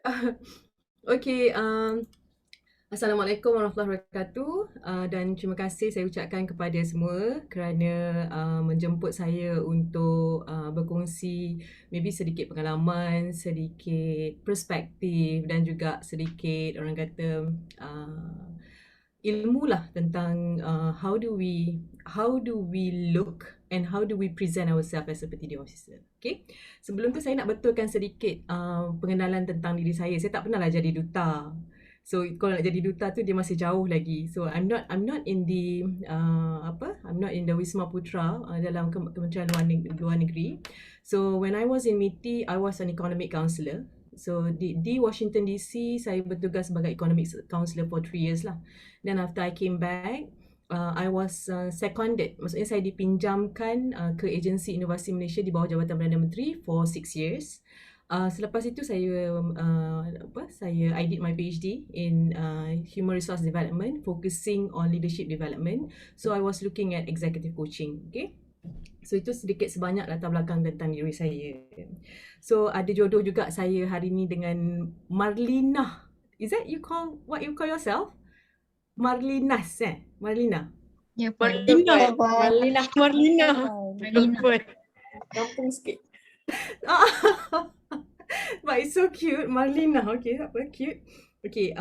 Okay, Assalamualaikum warahmatullahi wabarakatuh, dan terima kasih saya ucapkan kepada semua kerana menjemput saya untuk berkongsi maybe sedikit pengalaman, sedikit perspektif dan juga sedikit orang kata ilmu lah tentang how do we look and how do we present ourselves as a petty officer. Okay. Sebelum tu saya nak betulkan sedikit pengenalan tentang diri saya. Saya tak pernah lah jadi duta. So kalau nak jadi duta tu dia masih jauh lagi. So I'm not in the I'm not in the Wisma Putra dalam Kementerian Luar Negeri. So when I was in MITI, I was an economic counselor. So di Washington DC saya bertugas sebagai economic counselor for 3 years lah. Then after I came back, I was seconded, maksudnya saya dipinjamkan ke Agensi Inovasi Malaysia di bawah Jabatan Perdana Menteri for 6 years. Selepas itu I did my PhD in Human Resource Development, focusing on leadership development. So I was looking at executive coaching. Okay. So itu sedikit sebanyak latar belakang tentang diri saya. So ada jodoh juga saya hari ni dengan Marlina. Is that what you call yourself? Marlinas Marlina. Ya, Marlina. Marlina. Marlina. Marlina. Kampung sikit. But it's so cute, Marlina. Okay, apa cute. Okay,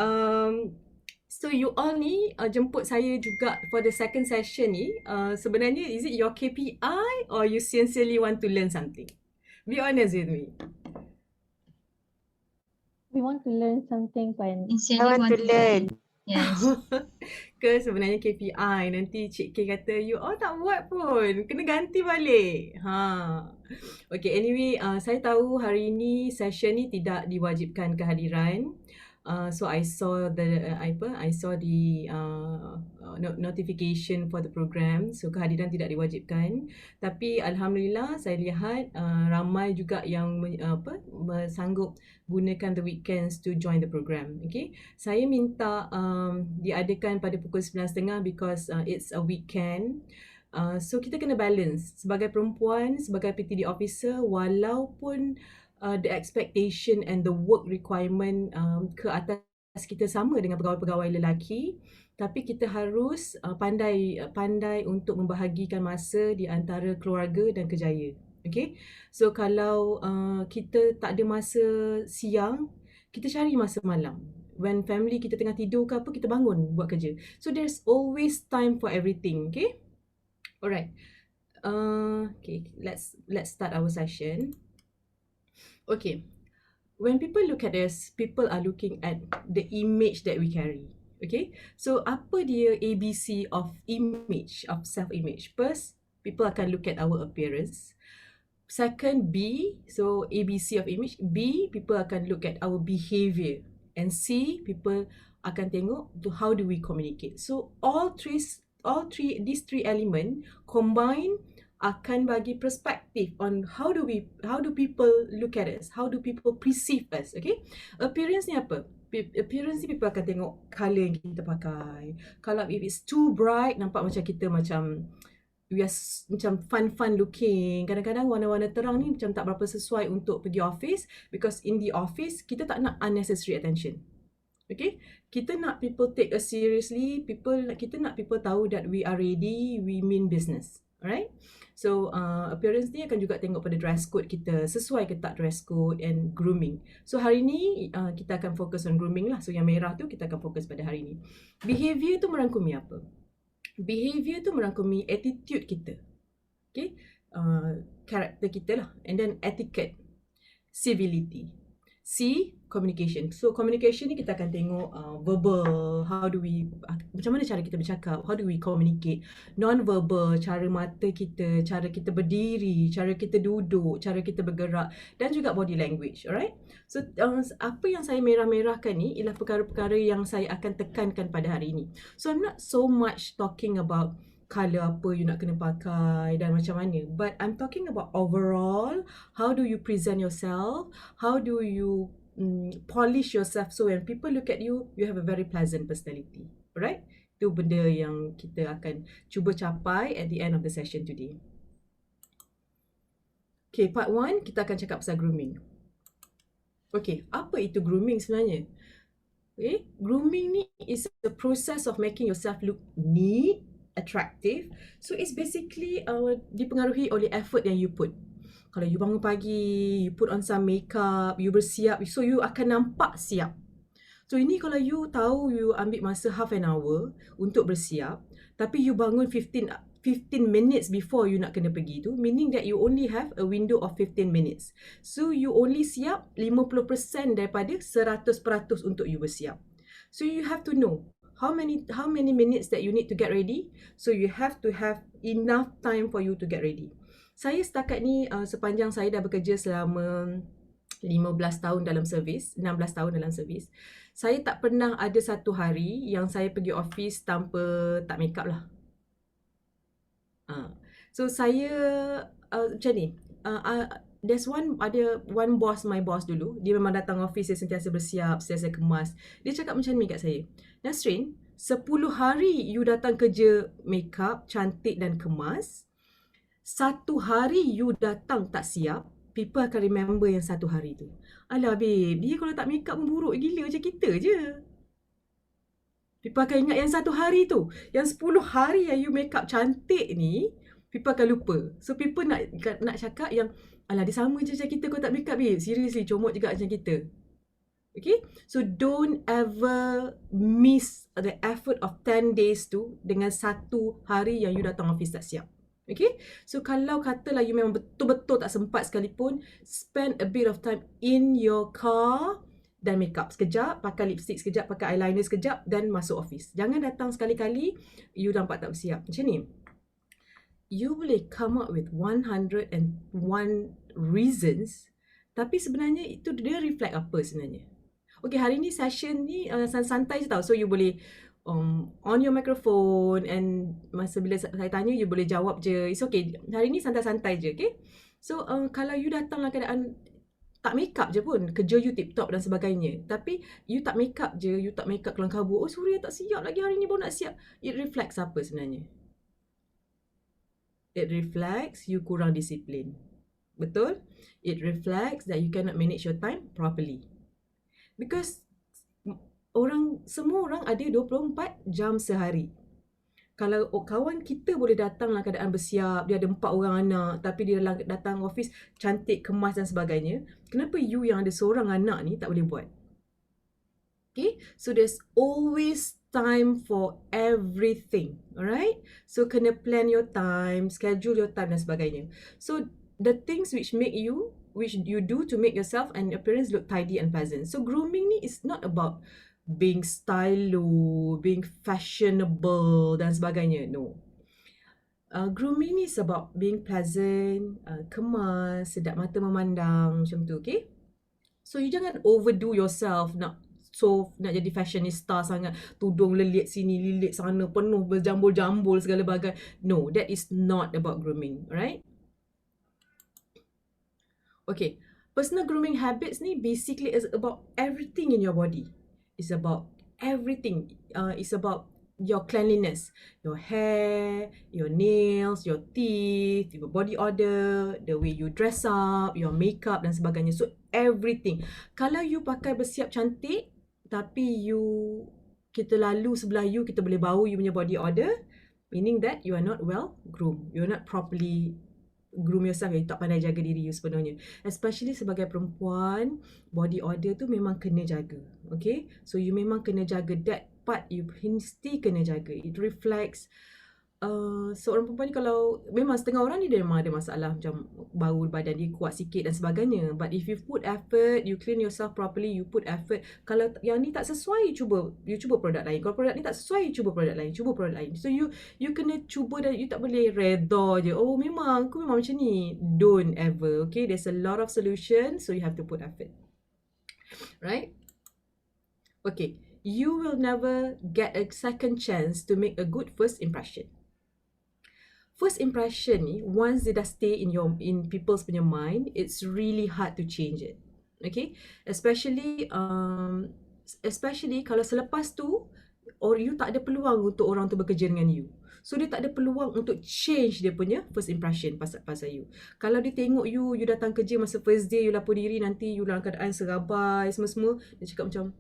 so you all ni jemput saya juga for the second session ni. Sebenarnya is it your KPI or you sincerely want to learn something? Be honest with me. We want to learn something, Puan. I want to learn. Yes. Ke sebenarnya KPI nanti Cik K kata you all tak buat pun, kena ganti balik. Okay, anyway, saya tahu hari ni session ni tidak diwajibkan kehadiran. So I saw the notification for the program. So kehadiran tidak diwajibkan. Tapi alhamdulillah saya lihat ramai juga yang sanggup gunakan the weekends to join the program. Okay, saya minta diadakan pada pukul 9.30 because it's a weekend. So kita kena balance sebagai perempuan, sebagai PTD officer, walaupun the expectation and the work requirement ke atas kita sama dengan pegawai-pegawai lelaki, tapi kita harus pandai untuk membahagikan masa di antara keluarga dan kerjaya. Okay, so kalau kita tak ada masa siang, kita cari masa malam. When family kita tengah tidur ke apa, kita bangun buat kerja. So there's always time for everything. Okay, alright. Okay, let's start our session. Okay, when people look at us, people are looking at the image that we carry. Okay, so apa dia ABC of image, of self-image? First, people akan look at our appearance. Second, B, so ABC of image. B, people akan look at our behavior. And C, people akan tengok to how do we communicate. So these three elements combine akan bagi perspektif on how do people look at us, how do people perceive us. Okay, appearance ni apa? Appearance ni people akan tengok colour yang kita pakai. Kalau if it's too bright, nampak macam kita macam we are macam fun looking. Kadang-kadang warna-warna terang ni macam tak berapa sesuai untuk pergi office, because in the office kita tak nak unnecessary attention. Okay, kita nak people take us seriously, kita nak people tahu that we are ready, we mean business. Alright, so appearance ni akan juga tengok pada dress code kita, sesuai ke tak dress code, and grooming. So hari ni kita akan fokus on grooming lah. So yang merah tu kita akan fokus pada hari ni. Behavior tu merangkumi apa? Behavior tu merangkumi attitude kita. Okay, karakter kita lah. And then etiquette, civility. C, communication. So communication ni kita akan tengok verbal, macam mana cara kita bercakap, how do we communicate. Non-verbal, cara mata kita, cara kita berdiri, cara kita duduk, cara kita bergerak, dan juga body language. Alright, so apa yang saya merah-merahkan ni ialah perkara-perkara yang saya akan tekankan pada hari ini. So I'm not so much talking about colour apa you nak kena pakai dan macam mana, but I'm talking about overall, how do you present yourself, how do you polish yourself, so when people look at you, you have a very pleasant personality. Alright, itu benda yang kita akan cuba capai at the end of the session today. Okay, part 1 kita akan cakap pasal grooming. Okay, apa itu grooming sebenarnya? Okay, grooming ni is a process of making yourself look neat, attractive. So it's basically dipengaruhi oleh effort yang you put. Kalau you bangun pagi, you put on some makeup, you bersiap, so you akan nampak siap. So ini kalau you tahu you ambil masa half an hour untuk bersiap, tapi you bangun 15 minutes before you nak kena pergi tu, meaning that you only have a window of 15 minutes. So you only siap 50% daripada 100% untuk you bersiap. So you have to know how many minutes that you need to get ready. So you have to have enough time for you to get ready. Saya setakat ni sepanjang saya dah bekerja selama 15 tahun dalam servis, 16 tahun dalam servis, saya tak pernah ada satu hari yang saya pergi office tanpa tak make up lah. So saya macam ni, there's one boss, my boss dulu, dia memang datang office, dia sentiasa bersiap, sentiasa kemas. Dia cakap macam ni kat saya, Nasrin, 10 hari you datang kerja make up, cantik dan kemas, satu hari you datang tak siap, people akan remember yang satu hari tu. Alah babe, dia kalau tak make up pun buruk gila macam kita je. People akan ingat yang satu hari tu. Yang 10 hari yang you make up cantik ni, people akan lupa. So people nak cakap yang, alah dia sama je macam kita kalau tak make up babe. Seriously, comot juga macam kita. Okay? So don't ever miss the effort of 10 days tu dengan satu hari yang you datang office tak siap. Okay, so kalau katalah you memang betul-betul tak sempat sekalipun, spend a bit of time in your car dan make up sekejap, pakai lipstick sekejap, pakai eyeliner sekejap dan masuk office. Jangan datang sekali-kali you nampak tak bersiap. Macam ni, you boleh come up with 101 reasons, tapi sebenarnya itu dia reflect apa sebenarnya. Okay, hari ni session ni santai je tau. So you boleh on your microphone and masa bila saya tanya you boleh jawab je. It's okay. Hari ni santai-santai je, okay? So kalau you datang dalam keadaan tak make up je pun, kerja you tip top dan sebagainya, tapi you tak make up je, you tak make up kelang kabut, oh Suria tak siap lagi, hari ni baru nak siap. It reflects apa sebenarnya? It reflects you kurang disiplin. Betul? It reflects that you cannot manage your time properly. Because semua orang ada 24 jam sehari. Kalau kawan kita boleh datang dalam keadaan bersiap, dia ada 4 orang anak, tapi dia datang office cantik, kemas dan sebagainya, kenapa you yang ada seorang anak ni tak boleh buat? Okay, so there's always time for everything, alright? So kena plan your time, schedule your time dan sebagainya. So the things which you do to make yourself and appearance look tidy and pleasant. So grooming ni is not about being stylo, being fashionable dan sebagainya. No. Grooming is about being pleasant, kemas, sedap mata memandang, macam tu, okay? So you jangan overdo yourself nak jadi fashionista sangat, tudung lilit sini, lilit sana, penuh berjambul-jambul segala bagai. No, that is not about grooming, alright? Okay, personal grooming habits ni basically is about everything in your body. It's about everything. It's about your cleanliness, your hair, your nails, your teeth, your body odor, the way you dress up, your makeup dan sebagainya. So everything. Kalau you pakai bersiap cantik, tapi kita lalu sebelah you, kita boleh bau you punya body odor, meaning that you are not well groomed. You are not properly groom yourself, you tak pandai jaga diri you sepenuhnya. Especially sebagai perempuan, body odor tu memang kena jaga. Okay, so you memang kena jaga that part, you mesti kena jaga. It reflects seorang perempuan ni, kalau memang setengah orang ni dia memang ada masalah macam bau badan dia kuat sikit dan sebagainya, but if you put effort, you clean yourself properly, you put effort, kalau yang ni tak sesuai, you cuba produk lain. Kalau produk ni tak sesuai, cuba produk lain. So you kena cuba dan you tak boleh redha je, oh memang aku memang macam ni. Don't ever, okay? There's a lot of solutions, so you have to put effort, right? Okay, you will never get a second chance to make a good first impression. First impression ni, once they dah stay in people's punya mind, it's really hard to change it. Okay, especially kalau selepas tu, or you tak ada peluang untuk orang tu bekerja dengan you. So dia tak ada peluang untuk change dia punya first impression pasal you. Kalau dia tengok you datang kerja masa first day, you lapor diri, nanti you dalam keadaan serabai semua-semua, dia cakap macam,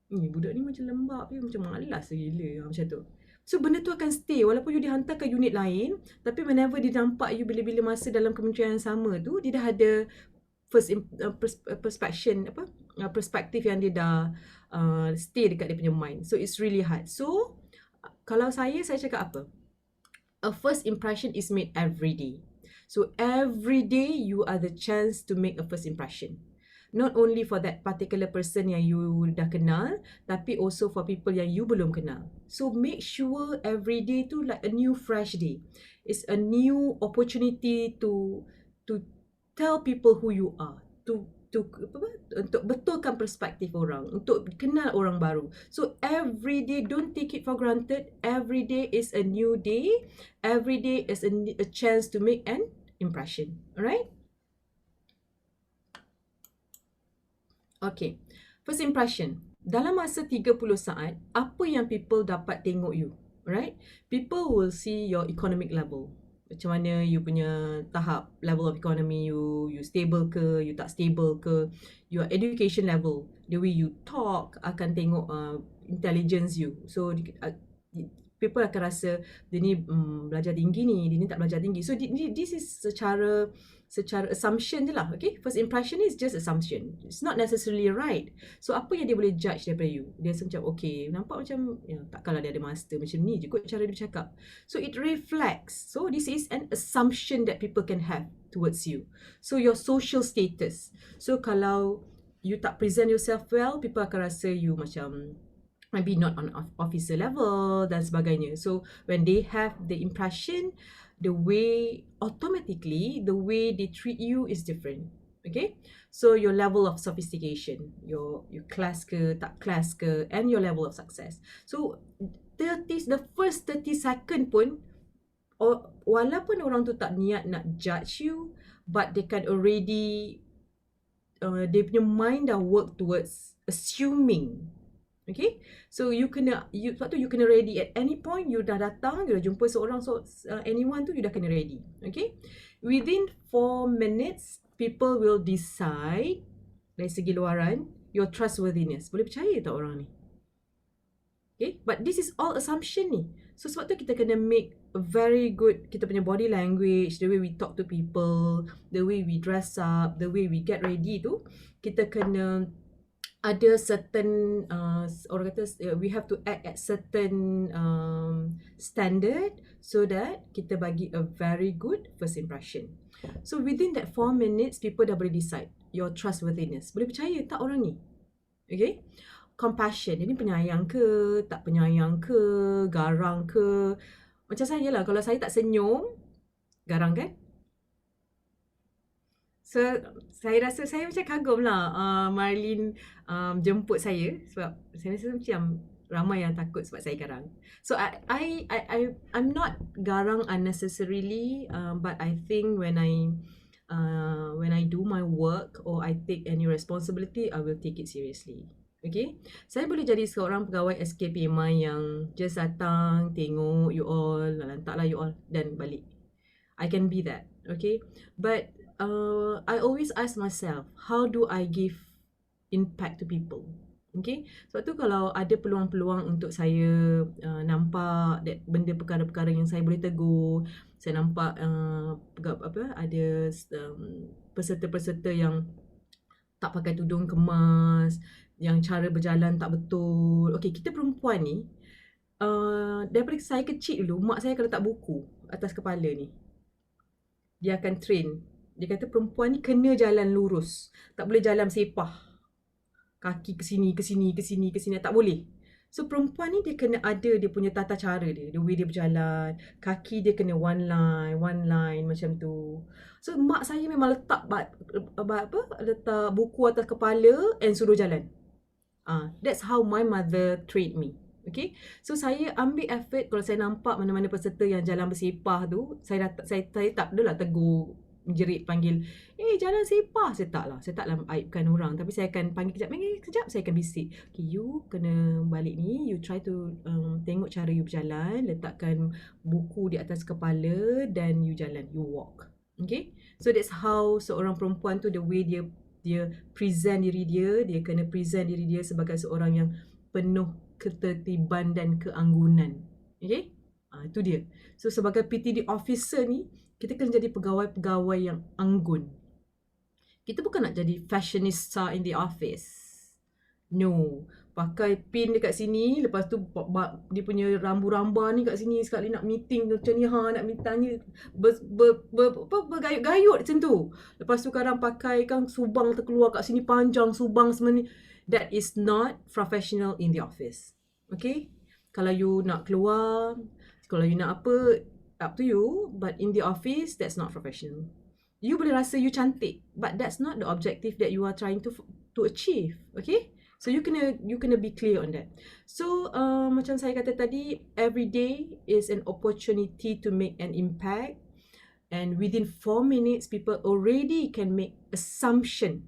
budak ni macam lembab je, macam malas gila, macam tu. So benda tu akan stay walaupun you dihantar ke unit lain, tapi whenever dia nampak you bila-bila masa dalam kementerian yang sama tu, dia dah ada perspektif yang dia dah stay dekat dia punya mind. So it's really hard. So kalau saya cakap apa? A first impression is made every day. So every day you are the chance to make a first impression. Not only for that particular person yang you dah kenal, tapi also for people yang you belum kenal. So make sure every day tu like a new fresh day. It's a new opportunity to tell people who you are, untuk betulkan perspektif orang, untuk kenal orang baru. So every day, don't take it for granted. Every day is a new day. Every day is a chance to make an impression. Alright? Okay. First impression. Dalam masa 30 saat, apa yang people dapat tengok you? Right? People will see your economic level. Macam mana you punya tahap level of economy you stable ke, you tak stable ke, your education level, the way you talk akan tengok intelligence you. So people akan rasa dia ni belajar tinggi ni, dia ni tak belajar tinggi. So this is secara assumption je lah, okay? First impression is just assumption. It's not necessarily right. So apa yang dia boleh judge daripada you? Dia rasa macam, okay, nampak macam, takkanlah dia ada master, macam ni je kot cara dia bercakap. So it reflects. So this is an assumption that people can have towards you. So your social status. So kalau you tak present yourself well, people akan rasa you macam maybe not on officer level dan sebagainya. So when they have the impression, the way they treat you is different. Okay, so your level of sophistication, your class ke tak class ke, and your level of success. So the first 30 second pun, walaupun orang tu tak niat nak judge you, but they can already dia punya mind dah work towards assuming. Okay, so sebab tu you kena ready at any point. You dah datang, you dah jumpa anyone tu, you dah kena ready. Okay, within 4 minutes people will decide dari segi luaran your trustworthiness. Boleh percaya tak orang ni? Okay, but this is all assumption ni. So sebab tu kita kena make a very good, kita punya body language, the way we talk to people, the way we dress up, the way we get ready tu, kita kena ada certain orang kata we have to act at certain standard so that kita bagi a very good first impression. So within that 4 minutes, people dah boleh decide your trustworthiness. Boleh percaya tak orang ni? Okay? Compassion, ini penyayang ke, tak penyayang ke, garang ke. Macam saya lah, kalau saya tak senyum, garang kan? So, saya rasa saya macam kagum lah Marlene jemput saya, sebab saya rasa macam ramai yang takut sebab saya garang. So I'm not garang unnecessarily, but I think when I do my work or I take any responsibility, I will take it seriously. Okay, saya boleh jadi seorang pegawai SKPMI yang just datang, tengok you all, lantaklah you all dan balik. I can be that, okay? But I always ask myself, how do I give impact to people? Okay, sebab tu kalau ada peluang-peluang untuk saya nampak benda perkara-perkara yang saya boleh tegur, saya nampak ada peserta-peserta yang tak pakai tudung kemas, yang cara berjalan tak betul. Okay, kita perempuan ni, daripada saya kecil dulu, mak saya kalau tak buku atas kepala ni, dia akan train. Dia kata perempuan ni kena jalan lurus, tak boleh jalan sepah, kaki ke sini, tak boleh. So perempuan ni dia kena ada dia punya tata cara dia, the way dia berjalan, kaki dia kena one line macam tu. So mak saya memang letak letak buku atas kepala and suruh jalan. That's how my mother trained me. Okay, so saya ambil effort. Kalau saya nampak mana-mana peserta yang jalan bersepah tu, saya tak adalah tegur jerit panggil, jalan sepah. Saya taklah aibkan orang, tapi saya akan panggil kejap, saya akan bisik, okay, you kena balik ni, you try to tengok cara you berjalan, letakkan buku di atas kepala dan you jalan, you walk. Okay, so that's how seorang perempuan tu, the way dia present diri dia kena present diri dia sebagai seorang yang penuh ketertiban dan keanggunan. Okay, itu dia. So sebagai PTD officer ni, kita kena jadi pegawai-pegawai yang anggun. Kita bukan nak jadi fashionista in the office. No. Pakai pin dekat sini, lepas tu dia punya rambu-ramba ni kat sini, sekali nak meeting macam ni, nak tanya bergayut-gayut macam tu. Lepas tu kadang pakai kan subang terkeluar kat sini panjang, subang semua ni. That is not professional in the office. Okay? Kalau you nak keluar, kalau you nak apa, up to you, but in the office, that's not professional. You boleh rasa you cantik, but that's not the objective that you are trying to achieve. Okay? So you kena be clear on that. So macam saya kata tadi, every day is an opportunity to make an impact, and within 4 minutes, people already can make assumption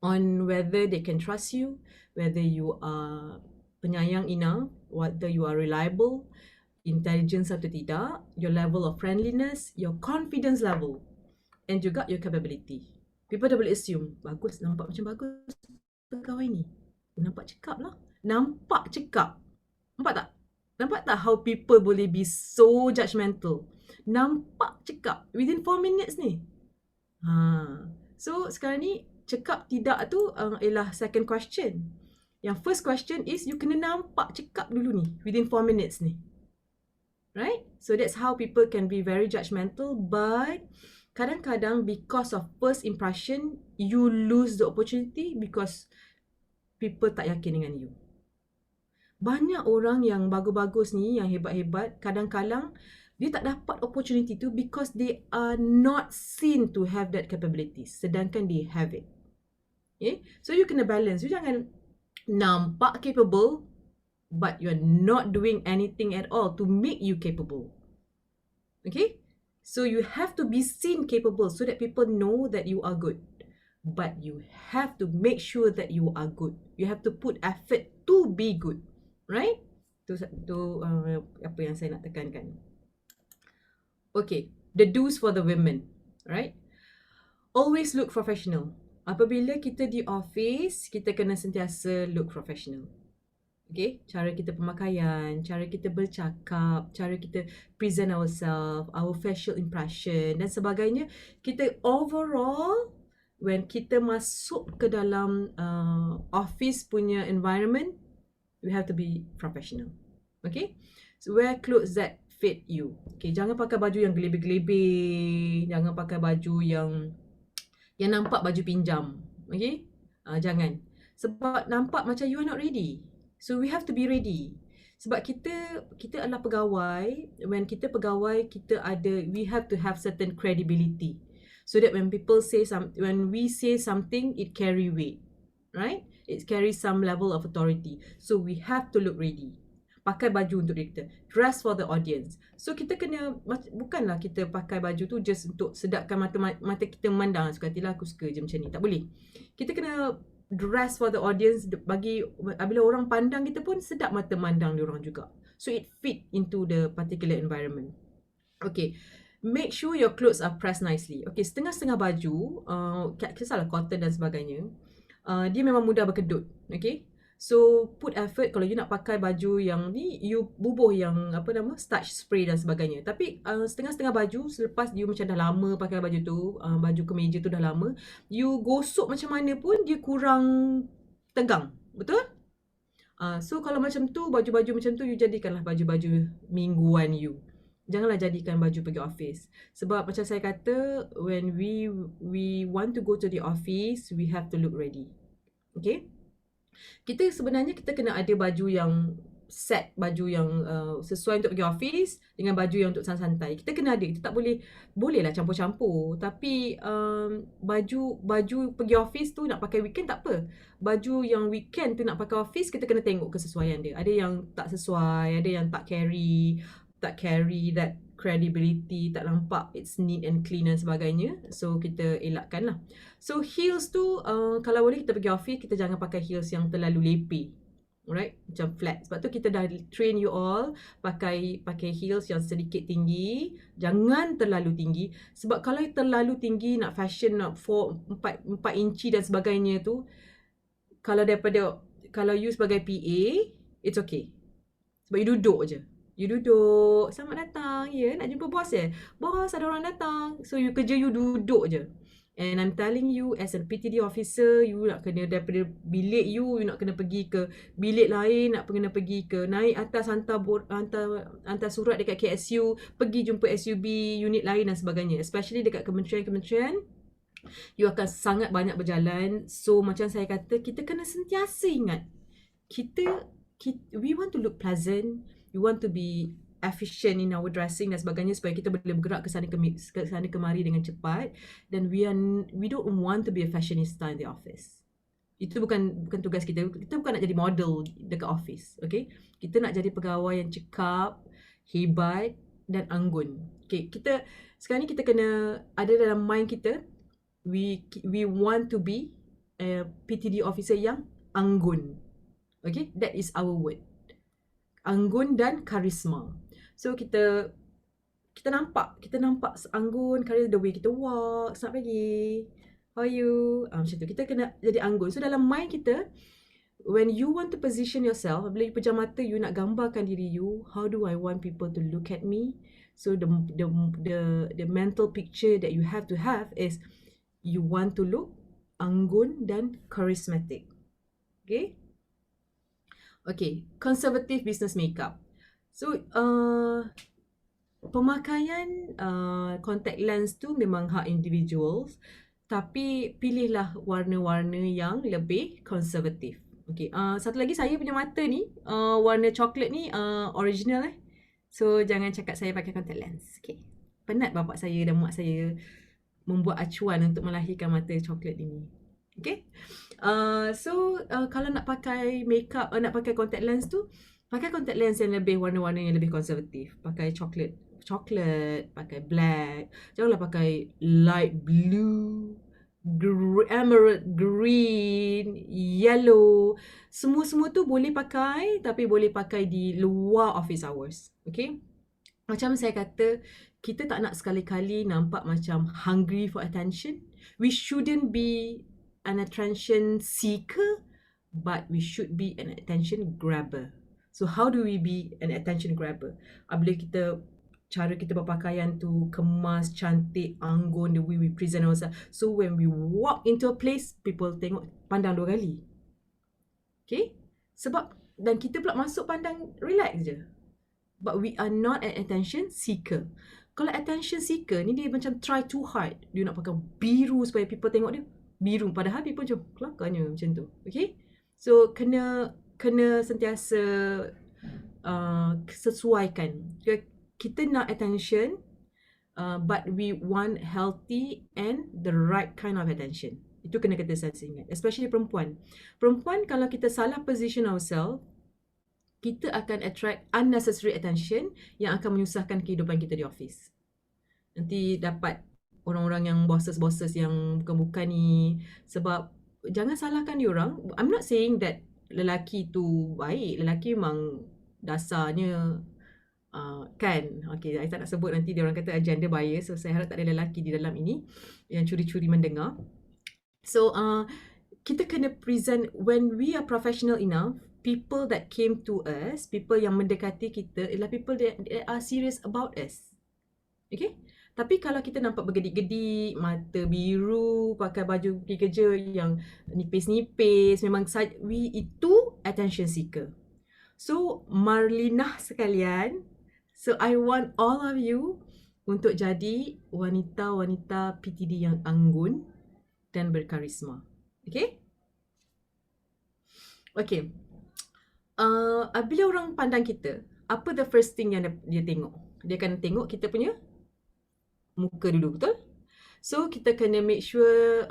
on whether they can trust you, whether you are penyayang enough, whether you are reliable, intelligence atau tidak, your level of friendliness, your confidence level, and juga your capability. People dah boleh assume, bagus, nampak macam bagus pegawai ni. Nampak cekap lah. Nampak cekap. Nampak tak? Nampak tak how people boleh be so judgmental? Nampak cekap within 4 minutes ni. So sekarang ni, cekap tidak tu ialah second question. Yang first question is, you kena nampak cekap dulu ni within 4 minutes ni. Right? So that's how people can be very judgmental, but kadang-kadang because of first impression, you lose the opportunity because people tak yakin dengan you. Banyak orang yang bagus-bagus ni, yang hebat-hebat, kadang-kadang dia tak dapat opportunity tu because they are not seen to have that capabilities, sedangkan they have it. Okay? So you kena balance. You jangan nampak capable, but you're not doing anything at all to make you capable. Okay? So you have to be seen capable so that people know that you are good. But you have to make sure that you are good. You have to put effort to be good. Right? Tu apa yang saya nak tekankan. Okay. The do's for the women. Right? Always look professional. Apabila kita di office, kita kena sentiasa look professional. Okay, cara kita pemakaian, cara kita bercakap, cara kita present ourselves, our facial impression dan sebagainya. Kita overall, when kita masuk ke dalam office punya environment, we have to be professional. Okay, so wear clothes that fit you. Okay, jangan pakai baju yang gelebih-gelebih, jangan pakai baju yang nampak baju pinjam. Okay, jangan. Sebab nampak macam you are not ready. So we have to be ready. Sebab kita adalah pegawai. When kita pegawai, we have to have certain credibility. So that when people say when we say something, it carry weight. Right? It carries some level of authority. So we have to look ready. Pakai baju untuk kita. Dress for the audience. So kita kena, bukanlah kita pakai baju tu just untuk sedapkan mata kita memandang. Suka hatilah aku suka je macam ni. Tak boleh. Kita kena dress for the audience, bagi bila orang pandang kita pun sedap mata mandang diorang juga. So it fit into the particular environment. Okay, make sure your clothes are pressed nicely. Okay, setengah-setengah baju, kisahlah cotton dan sebagainya, dia memang mudah berkedut. Okay, so put effort. Kalau you nak pakai baju yang ni, you bubuh yang starch spray dan sebagainya. Tapi setengah-setengah baju, selepas you macam dah lama pakai baju tu, baju kemeja tu dah lama, you gosok macam mana pun dia kurang tegang. Betul? So kalau macam tu, baju-baju macam tu, you jadikanlah baju-baju mingguan you. Janganlah jadikan baju pergi office. Sebab macam saya kata, when we want to go to the office, we have to look ready. Okay? Sebenarnya kita kena ada baju yang set, baju yang sesuai untuk pergi office dengan baju yang untuk santai-santai. Kita kena ada. Kita tak bolehlah campur-campur. Tapi baju pergi office tu nak pakai weekend tak apa. Baju yang weekend tu nak pakai office, kita kena tengok kesesuaian dia. Ada yang tak sesuai, ada yang tak carry that credibility, tak nampak it's neat and clean dan sebagainya. So kita elakkan lah. So heels tu kalau boleh kita pergi office, kita jangan pakai heels yang terlalu lepeh. Alright, macam flat. Sebab tu kita dah train you all pakai heels yang sedikit tinggi, jangan terlalu tinggi. Sebab kalau terlalu tinggi nak fashion, nak 4 inci dan sebagainya tu, kalau you sebagai PA, it's okay. Sebab you duduk je. You duduk, selamat datang, ya, nak jumpa bos ya? Bos, ada orang datang. So you kerja you duduk je. And I'm telling you, as a PTD officer, you nak kena daripada bilik you nak kena pergi ke bilik lain, nak kena pergi ke naik atas hantar surat dekat KSU, pergi jumpa SUB, unit lain dan sebagainya. Especially dekat kementerian-kementerian, you akan sangat banyak berjalan. So macam saya kata, kita kena sentiasa ingat, we want to look pleasant, we want to be efficient in our dressing dan sebagainya supaya kita boleh bergerak ke sana kemari dengan cepat, dan we don't want to be a fashionista in the office. Itu bukan tugas kita. Kita bukan nak jadi model dekat office, okay? Kita nak jadi pegawai yang cekap, hebat dan anggun. Okay, sekarang ni kita kena ada dalam mind kita, we want to be a PTD officer yang anggun. Okay, that is our word. Anggun dan karisma. So kita nampak anggun, the way kita walk, selamat pagi, how are you? Macam tu, kita kena jadi anggun. So dalam mind kita, when you want to position yourself, bila you pejam mata, you nak gambarkan diri you, how do I want people to look at me? So the mental picture that you have to have is, you want to look anggun dan charismatic. Okay, conservative business makeup. So, pemakaian contact lens tu memang hak individuals, tapi pilihlah warna-warna yang lebih konservatif. Okay, satu lagi, saya punya mata ni warna coklat ni original So jangan cakap saya pakai contact lens. Okay, penat bapak saya dan mak saya membuat acuan untuk melahirkan mata coklat ini. Okay, kalau nak pakai makeup, nak pakai contact lens tu, pakai contact lens yang lebih warna-warna yang lebih konservatif. Pakai coklat, pakai black. Janganlah pakai light blue, emerald green, yellow. Semua tu boleh pakai, tapi boleh pakai di luar office hours. Okay? Macam saya kata, kita tak nak sekali-kali nampak macam hungry for attention. We shouldn't be an attention seeker, but we should be an attention grabber. So how do we be an attention grabber? Bila cara kita berpakaian tu kemas, cantik, anggun, the way we present ourselves. So when we walk into a place, people tengok, pandang 2 kali. Okay? Dan kita pula masuk pandang relax je. But we are not an attention seeker. Kalau attention seeker ni, dia macam try too hard. Dia nak pakai biru supaya people tengok dia. Biru. Padahal people macam kelakarnya macam tu. Okay? So kena sentiasa sesuaikan. Kita nak attention, but we want healthy and the right kind of attention. Itu kena kita sentiasa ingat. Especially perempuan. Perempuan, kalau kita salah position ourselves, kita akan attract unnecessary attention yang akan menyusahkan kehidupan kita di office. Nanti dapat orang-orang yang bosses yang bukan-bukan ni. Sebab jangan salahkan diorang. I'm not saying that lelaki tu baik. Lelaki memang dasarnya kan. Okay, saya tak nak sebut, nanti diorang kata agenda bias. So saya harap tak ada lelaki di dalam ini yang curi-curi mendengar. So kita kena present, when we are professional enough, people that came to us, people yang mendekati kita ialah people that are serious about us. Okay? Tapi kalau kita nampak bergedik-gedik, mata biru, pakai baju pergi kerja yang nipis-nipis, memang itu attention seeker. So, Marlinah sekalian, so I want all of you untuk jadi wanita-wanita PTD yang anggun dan berkarisma. Okay? Okay. Bila orang pandang kita, apa the first thing yang dia tengok? Dia akan tengok kita punya muka dulu, betul? So kita kena make sure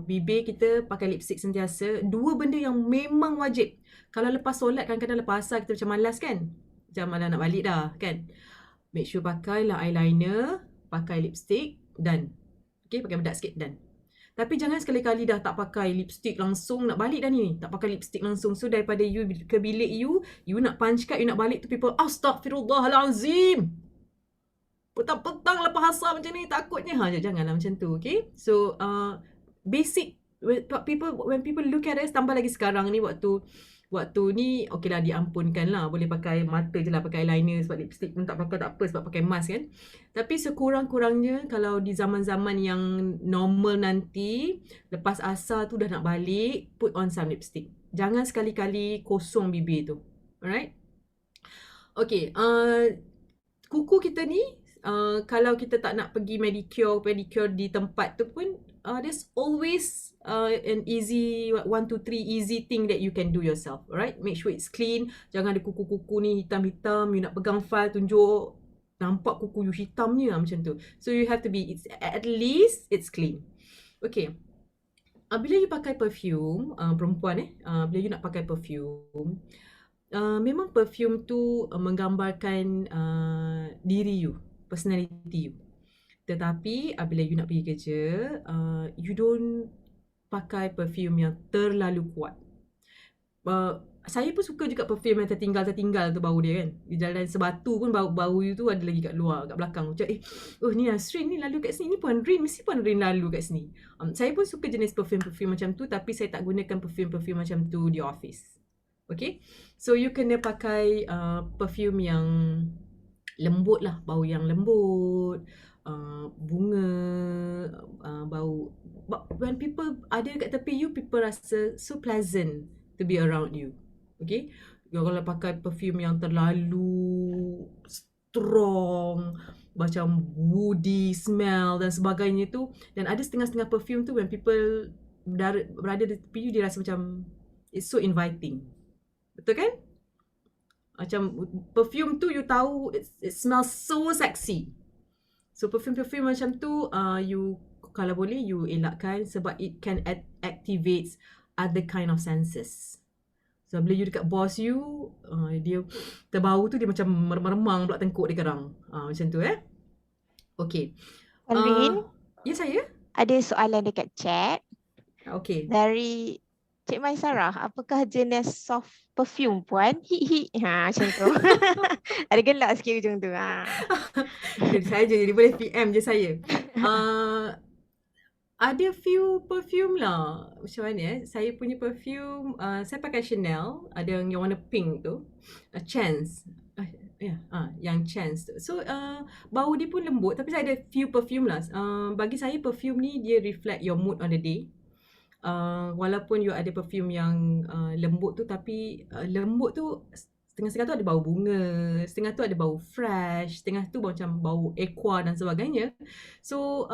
bibir kita pakai lipstick sentiasa. 2 benda yang memang wajib. Kalau lepas solat, kadang-kadang lepas asar kita macam malas kan? Macam malas nak balik dah kan? Make sure pakailah eyeliner, pakai lipstick, done. Okay, pakai bedak sikit, done. Tapi jangan sekali-kali dah tak pakai lipstick langsung, nak balik dah ni. Tak pakai lipstick langsung. So daripada you ke bilik you nak punch card, you nak balik tu people, astaghfirullahalazim. Petang-petang lah bahasa macam ni, takutnya. Janganlah macam tu, okay? So, basic, when people look at us, tambah lagi sekarang ni waktu ni, okay lah diampunkan lah. Boleh pakai mata je lah, pakai eyeliner sebab lipstick pun tak pakai, tak apa sebab pakai mask kan. Tapi sekurang-kurangnya kalau di zaman-zaman yang normal nanti, lepas asar tu dah nak balik, put on some lipstick. Jangan sekali-kali kosong bibir tu. Alright? Okay, kuku kita ni, kalau kita tak nak pergi pedicure di tempat tu pun, there's always an easy 1 to 3 easy thing that you can do yourself. Alright, make sure it's clean. Jangan ada kuku-kuku ni hitam-hitam, you nak pegang file tunjuk nampak kuku you hitamnya macam tu. So you have to be, at least it's clean. Okay, bila you pakai perfume, perempuan bila you nak pakai perfume, memang perfume tu menggambarkan diri you, personality you. Tetapi bila you nak pergi kerja, you don't pakai perfume yang terlalu kuat. Saya pun suka juga perfume yang tertinggal tu bau dia kan. Di jalan sebatu pun bau you tu ada lagi kat luar, kat belakang. Macam ni Nasrin ni lalu kat sini, ni Puan Rin, mesti Puan Rin lalu kat sini. Saya pun suka jenis perfume macam tu, tapi saya tak gunakan perfume macam tu di office. Okay, so you kena pakai perfume yang lembut lah, bau yang lembut, bunga, bau. When people ada kat tepi you, people rasa so pleasant to be around you. Okay, kalau pakai perfume yang terlalu strong, macam woody smell dan sebagainya tu, dan ada setengah-setengah perfume tu when people berada di tepi you, dia rasa macam it's so inviting. Betul kan? Macam perfume tu you tahu it smells so sexy. So perfume macam tu you kalau boleh you elakkan sebab it can activate other kind of senses. So bila you dekat boss you, dia terbau tu dia macam meremang pula tengkuk dia kerang. Macam tu Okay. Rin, Ya saya? ada soalan dekat chat Okay. dari Cik Maisarah. Apakah jenis soft perfume puan? Macam tu. Ada gelak sikit hujung tu. Saya je, jadi boleh PM je saya. Ada few perfume lah. Macam mana saya punya perfume, saya pakai Chanel. Ada yang warna pink tu. Chance. Yang Chance tu. So, bau dia pun lembut. Tapi saya ada few perfume lah. Bagi saya perfume ni dia reflect your mood on the day. Walaupun you ada perfume yang lembut tu, tapi lembut tu setengah-setengah tu ada bau bunga, setengah tu ada bau fresh, setengah tu macam bau aqua dan sebagainya. So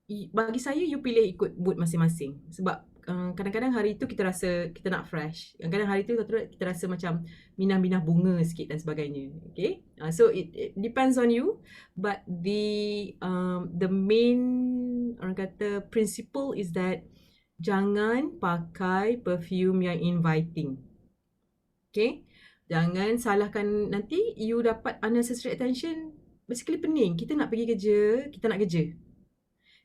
bagi saya you pilih ikut mood masing-masing. Sebab kadang-kadang hari tu kita rasa kita nak fresh, kadang-kadang hari tu kita rasa macam minah-minah bunga sikit dan sebagainya. Okay, so it depends on you, but the main orang kata principle is that jangan pakai perfume yang inviting. Okay, jangan salahkan nanti you dapat unnecessary attention. Basically pening. Kita nak pergi kerja, kita nak kerja.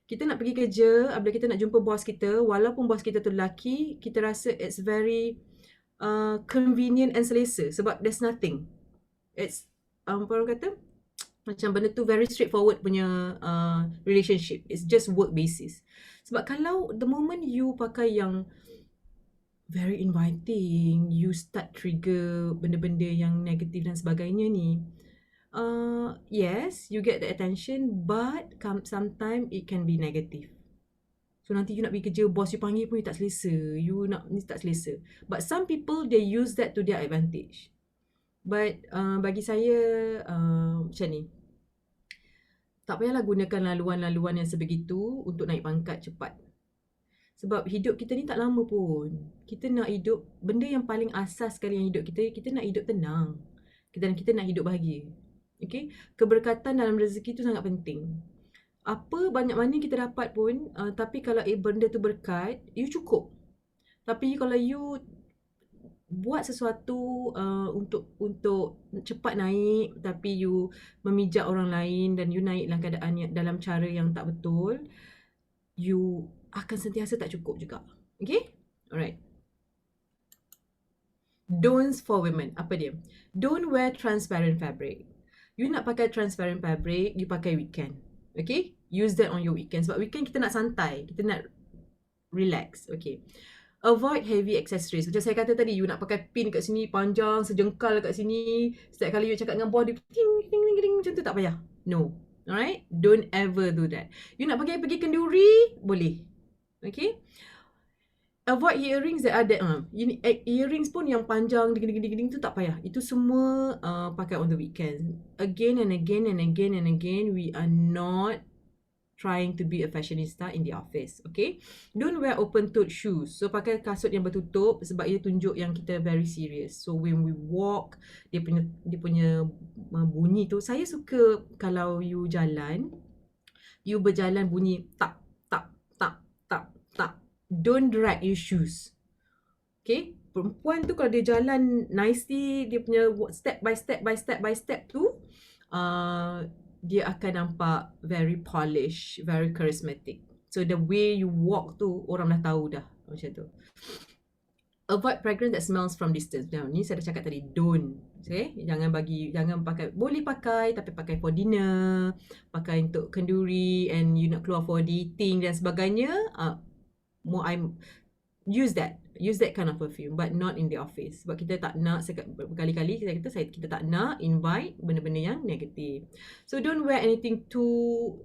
Kita nak pergi kerja, apabila kita nak jumpa bos kita, walaupun bos kita tu lelaki, kita rasa it's very convenient and selesa sebab there's nothing. It's apa orang kata? Macam benda tu very straightforward punya relationship. It's just work basis. Sebab kalau the moment you pakai yang very inviting, you start trigger benda-benda yang negatif dan sebagainya ni, yes, you get the attention, but sometimes it can be negative. So nanti you nak pergi kerja, bos you panggil pun you tak selesa. You tak selesa. But some people, they use that to their advantage. But bagi saya macam ni, tak payahlah gunakan laluan-laluan yang sebegitu untuk naik pangkat cepat. Sebab hidup kita ni tak lama pun. Kita nak hidup, benda yang paling asas sekali yang hidup kita nak hidup tenang. Kita nak hidup bahagia. Okay? Keberkatan dalam rezeki tu sangat penting. Apa banyak mana kita dapat pun, tapi kalau benda tu berkat, you cukup. Tapi kalau you buat sesuatu untuk cepat naik tapi you memijak orang lain dan you naik dalam keadaan dalam cara yang tak betul, you akan sentiasa tak cukup juga. Okay? Alright. Don'ts for women. Apa dia? Don't wear transparent fabric. You nak pakai transparent fabric, you pakai weekend. Okay? Use that on your weekend. Sebab weekend kita nak santai. Kita nak relax. Okay. Avoid heavy accessories. Macam saya kata tadi, you nak pakai pin kat sini panjang, sejengkal kat sini. Setiap kali you cakap dengan boss, dia ting, ting, ting, ting, macam tu tak payah. No. Alright? Don't ever do that. You nak pakai pergi kenduri, boleh. Okay? Avoid earrings that are that. Earrings pun yang panjang, ding tu tak payah. Itu semua pakai on the weekend. Again and again and again and again, we are not trying to be a fashionista in the office, okay? Don't wear open-toed shoes. So, pakai kasut yang bertutup sebab ia tunjuk yang kita very serious. So, when we walk, dia punya bunyi tu, saya suka kalau you jalan, you berjalan bunyi tak, tak, tak, tak, tak. Don't drag your shoes. Okay? Perempuan tu kalau dia jalan nicely, dia punya step by step tu, dia akan nampak very polished, very charismatic. So the way you walk tu, orang dah tahu dah macam tu. Avoid fragrance that smells from distance. Now, ni saya dah cakap tadi, don't. Okay? Jangan pakai, boleh pakai tapi pakai for dinner, pakai untuk kenduri and you nak keluar for dating dan sebagainya. Use that kind of perfume but not in the office. Sebab kita tak nak, berkali-kali kita tak nak invite benda-benda yang negatif. So don't wear anything too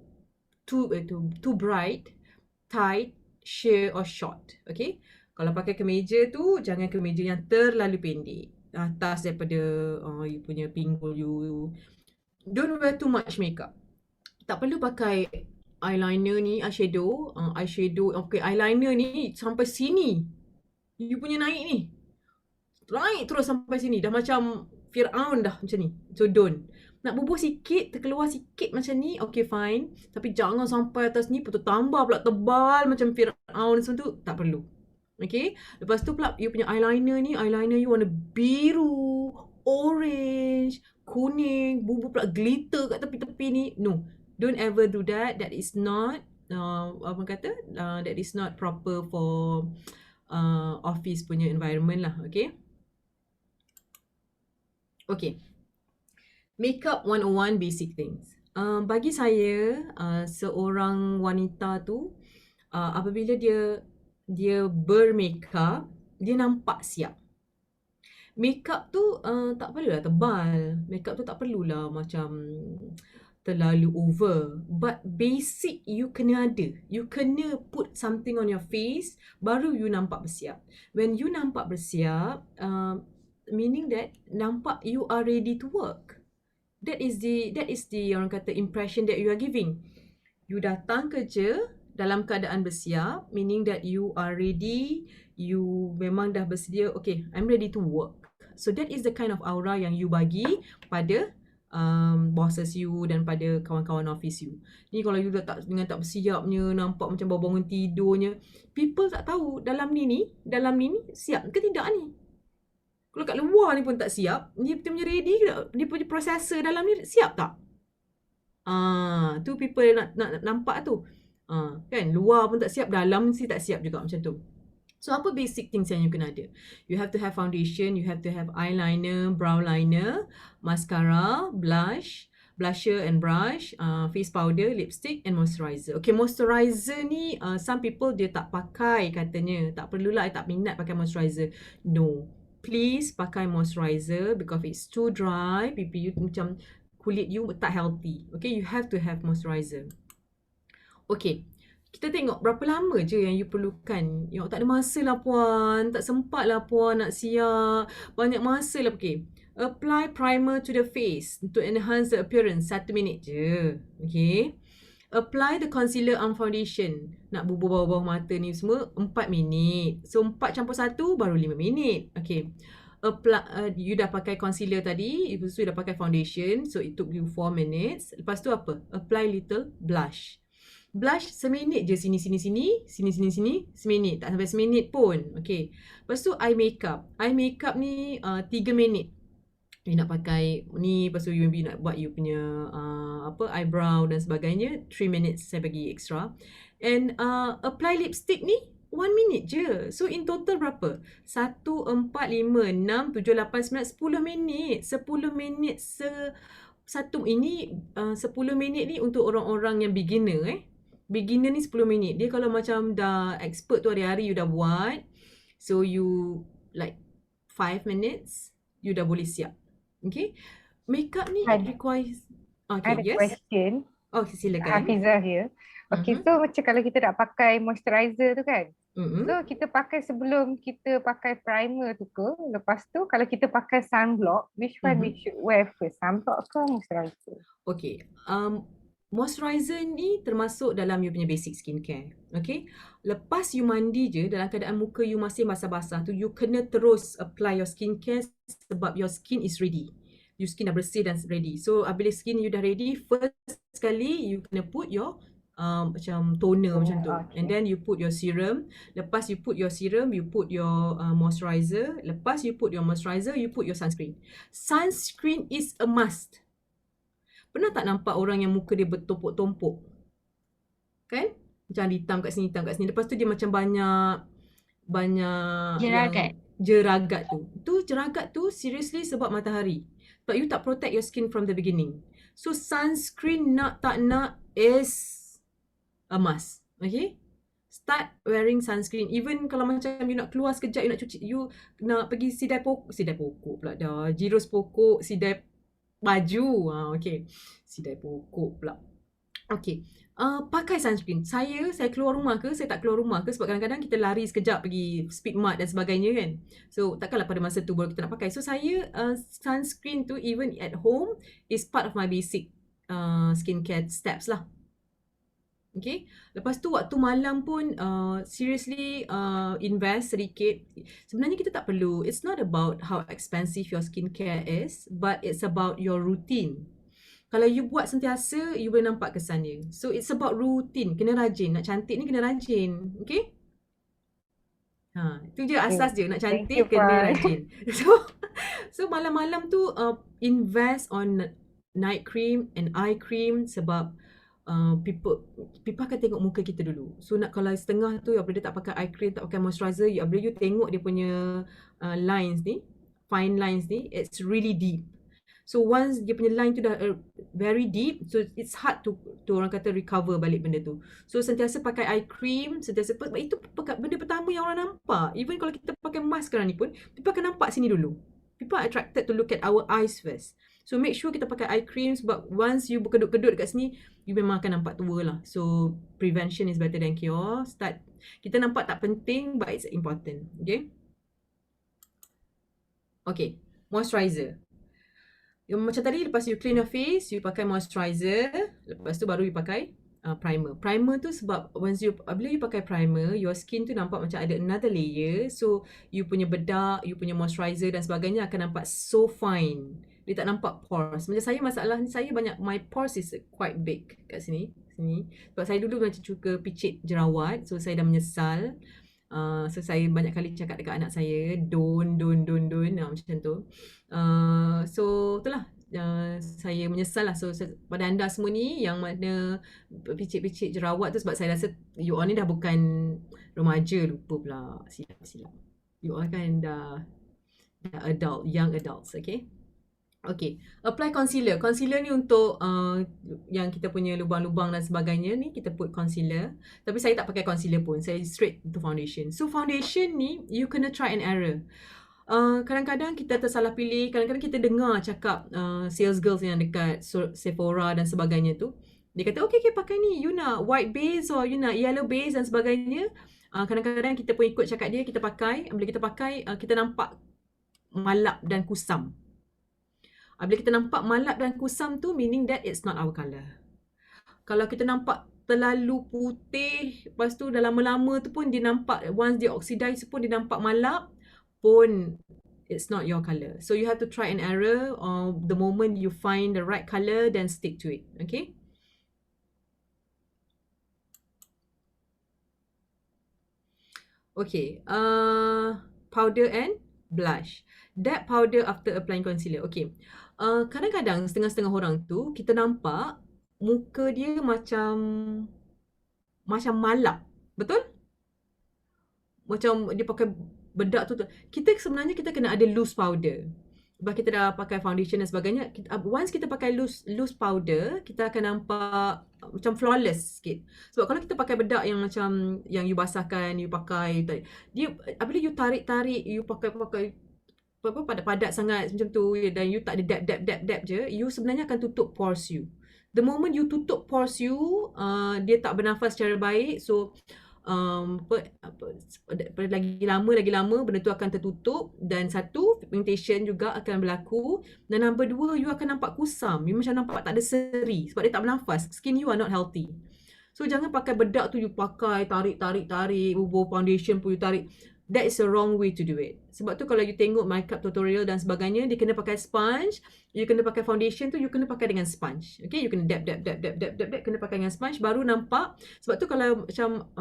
bright, tight, sheer or short. Okay? Kalau pakai kemeja tu, jangan kemeja yang terlalu pendek. Atas daripada you punya pinggul you. Don't wear too much makeup. Tak perlu pakai eyeliner ni, eyeshadow. Okay, eyeliner ni sampai sini. You punya naik ni. Naik terus sampai sini. Dah macam Fir'aun dah macam ni. So don't. Nak bubuh sikit, terkeluar sikit macam ni, okay fine. Tapi jangan sampai atas ni, betul tambah pula tebal macam Fir'aun semua tu. Tak perlu. Okay. Lepas tu pula, you punya eyeliner ni, eyeliner you warna biru, orange, kuning, bubuh pula glitter kat tepi-tepi ni. No. Don't ever do that. That is not, that is not proper for office punya environment lah. Okay. Okay. Makeup 101 basic things. Bagi saya, seorang wanita tu, apabila dia bermakeup, dia nampak siap. Makeup tu tak perlulah tebal. Makeup tu tak perlulah macam terlalu over. But basic you kena ada. You kena put something on your face, baru you nampak bersiap. When you nampak bersiap, meaning that nampak you are ready to work. That is the orang kata impression that you are giving. You datang kerja dalam keadaan bersiap, meaning that you are ready, you memang dah bersedia, okay, I'm ready to work. So that is the kind of aura yang you bagi pada bosses you dan pada kawan-kawan office you. Ni kalau you dah tak bersiapnya, nampak macam baru bangun tidurnya, people tak tahu dalam ni siap ke tidak ni. Kalau kat luar ni pun tak siap, dia punya ready ke tak? Dia punya processor dalam ni siap tak? Tu people nak nampak tu. Kan, luar pun tak siap, dalam mesti tak siap juga macam tu. So, apa basic things yang you kena ada? You have to have foundation, you have to have eyeliner, brow liner, mascara, blusher and brush, face powder, lipstick and moisturizer. Okay, moisturizer ni, some people dia tak pakai katanya. Tak perlulah, tak minat pakai moisturizer. No. Please pakai moisturizer because it's too dry, pipi you macam kulit you tak healthy. Okay, you have to have moisturizer. Okay. Kita tengok berapa lama je yang you perlukan. Ya, tak ada masa lah puan. Tak sempat lah puan nak siap. Banyak masa lah. Okay. Apply primer to the face to enhance the appearance. 1 minit je. Okay. Apply the concealer on foundation. Nak bubuh bawah-bawah mata ni semua 4 minit. So 4 campur 1 baru 5 minit. Okay. Apply, you dah pakai concealer tadi. Lepas tu you dah pakai foundation. So it took you 4 minutes. Lepas tu apa? Apply little blush. Blush seminit je sini, seminit. Tak sampai seminit pun. Okay. Lepas tu eye makeup. Eye makeup ni 3 minit. You nak pakai ni, lepas tu you maybe nak buat you punya eyebrow dan sebagainya, 3 minutes saya bagi extra. And apply lipstick ni 1 minute je. So in total berapa? 1, 4, 5, 6, 7, 8, 9, 10 minit. 10 minit ini 10 minit ni untuk orang-orang yang beginner Beginner ni 10 minit. Dia kalau macam dah expert tu hari-hari you dah buat. So you like 5 minutes you dah boleh siap. Okay. Makeup ni it requires okay, Ada yes. question. Oh, silakan. Hafizah here. Okay, so macam kalau kita nak pakai moisturizer tu kan. So kita pakai sebelum kita pakai primer tu ke, lepas tu kalau kita pakai sunblock, which one we should wear first? Sunblock ke moisturizer? Okay. Moisturizer ni termasuk dalam you punya basic skincare. Okay. Lepas you mandi je, dalam keadaan muka you masih basah-basah tu, you kena terus apply your skincare sebab your skin is ready. Your skin dah bersih dan ready. So, bila skin you dah ready, first sekali you kena put your macam toner macam tu. Okay. And then you put your serum. Lepas you put your serum, you put your moisturizer. Lepas you put your moisturizer, you put your sunscreen. Sunscreen is a must. Pernah tak nampak orang yang muka dia bertumpuk-tumpuk? Kan? Macam hitam kat sini, hitam kat sini. Lepas tu dia macam banyak Jeragat. Jeragat tu. Jeragat tu seriously sebab matahari. But you tak protect your skin from the beginning. So sunscreen nak tak nak is a must. Okay? Start wearing sunscreen. Even kalau macam you nak keluar sekejap, you nak cuci, you nak pergi sidai pokok pula dah. Jirus pokok, sidai baju. Okay. Sidai pokok pula. Okay. Pakai sunscreen. Saya keluar rumah ke, saya tak keluar rumah ke, sebab kadang-kadang kita lari sekejap pergi speed mart dan sebagainya kan. So takkanlah pada masa tu baru kita nak pakai. So saya sunscreen tu even at home is part of my basic skincare steps lah. Okay. Lepas tu waktu malam pun seriously invest sedikit. Sebenarnya kita tak perlu. It's not about how expensive your skincare is, but it's about your routine. Kalau you buat sentiasa, you boleh nampak kesan dia. So it's about routine. Kena rajin. Nak cantik ni kena rajin. Okay? Itu je asas je. Nak cantik kena rajin. So malam-malam tu invest on night cream and eye cream sebab people akan tengok muka kita dulu. So nak kalau setengah tu apabila dia tak pakai eye cream, tak pakai moisturizer, apabila you tengok dia punya lines ni, fine lines ni, it's really deep. So once dia punya line tu dah very deep, so it's hard to orang kata recover balik benda tu. So sentiasa pakai eye cream, sentiasa itu benda pertama yang orang nampak. Even kalau kita pakai mask sekarang ni pun, people akan nampak sini dulu. People are attracted to look at our eyes first. So make sure kita pakai eye cream sebab once you berkedut-kedut dekat sini, you memang akan nampak tua lah. So prevention is better than cure. Start. Kita nampak tak penting but it's important. Okay. Okay. Moisturizer. Macam tadi, lepas you clean your face, you pakai moisturizer. Lepas tu baru you pakai primer. Primer tu sebab bila you pakai primer, your skin tu nampak macam ada another layer. So you punya bedak, you punya moisturizer dan sebagainya akan nampak so fine. Dia tak nampak pores. Macam saya, masalah ni saya banyak, my pores is quite big kat sini. Sebab saya dulu macam suka picit jerawat. So saya dah menyesal. So saya banyak kali cakap dekat anak saya, don't macam tu. So itulah, saya menyesal lah. So pada anda semua ni yang mana picit-picit jerawat tu, sebab saya rasa you all ni dah bukan remaja, lupa pula, silap. You all kan dah adult, young adults. Okay. Okay, apply concealer. Concealer ni untuk yang kita punya lubang-lubang dan sebagainya ni, kita put concealer. Tapi saya tak pakai concealer pun, saya straight to foundation. So foundation ni, you kena try and error. Kadang-kadang kita tersalah pilih, kadang-kadang kita dengar cakap sales girls yang dekat Sephora dan sebagainya tu. Dia kata, okay, pakai ni, you nak white base or you nak yellow base dan sebagainya. Kadang-kadang kita pun ikut cakap dia, kita pakai. Bila kita pakai, kita nampak malap dan kusam. Bila kita nampak malap dan kusam tu, meaning that it's not our colour. Kalau kita nampak terlalu putih, lepas tu dah lama-lama tu pun dia nampak, once dia oxidize pun dia nampak malap, pun it's not your colour. So you have to try and error. The moment you find the right colour, then stick to it. Okay? Okay, powder and blush. That powder after applying concealer. Okay. Kadang-kadang setengah-setengah orang tu kita nampak muka dia macam malap. Betul? Macam dia pakai bedak tu. Sebenarnya kita kena ada loose powder. Lepas kita dah pakai foundation dan sebagainya, once kita pakai loose powder, kita akan nampak macam flawless sikit. Sebab kalau kita pakai bedak yang macam yang you basahkan, you pakai, dia apabila you tarik-tarik, you pakai padat-padat sangat macam tu, dan you tak ada dab je, you sebenarnya akan tutup pores you. The moment you tutup pores you, dia tak bernafas secara baik. So lagi lama benda tu akan tertutup, dan satu, pigmentation juga akan berlaku, dan number dua, you akan nampak kusam, you macam nampak tak ada seri sebab dia tak bernafas. Skin you are not healthy. So jangan pakai bedak tu you pakai tarik bubuh foundation pun you tarik. That is the wrong way to do it. Sebab tu kalau you tengok makeup tutorial dan sebagainya, dia kena pakai sponge, you kena pakai foundation tu, you kena pakai dengan sponge. Okay, you kena dab, kena pakai dengan sponge, baru nampak. Sebab tu kalau macam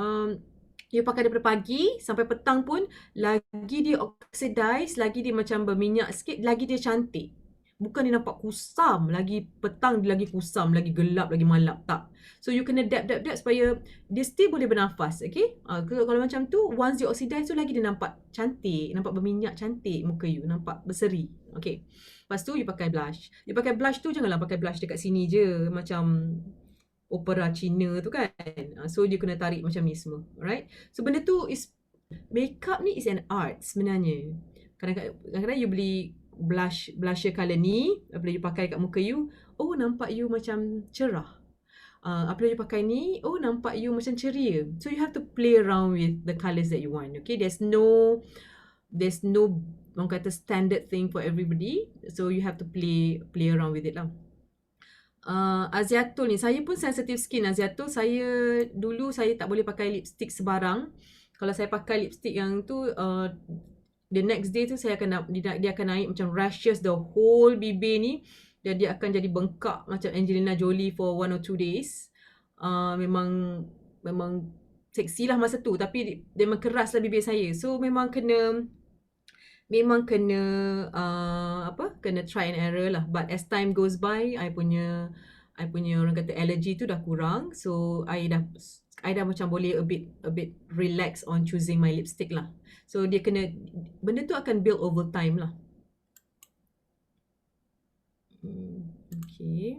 you pakai daripada pagi sampai petang pun, lagi dia oxidize, lagi dia macam berminyak sikit, lagi dia cantik. Bukan dia nampak kusam, lagi petang dia lagi kusam, lagi gelap, lagi malap, tak. So you kena dab supaya dia still boleh bernafas, okay? Kalau macam tu, once dia oxidize tu, lagi dia nampak cantik, nampak berminyak cantik muka you, nampak berseri, okay? Lepas tu you pakai blush. You pakai blush tu, janganlah pakai blush dekat sini je, macam opera Cina tu kan. So dia kena tarik macam ni semua, alright? So benda tu is, makeup ni is an art sebenarnya. Kadang-kadang you beli blusher colour ni, apabila you pakai kat muka you, oh nampak you macam cerah. Apabila you pakai ni, oh nampak you macam ceria. So you have to play around with the colours that you want. Okay, there's no orang kata standard thing for everybody. So you have to play around with it lah. Aziatul ni, saya pun sensitive skin. Aziatul, dulu saya tak boleh pakai lipstick sebarang. Kalau saya pakai lipstick yang tu, the next day tu dia akan naik macam rashes the whole bibir ni, dan dia akan jadi bengkak macam Angelina Jolie for 1 or 2 days. Memang seksi lah masa tu, tapi memang keras lah bibir saya. So memang kena kena try and error lah. But as time goes by, I punya orang kata allergy tu dah kurang. So I dah macam boleh a bit relax on choosing my lipstick lah. So dia kena, benda tu akan build over time lah. Okay.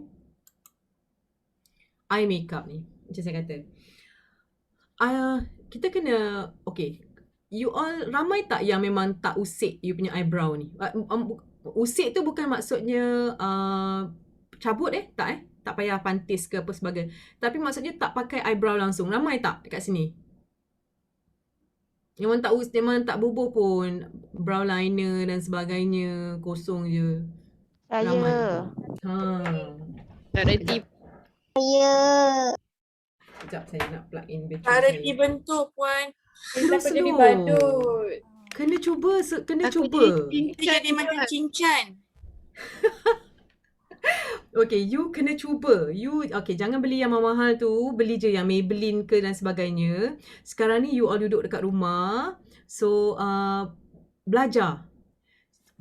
Eye makeup ni, macam saya kata, kita kena, okay, you all ramai tak yang memang tak usik you punya eyebrow ni? Usik tu bukan maksudnya cabut tak payah pantis ke apa sebagainya, tapi maksudnya tak pakai eyebrow langsung. Ramai tak dekat sini? Memang tak bubuh pun brow liner dan sebagainya, kosong je. Saya. Tak reti. Sekejap saya nak plug in battery Tak saya. reti bentuk puan. Slow, Kenapa jadi badut? Kena cuba. Kita jadi macam cincang. Okay, you kena cuba. Okay, jangan beli yang mahal tu. Beli je yang Maybelline ke dan sebagainya. Sekarang ni you all duduk dekat rumah. So, belajar.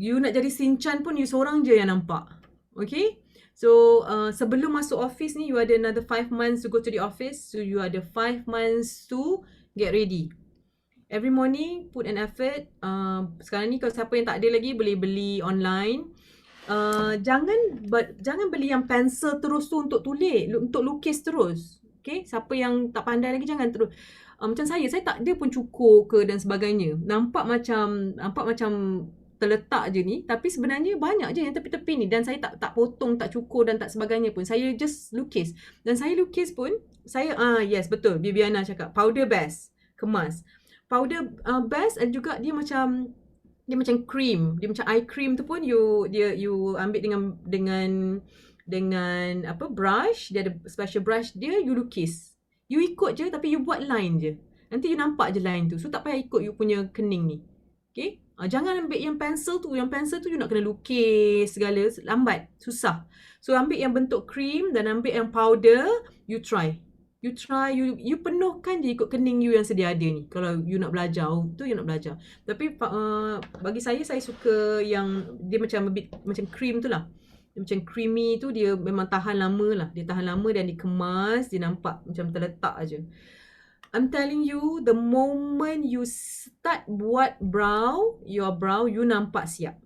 You nak jadi Sinchan pun you seorang je yang nampak. Okay? So, sebelum masuk office ni, you ada another 5 months to go to the office. So, you ada 5 months to get ready. Every morning, put an effort. Sekarang ni kalau siapa yang tak ada lagi, boleh beli online. Jangan beli yang pensel terus tu untuk tulis, untuk lukis terus. Okay? Siapa yang tak pandai lagi, jangan terus. Macam saya tak ada pun cukur ke dan sebagainya. Nampak macam terletak je ni, tapi sebenarnya banyak je yang tepi-tepi ni, dan saya tak potong, tak cukur dan tak sebagainya pun. Saya just lukis. Dan saya lukis pun, yes betul, Bibiana cakap, powder best, kemas. Powder best, dan juga dia macam cream. Dia macam eye cream tu pun you ambil dengan brush, dia ada special brush dia, you lukis. You ikut je, tapi you buat line je. Nanti you nampak je line tu. So tak payah ikut you punya kening ni. Okay? Jangan ambil yang pensel tu. Yang pensel tu you nak kena lukis segala. Lambat. Susah. So ambil yang bentuk cream dan ambil yang powder. You try. You try, you penuhkan je ikut kening you yang sedia ada ni. Kalau you nak belajar, tu you nak belajar. Tapi bagi saya suka yang dia macam a bit, macam cream tu lah. Dia macam creamy tu, dia memang tahan lama lah. Dia tahan lama dan dikemas, dia nampak macam terletak aje. I'm telling you, the moment you start buat your brow, you nampak siap.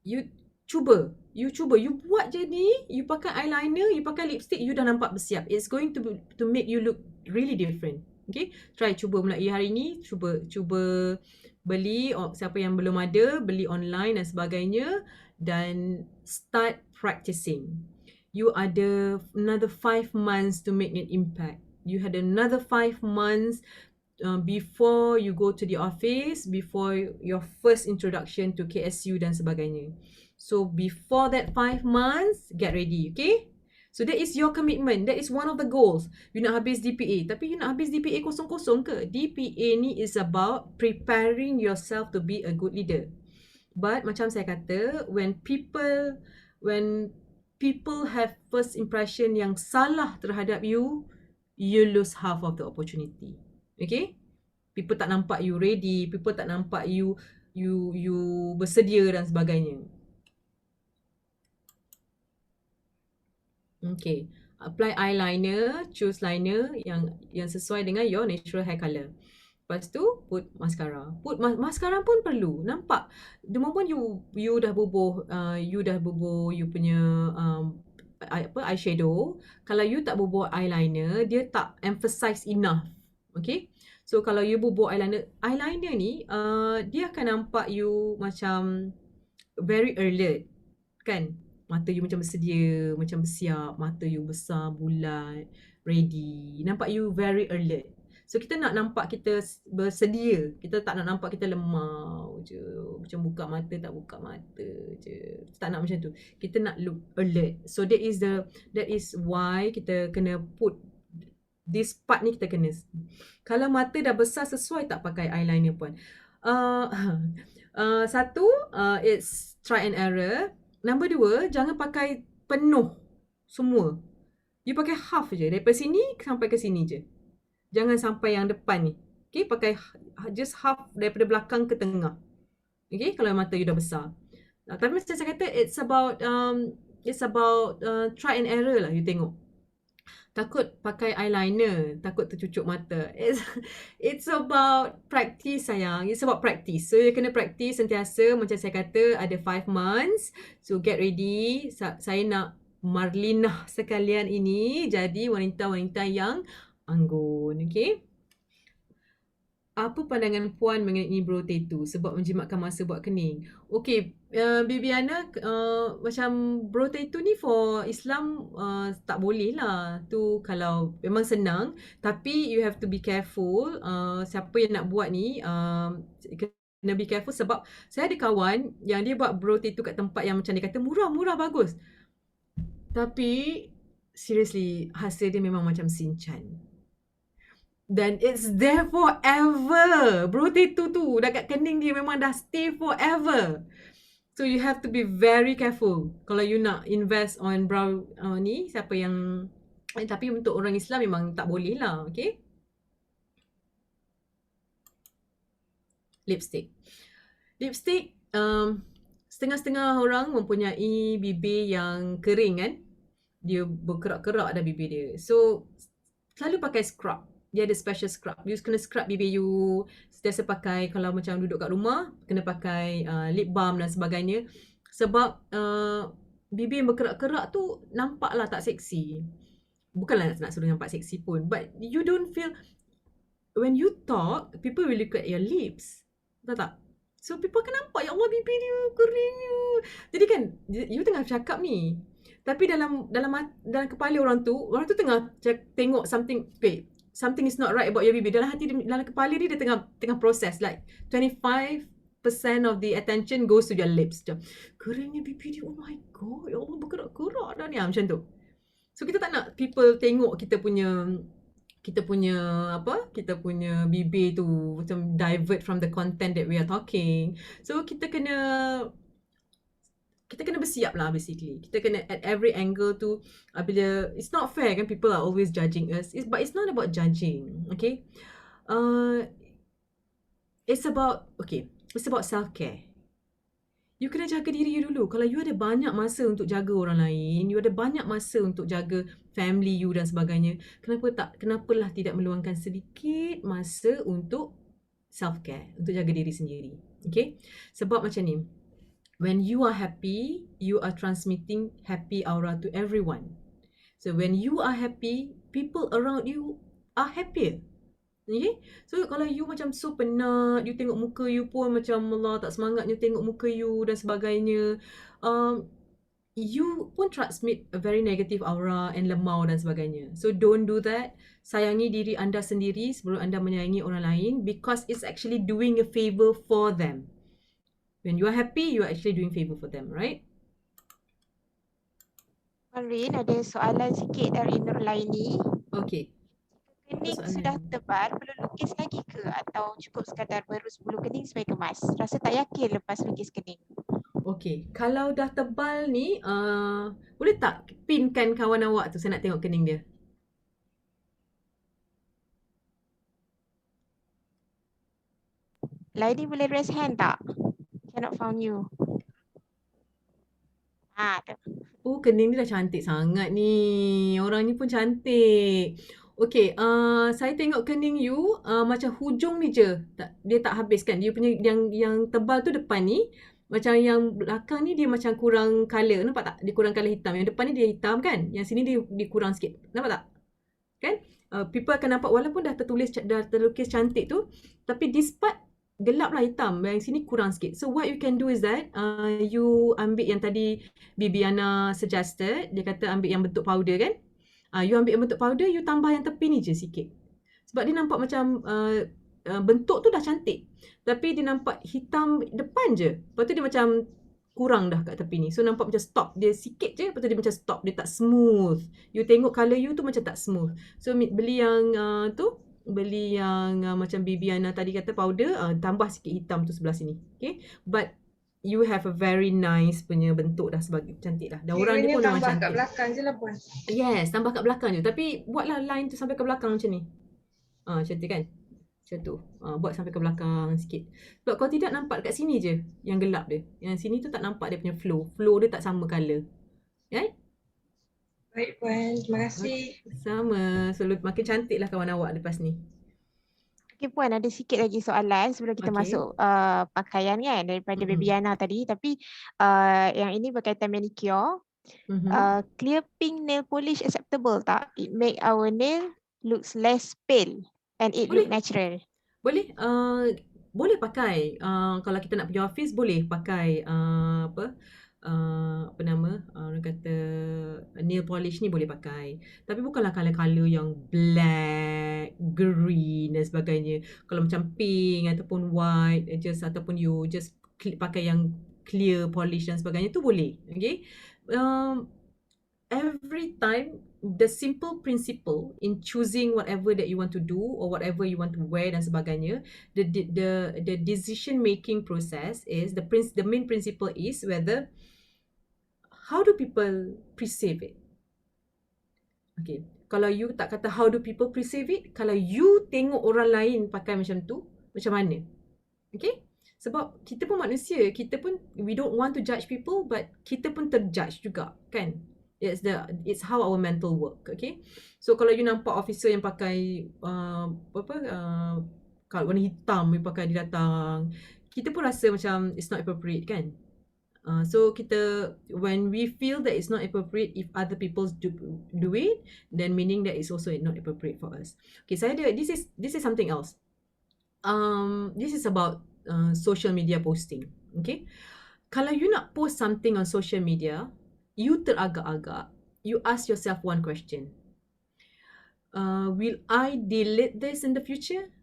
You cuba, you buat je ni, you pakai eyeliner, you pakai lipstick, you dah nampak bersiap. It's going to make you look really different. Okay, try cuba mulai hari ni, cuba beli, siapa yang belum ada, beli online dan sebagainya, dan start practicing. You ada another 5 months to make an impact. You had another 5 months before you go to the office, before your first introduction to KSU dan sebagainya. So before that 5 months, get ready, okay? So that is your commitment. That is one of the goals. You nak habis DPA. Tapi you nak habis DPA kosong-kosong ke? DPA ni is about preparing yourself to be a good leader. But macam saya kata, when people have first impression yang salah terhadap you, you lose half of the opportunity. Okay? People tak nampak you ready, people tak nampak you bersedia dan sebagainya. Okay, apply eyeliner, choose liner yang sesuai dengan your natural hair color. Lepas tu put mascara. Mascara pun perlu. Nampak the moment you dah bubuh you punya eyeshadow, kalau you tak bubuh eyeliner, dia tak emphasize enough. Okay? So kalau you bubuh eyeliner ni dia akan nampak you macam very alert, kan? Mata you macam bersedia, macam bersiap, mata you besar, bulat, ready. Nampak you very alert. So kita nak nampak kita bersedia. Kita tak nak nampak kita lemah je, macam buka mata tak buka mata je. Kita tak nak macam tu. Kita nak look alert. So that is why kita kena put this part ni, kita kena. Kalau mata dah besar, sesuai tak pakai eyeliner pun. Satu, it's try and error. Number 2, jangan pakai penuh semua. You pakai half je. Daripada sini sampai ke sini je. Jangan sampai yang depan ni. Okay, pakai just half daripada belakang ke tengah. Okay, kalau mata you dah besar. Tapi macam saya kata, it's about try and error lah, you tengok. Takut pakai eyeliner, takut tercucuk mata. It's about practice, sayang. It's about practice. So you kena practice sentiasa. Macam saya kata, ada 5 months. So get ready. Saya nak Marlinah sekalian ini jadi wanita-wanita yang anggun. Okay? Apa pandangan Puan mengenai brow tattoo sebab menjimatkan masa buat kening? Okay, Bibiana, macam brow tattoo ni for Islam tak boleh lah. Tu kalau memang senang, tapi you have to be careful. Siapa yang nak buat ni, kena be careful sebab saya ada kawan yang dia buat brow tattoo kat tempat yang macam dia kata murah-murah bagus. Tapi seriously, hasil dia memang macam sinchan. Dan it's there forever. Brow tattoo tu dekat kening dia memang dah stay forever. So you have to be very careful kalau you nak invest on brow ni. Siapa yang tapi untuk orang Islam memang tak boleh lah. Okay. Lipstick, setengah-setengah orang mempunyai bibir yang kering, kan. Dia berkerak-kerak dah bibir dia. So selalu pakai scrub. Dia ada special scrub. You kena scrub bibir you. Sentiasa pakai, kalau macam duduk kat rumah, kena pakai lip balm dan sebagainya. Sebab bibir yang berkerak-kerak tu nampaklah tak seksi. Bukanlah nak suruh nampak seksi pun. But you don't feel, when you talk, people will look at your lips. Tahu tak? So people akan nampak, ya Allah bibir dia kering. Jadi kan, you tengah cakap ni. Tapi dalam kepala orang tu tengah tengok something, okay, something is not right about your bibir. Dalam hati, dalam kepala dia tengah proses. Like 25% of the attention goes to your lips. Keringnya bibir dia, oh my god, ya Allah bergerak-gerak dah ni. Macam tu. So kita tak nak people tengok kita punya bibir tu macam divert from the content that we are talking. So kita kena kita kena bersiap lah basically. Kita kena at every angle tu, bila it's not fair kan, people are always judging us. But it's not about judging, okay? It's about self-care. You kena jaga diri you dulu. Kalau you ada banyak masa untuk jaga orang lain, you ada banyak masa untuk jaga family you dan sebagainya, kenapalah tidak meluangkan sedikit masa untuk self-care, untuk jaga diri sendiri. Okay? Sebab macam ni, when you are happy, you are transmitting happy aura to everyone. So when you are happy, people around you are happier. Okay? So kalau you macam so penat, you tengok muka you pun macam Allah tak semangatnya tengok muka you dan sebagainya, you pun transmit a very negative aura and lemau dan sebagainya. So don't do that. Sayangi diri anda sendiri sebelum anda menyayangi orang lain, because it's actually doing a favor for them. When you are happy, you are actually doing favor for them, right? Rin, ada soalan sikit dari Nurlaini. Okay. Kening sudah tebal, perlu lukis lagi ke atau cukup sekadar berus bulu kening supaya kemas? Rasa tak yakin lepas lukis kening. Okay, kalau dah tebal ni, boleh tak pinkan kawan awak tu, saya nak tengok kening dia. Laini boleh raise hand tak? Cannot found you. Tu. Oh, kening dia dah cantik sangat ni. Orang ni pun cantik. Okay, saya tengok kening you macam hujung ni je. Dia tak habis kan. Dia punya yang tebal tu depan ni. Macam yang belakang ni dia macam kurang colour. Nampak tak? Dia kurang colour hitam. Yang depan ni dia hitam kan. Yang sini dia kurang sikit. Nampak tak? Kan? People akan nampak walaupun dah terlukis cantik tu. Tapi this part gelap lah hitam. Yang sini kurang sikit. So what you can do is that you ambil yang tadi Bibiana suggested. Dia kata ambil yang bentuk powder kan. You ambil yang bentuk powder, you tambah yang tepi ni je sikit. Sebab dia nampak macam bentuk tu dah cantik. Tapi dia nampak hitam depan je. Lepas tu dia macam kurang dah kat tepi ni. So nampak macam stop. Dia sikit je, lepas tu dia macam stop. Dia tak smooth. You tengok colour you tu macam tak smooth. So beli yang beli yang macam Bibiana tadi kata powder, tambah sikit hitam tu sebelah sini. Okay. But you have a very nice punya bentuk dah sebagai cantik dah. Dan orang dia pun orang cantik. Tambah kat belakang je lah puan. Yes, tambah kat belakang je. Tapi buatlah line tu sampai ke belakang macam ni. Cantik kan? Macam tu. Buat sampai ke belakang sikit. Sebab kalau tidak nampak kat sini je yang gelap dia. Yang sini tu tak nampak dia punya flow. Flow dia tak sama colour. Right? Baik puan, terima kasih. Sama. So makin cantik lah kawan awak lepas ni. Okay puan, ada sikit lagi soalan sebelum kita masuk pakaian kan daripada Bibiana tadi. Tapi yang ini berkaitan manicure. Clear pink nail polish acceptable tak? It make our nail looks less pale and it look natural. Boleh. Boleh pakai. Kalau kita nak pergi office boleh pakai apa nama orang kata nail polish ni boleh pakai. Tapi bukanlah colour-colour yang black, green dan sebagainya. Kalau macam pink ataupun white ataupun you just pakai yang clear polish dan sebagainya tu boleh. Okay. Every time the simple principle in choosing whatever that you want to do or whatever you want to wear dan sebagainya, the decision making process is the main principle is whether how do people perceive it. Okay, kalau you tak kata how do people perceive it, kalau you tengok orang lain pakai macam tu, macam mana? Okay, sebab kita pun manusia, kita pun we don't want to judge people, but kita pun terjudge juga kan. It's how our mental work. Okay, so kalau you nampak officer yang pakai kalau warna hitam dia pakai dia datang, kita pun rasa macam it's not appropriate kan. So kita, when we feel that it's not appropriate if other people do it, then meaning that it's also not appropriate for us. Okay, this is something else. This is about social media posting. Okay, kalau you nak post something on social media, you teragak-agak, you ask yourself one question. Will I delete this in the future?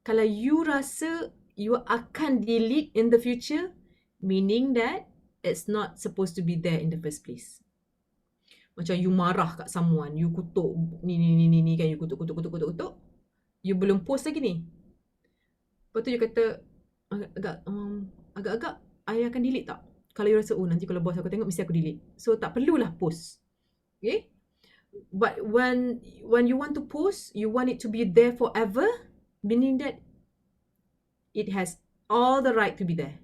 Kalau you rasa you akan delete in the future, meaning that it's not supposed to be there in the first place. Macam you marah kat someone, you kutuk ni kan, you kutuk. You belum post lagi ni. Lepas tu you kata agak-agak I akan delete tak? kalau you rasa, oh nanti kalau bos aku tengok mesti aku delete. So tak perlulah post. Okay? But when you want to post, you want it to be there forever, meaning that it has all the right to be there.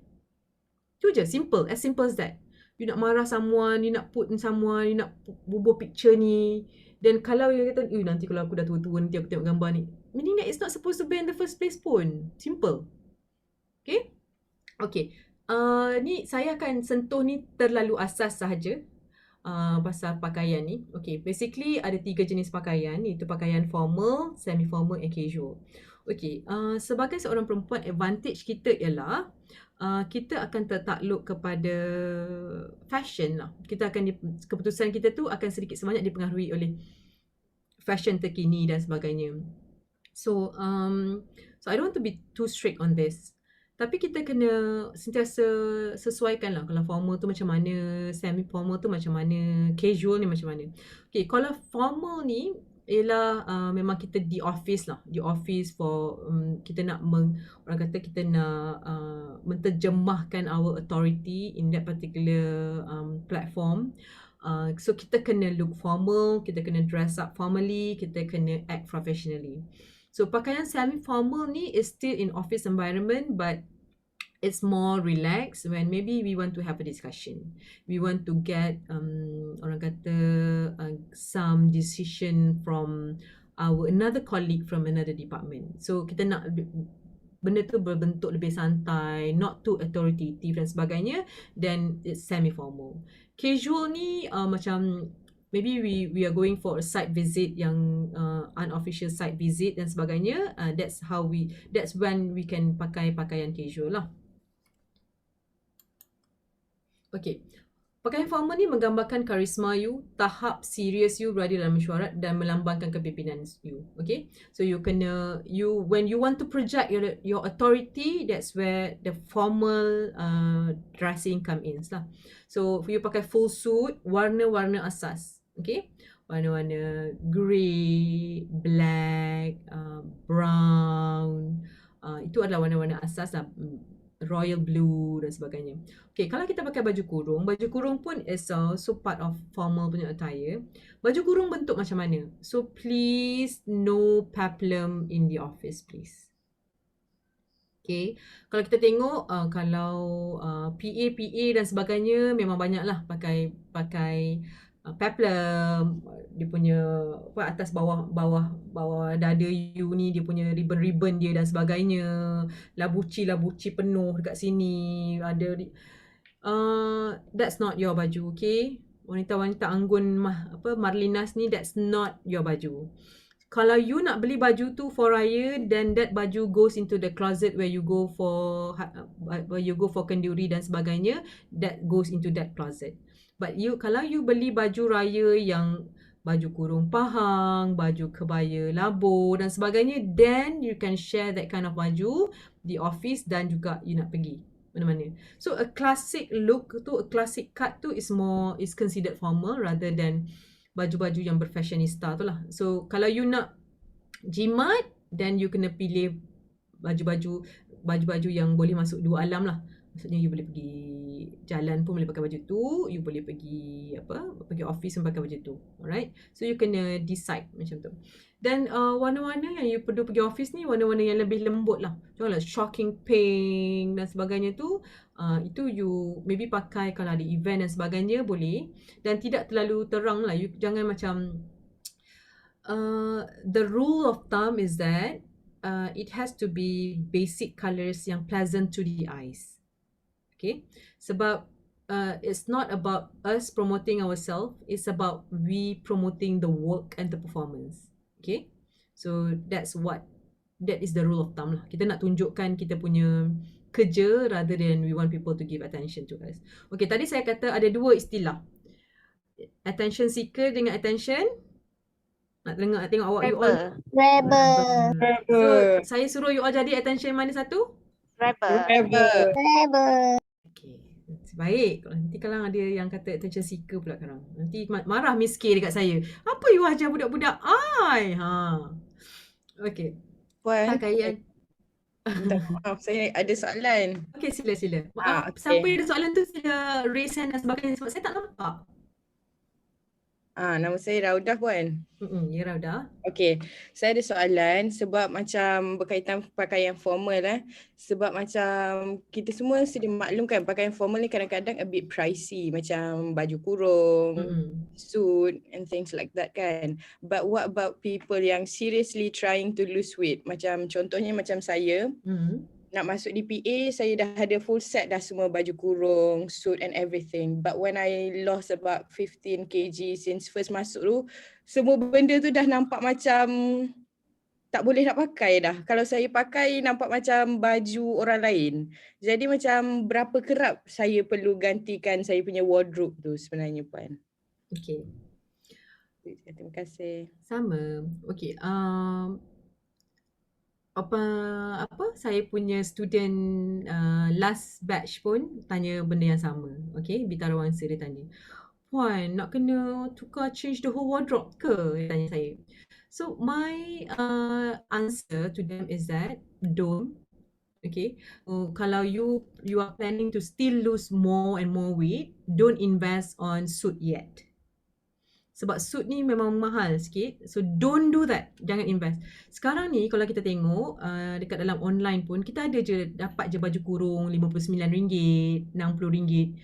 Itu je, simple as that. You nak marah someone, you nak put in someone, you nak bubuh picture ni. Dan kalau you kata, nanti kalau aku dah tua-tua nanti aku tengok gambar ni. Meaning that it's not supposed to be in the first place pun. Simple. Okay? Okay. Ni saya akan sentuh ni terlalu asas sahaja. Pasal pakaian ni. Okay, basically ada 3 jenis pakaian, iaitu pakaian formal, semi-formal and casual. Okay, sebagai seorang perempuan, advantage kita ialah kita akan tertakluk kepada fashion lah. Keputusan kita tu akan sedikit sebanyak dipengaruhi oleh fashion terkini dan sebagainya. So I don't want to be too strict on this. Tapi kita kena sentiasa sesuaikan lah. Kalau formal tu macam mana, semi-formal tu macam mana, casual ni macam mana. Okay, kalau formal ni ialah memang kita di office lah. Di office for kita nak orang kata kita nak menterjemahkan our authority in that particular platform. So kita kena look formal, kita kena dress up formally, kita kena act professionally. So pakaian semi-formal ni is still in office environment, but it's more relaxed when maybe we want to have a discussion. We want to get orang kata some decision from another colleague from another department. So kita nak benda tu berbentuk lebih santai, not too authoritative dan sebagainya, then it's semi-formal. Casual ni macam maybe we are going for a site visit yang unofficial site visit dan sebagainya. That's when we can pakai pakaian casual lah. Okay. Pakaian formal ni menggambarkan karisma you, tahap serius you berada dalam mesyuarat dan melambangkan kepimpinan you. Okay. So when you want to project your authority, that's where the formal dressing come in lah. So you pakai full suit, warna-warna asas. Okay. Warna-warna grey, black, brown. Itu adalah warna-warna asas lah. Royal blue dan sebagainya. Okay, kalau kita pakai baju kurung pun is also part of formal punya attire. Baju kurung bentuk macam mana? So please no peplum in the office please. Okay, kalau kita tengok kalau PA dan sebagainya memang banyaklah pakai peplum, dia punya atas bawah dada you ni dia punya ribbon dia dan sebagainya, labuci penuh dekat sini ada that's not your baju. Okay, wanita-wanita anggun Marlinas ni, that's not your baju. Kalau you nak beli baju tu for raya, then that baju goes into the closet where you go for kenduri dan sebagainya, that goes into that closet. But kalau you beli baju raya yang baju kurung Pahang, baju kebaya Labur dan sebagainya, then you can share that kind of baju di office dan juga you nak pergi mana-mana. So a classic look tu, a classic cut tu is considered formal rather than baju-baju yang berfashionista tu lah. So kalau you nak jimat, then you kena pilih baju-baju yang boleh masuk dua alam lah. Maksudnya you boleh pergi jalan pun boleh pakai baju tu, you boleh pergi office pun pakai baju tu. Alright, so you kena decide macam tu. Dan warna-warna yang you perlu pergi office ni warna-warna yang lebih lembut lah. Contohlah shocking pink dan sebagainya tu, itu you maybe pakai kalau ada event dan sebagainya boleh, dan tidak terlalu terang lah. You jangan macam the rule of thumb is that it has to be basic colours yang pleasant to the eyes. Okay, sebab it's not about us promoting ourselves, it's about we promoting the work and the performance. Okay, so that is the rule of thumb lah. Kita nak tunjukkan kita punya kerja rather than we want people to give attention to us. Okay, tadi saya kata ada dua istilah, attention seeker dengan attention. Nak tengok awak you all. Rebel. So saya suruh you all jadi attention mana satu? Rebel. Okay, baik. Nanti kalau ada yang kata attention seeker pula sekarang, nanti marah Miss K dekat saya. Apa you ajar budak-budak? Okay. Puan. Pakaian. Minta maaf, saya ada soalan. Okey, sila. Siapa Okey. yang ada soalan tu sila raise hand dan sebagainya sebab saya tak nampak. Nama saya Raudah Puan. Ya Raudah. Okey, saya ada soalan sebab macam berkaitan pakaian formal sebab macam kita semua sedia maklumkan pakaian formal ni kadang-kadang a bit pricey macam baju kurung, suit and things like that kan. But what about people yang seriously trying to lose weight? Macam contohnya macam saya, nak masuk di PA, saya dah ada full set dah semua baju kurung, suit and everything. But when I lost about 15 kg since first masuk tu, semua benda tu dah nampak macam tak boleh nak pakai dah. Kalau saya pakai nampak macam baju orang lain. Jadi macam berapa kerap saya perlu gantikan saya punya wardrobe tu sebenarnya Puan? Okey. Terima kasih. Sama. Okey. Saya punya student last batch pun tanya benda yang sama. Okay, Bitarawangsa dia tanya, Puan nak kena tukar change the whole wardrobe ke? Dia tanya saya. So my answer to them is that don't. Okay, kalau you are planning to still lose more and more weight, don't invest on suit yet. Sebab suit ni memang mahal sikit. So don't do that. Jangan invest. Sekarang ni kalau kita tengok dekat dalam online pun, kita ada je dapat je baju kurung RM59, RM60.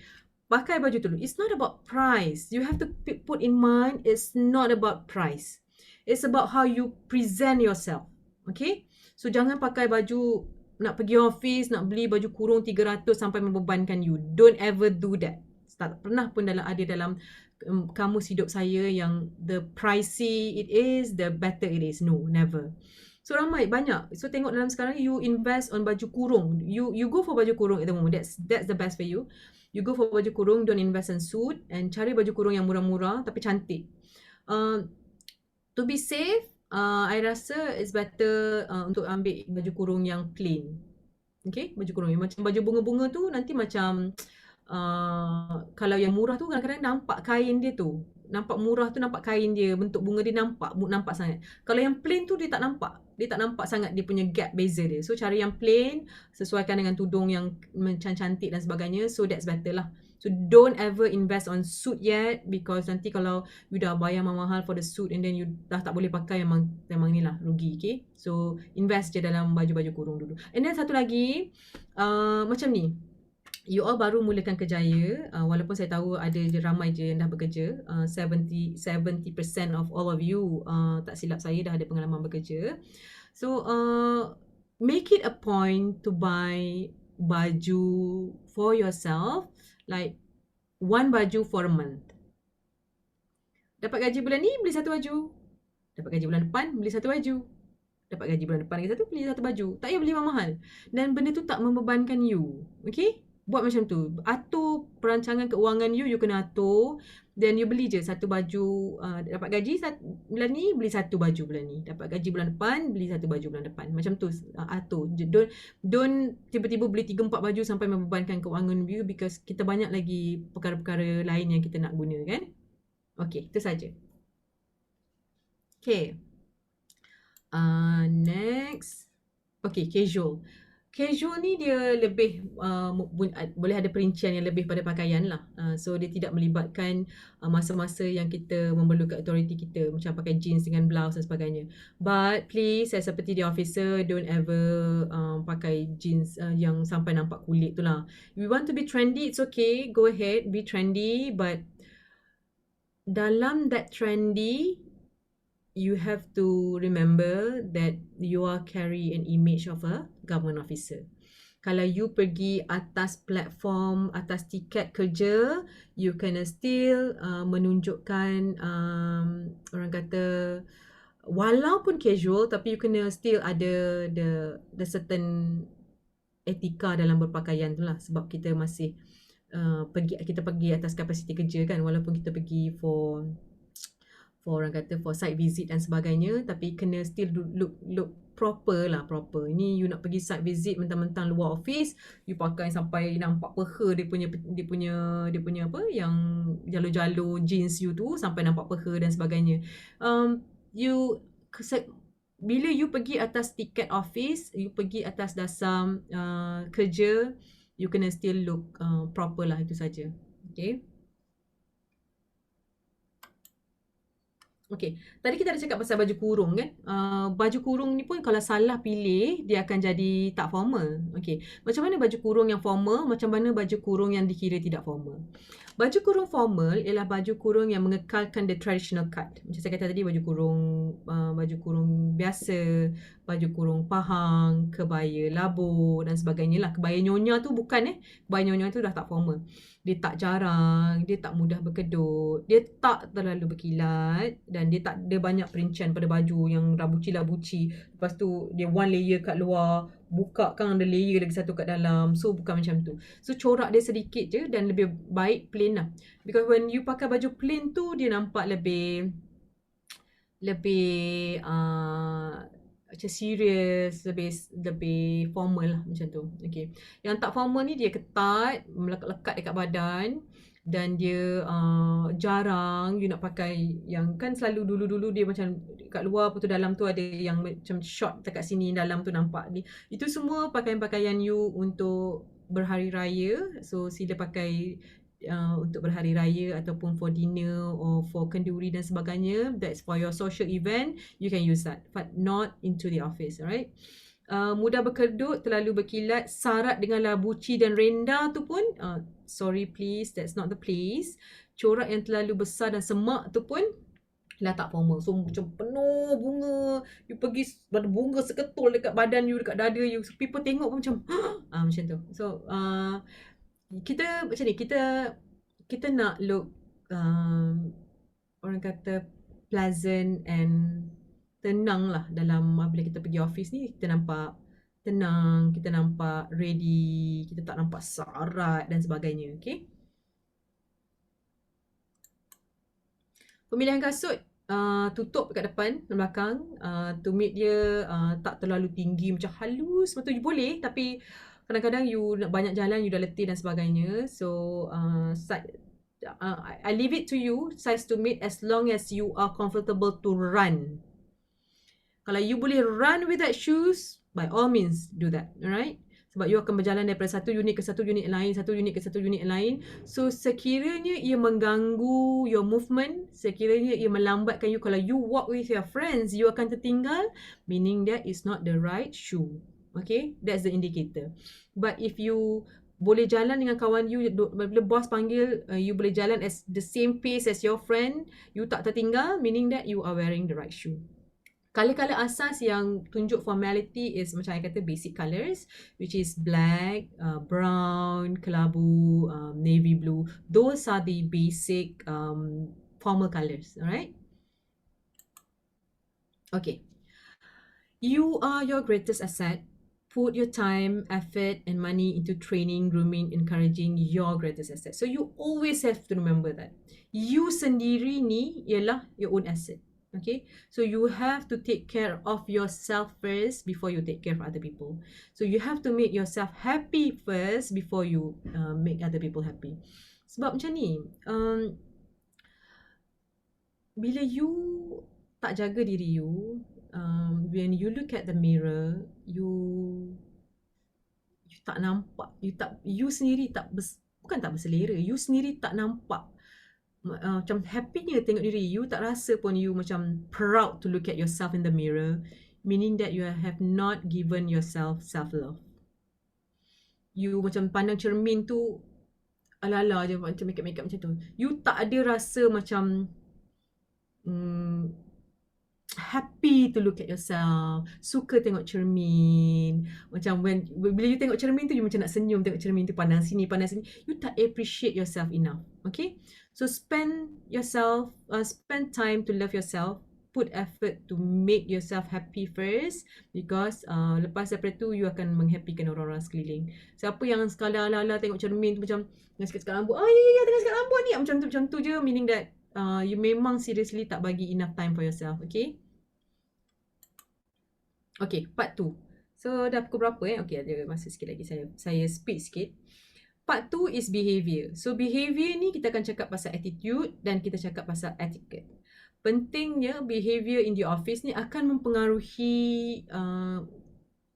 Pakai baju tu. It's not about price. You have to put in mind it's not about price. It's about how you present yourself. Okay? So jangan pakai baju nak pergi office, nak beli baju kurung 300 sampai membebankan you. Don't ever do that. Tak pernah pun ada dalam kamus hidup saya yang the pricey it is, the better it is. No, never. So banyak. So tengok dalam sekarang you invest on baju kurung. You go for baju kurung at the moment. That's the best for you. You go for baju kurung, don't invest on suit and cari baju kurung yang murah-murah tapi cantik. To be safe, I rasa it's better untuk ambil baju kurung yang plain. Okay, baju kurung yang macam baju bunga-bunga tu nanti macam kalau yang murah tu kadang-kadang nampak kain dia tu. Nampak murah tu nampak kain dia, bentuk bunga dia nampak sangat. Kalau yang plain tu dia tak nampak. Dia tak nampak sangat dia punya gap beza dia. So cari yang plain, sesuaikan dengan tudung yang macam cantik dan sebagainya. So that's better lah. So don't ever invest on suit yet because nanti kalau you dah bayar mahal for the suit and then you dah tak boleh pakai memang ni lah rugi. Okay. So invest je dalam baju-baju kurung dulu. And then satu lagi macam ni. You all baru mulakan kerjaya, walaupun saya tahu ada je ramai je yang dah bekerja, 70% of all of you tak silap saya dah ada pengalaman bekerja. So make it a point to buy baju for yourself, like one baju for a month. Dapat gaji bulan ni beli satu baju, dapat gaji bulan depan beli satu baju, dapat gaji bulan depan lagi satu beli satu baju. Tak payah beli mahal dan benda tu tak membebankan you. Okay? Buat macam tu. Atur perancangan keuangan you kena atur. Then you beli je satu baju, dapat gaji bulan ni, beli satu baju bulan ni. Dapat gaji bulan depan, beli satu baju bulan depan. Macam tu, atur. Don't tiba-tiba beli 3-4 baju sampai membebankan keuangan you because kita banyak lagi perkara-perkara lain yang kita nak guna kan. Okay, itu saja. Okay. Next. Okay, casual. Casual ni dia lebih boleh ada perincian yang lebih pada pakaian lah. So dia tidak melibatkan masa-masa yang kita memerlukan authority kita macam pakai jeans dengan blouse dan sebagainya. But please, seperti the officer, don't ever pakai jeans yang sampai nampak kulit tu lah. If you want to be trendy, it's okay. Go ahead, be trendy. But dalam that trendy, you have to remember that you are carry an image of a government officer. Kalau you pergi atas platform, atas tiket kerja, you kena still menunjukkan orang kata walaupun casual tapi you kena still ada the certain etika dalam berpakaian tu lah sebab kita masih kita pergi atas kapasiti kerja kan walaupun kita pergi for orang kata for site visit dan sebagainya tapi kena still look proper lah, proper. Ini you nak pergi site visit mentang-mentang luar office, you pakai sampai nampak peha dia punya apa yang jalur-jalur jeans you tu sampai nampak peha dan sebagainya. You bila you pergi atas tiket office, you pergi atas dasar kerja, you kena still look proper lah, itu saja. Okay. Okay, tadi kita ada cakap pasal baju kurung kan. Baju kurung ni pun kalau salah pilih, dia akan jadi tak formal. Okay, macam mana baju kurung yang formal, macam mana baju kurung yang dikira tidak formal. Baju kurung formal ialah baju kurung yang mengekalkan the traditional cut. Macam saya kata tadi, baju kurung biasa, baju kurung pahang, kebaya labur dan sebagainya lah. Kebaya nyonya tu bukan kebaya nyonya tu dah tak formal. Dia tak jarang, dia tak mudah berkedut, dia tak terlalu berkilat dan dia tak ada banyak perincian pada baju yang labuci-labuci. Lepas tu dia one layer kat luar, buka kan ada layer lagi satu kat dalam. So bukan macam tu. So corak dia sedikit je dan lebih baik plain lah. Because when you pakai baju plain tu, dia nampak lebih macam serious, lebih formal lah macam tu. Okay. Yang tak formal ni dia ketat, melekat-lekat dekat badan dan dia jarang you nak pakai yang kan selalu dulu-dulu dia macam kat luar lepas tu dalam tu ada yang macam short dekat sini, dalam tu nampak ni. Itu semua pakaian-pakaian you untuk berhari raya. So sila pakai untuk berhari raya ataupun for dinner or for kenduri dan sebagainya. That's for your social event, you can use that, but not into the office, alright. Mudah berkedut, terlalu berkilat, sarat dengan labuci dan rendah tu pun sorry please, that's not the place. Corak yang terlalu besar dan semak tu pun lah tak formal. So macam penuh bunga, you pergi ada bunga seketul dekat badan you, dekat dada you, so people tengok pun macam macam tu. So kita macam ni, kita nak look orang kata pleasant and tenang lah dalam bila kita pergi office ni. Kita nampak tenang, kita nampak ready, kita tak nampak sarat dan sebagainya. Okay. Pemilihan kasut, tutup kat depan dan belakang, tumit dia tak terlalu tinggi macam halus, betul boleh, tapi kadang-kadang you nak banyak jalan, you dah letih dan sebagainya. So I leave it to you, size tumit, as long as you are comfortable to run. Kalau you boleh run with that shoes, by all means do that, alright? Sebab you akan berjalan daripada satu unit ke satu unit lain, satu unit ke satu unit lain. So sekiranya ia mengganggu your movement, sekiranya ia melambatkan you, kalau you walk with your friends, you akan tertinggal, meaning that is not the right shoe. Okay, that's the indicator. But if you boleh jalan dengan kawan you, bila bos panggil, you boleh jalan as the same pace as your friend, you tak tertinggal, meaning that you are wearing the right shoe. Color-color asas yang tunjuk formality is macam saya kata basic colours, which is black, brown, kelabu, navy blue. Those are the basic formal colours, alright? Okay. You are your greatest asset. Put your time, effort and money into training, grooming, encouraging your greatest asset. So you always have to remember that. You sendiri ni ialah your own asset. Okay, so you have to take care of yourself first before you take care of other people. So you have to make yourself happy first before you make other people happy. Sebab macam ni, bila you tak jaga diri you, when you look at the mirror, you tak nampak, you sendiri bukan tak berselera, you sendiri tak nampak macam happynya tengok diri you, tak rasa pun you macam proud to look at yourself in the mirror, meaning that you have not given yourself self-love. You macam pandang cermin tu ala-ala je, macam makeup-makeup macam tu. You tak ada rasa macam happy to look at yourself, suka tengok cermin. Macam bila you tengok cermin tu, you macam nak senyum tengok cermin tu, pandang sini, you tak appreciate yourself enough. Okay, so spend time to love yourself, put effort to make yourself happy first, because lepas daripada tu you akan menghappykan orang-orang sekeliling. Siapa yang sekadar ala-ala tengok cermin tu macam tengah sikat rambut, ya tengah sikat rambut ni, macam tu je, meaning that you memang seriously tak bagi enough time for yourself. Okay. Okay, part 2. So dah pukul berapa Okay, ada masa sikit lagi, saya speed sikit. Part 2 is behavior. So behavior ni kita akan cakap pasal attitude dan kita cakap pasal etiquette. pentingnya behavior in the office ni akan mempengaruhi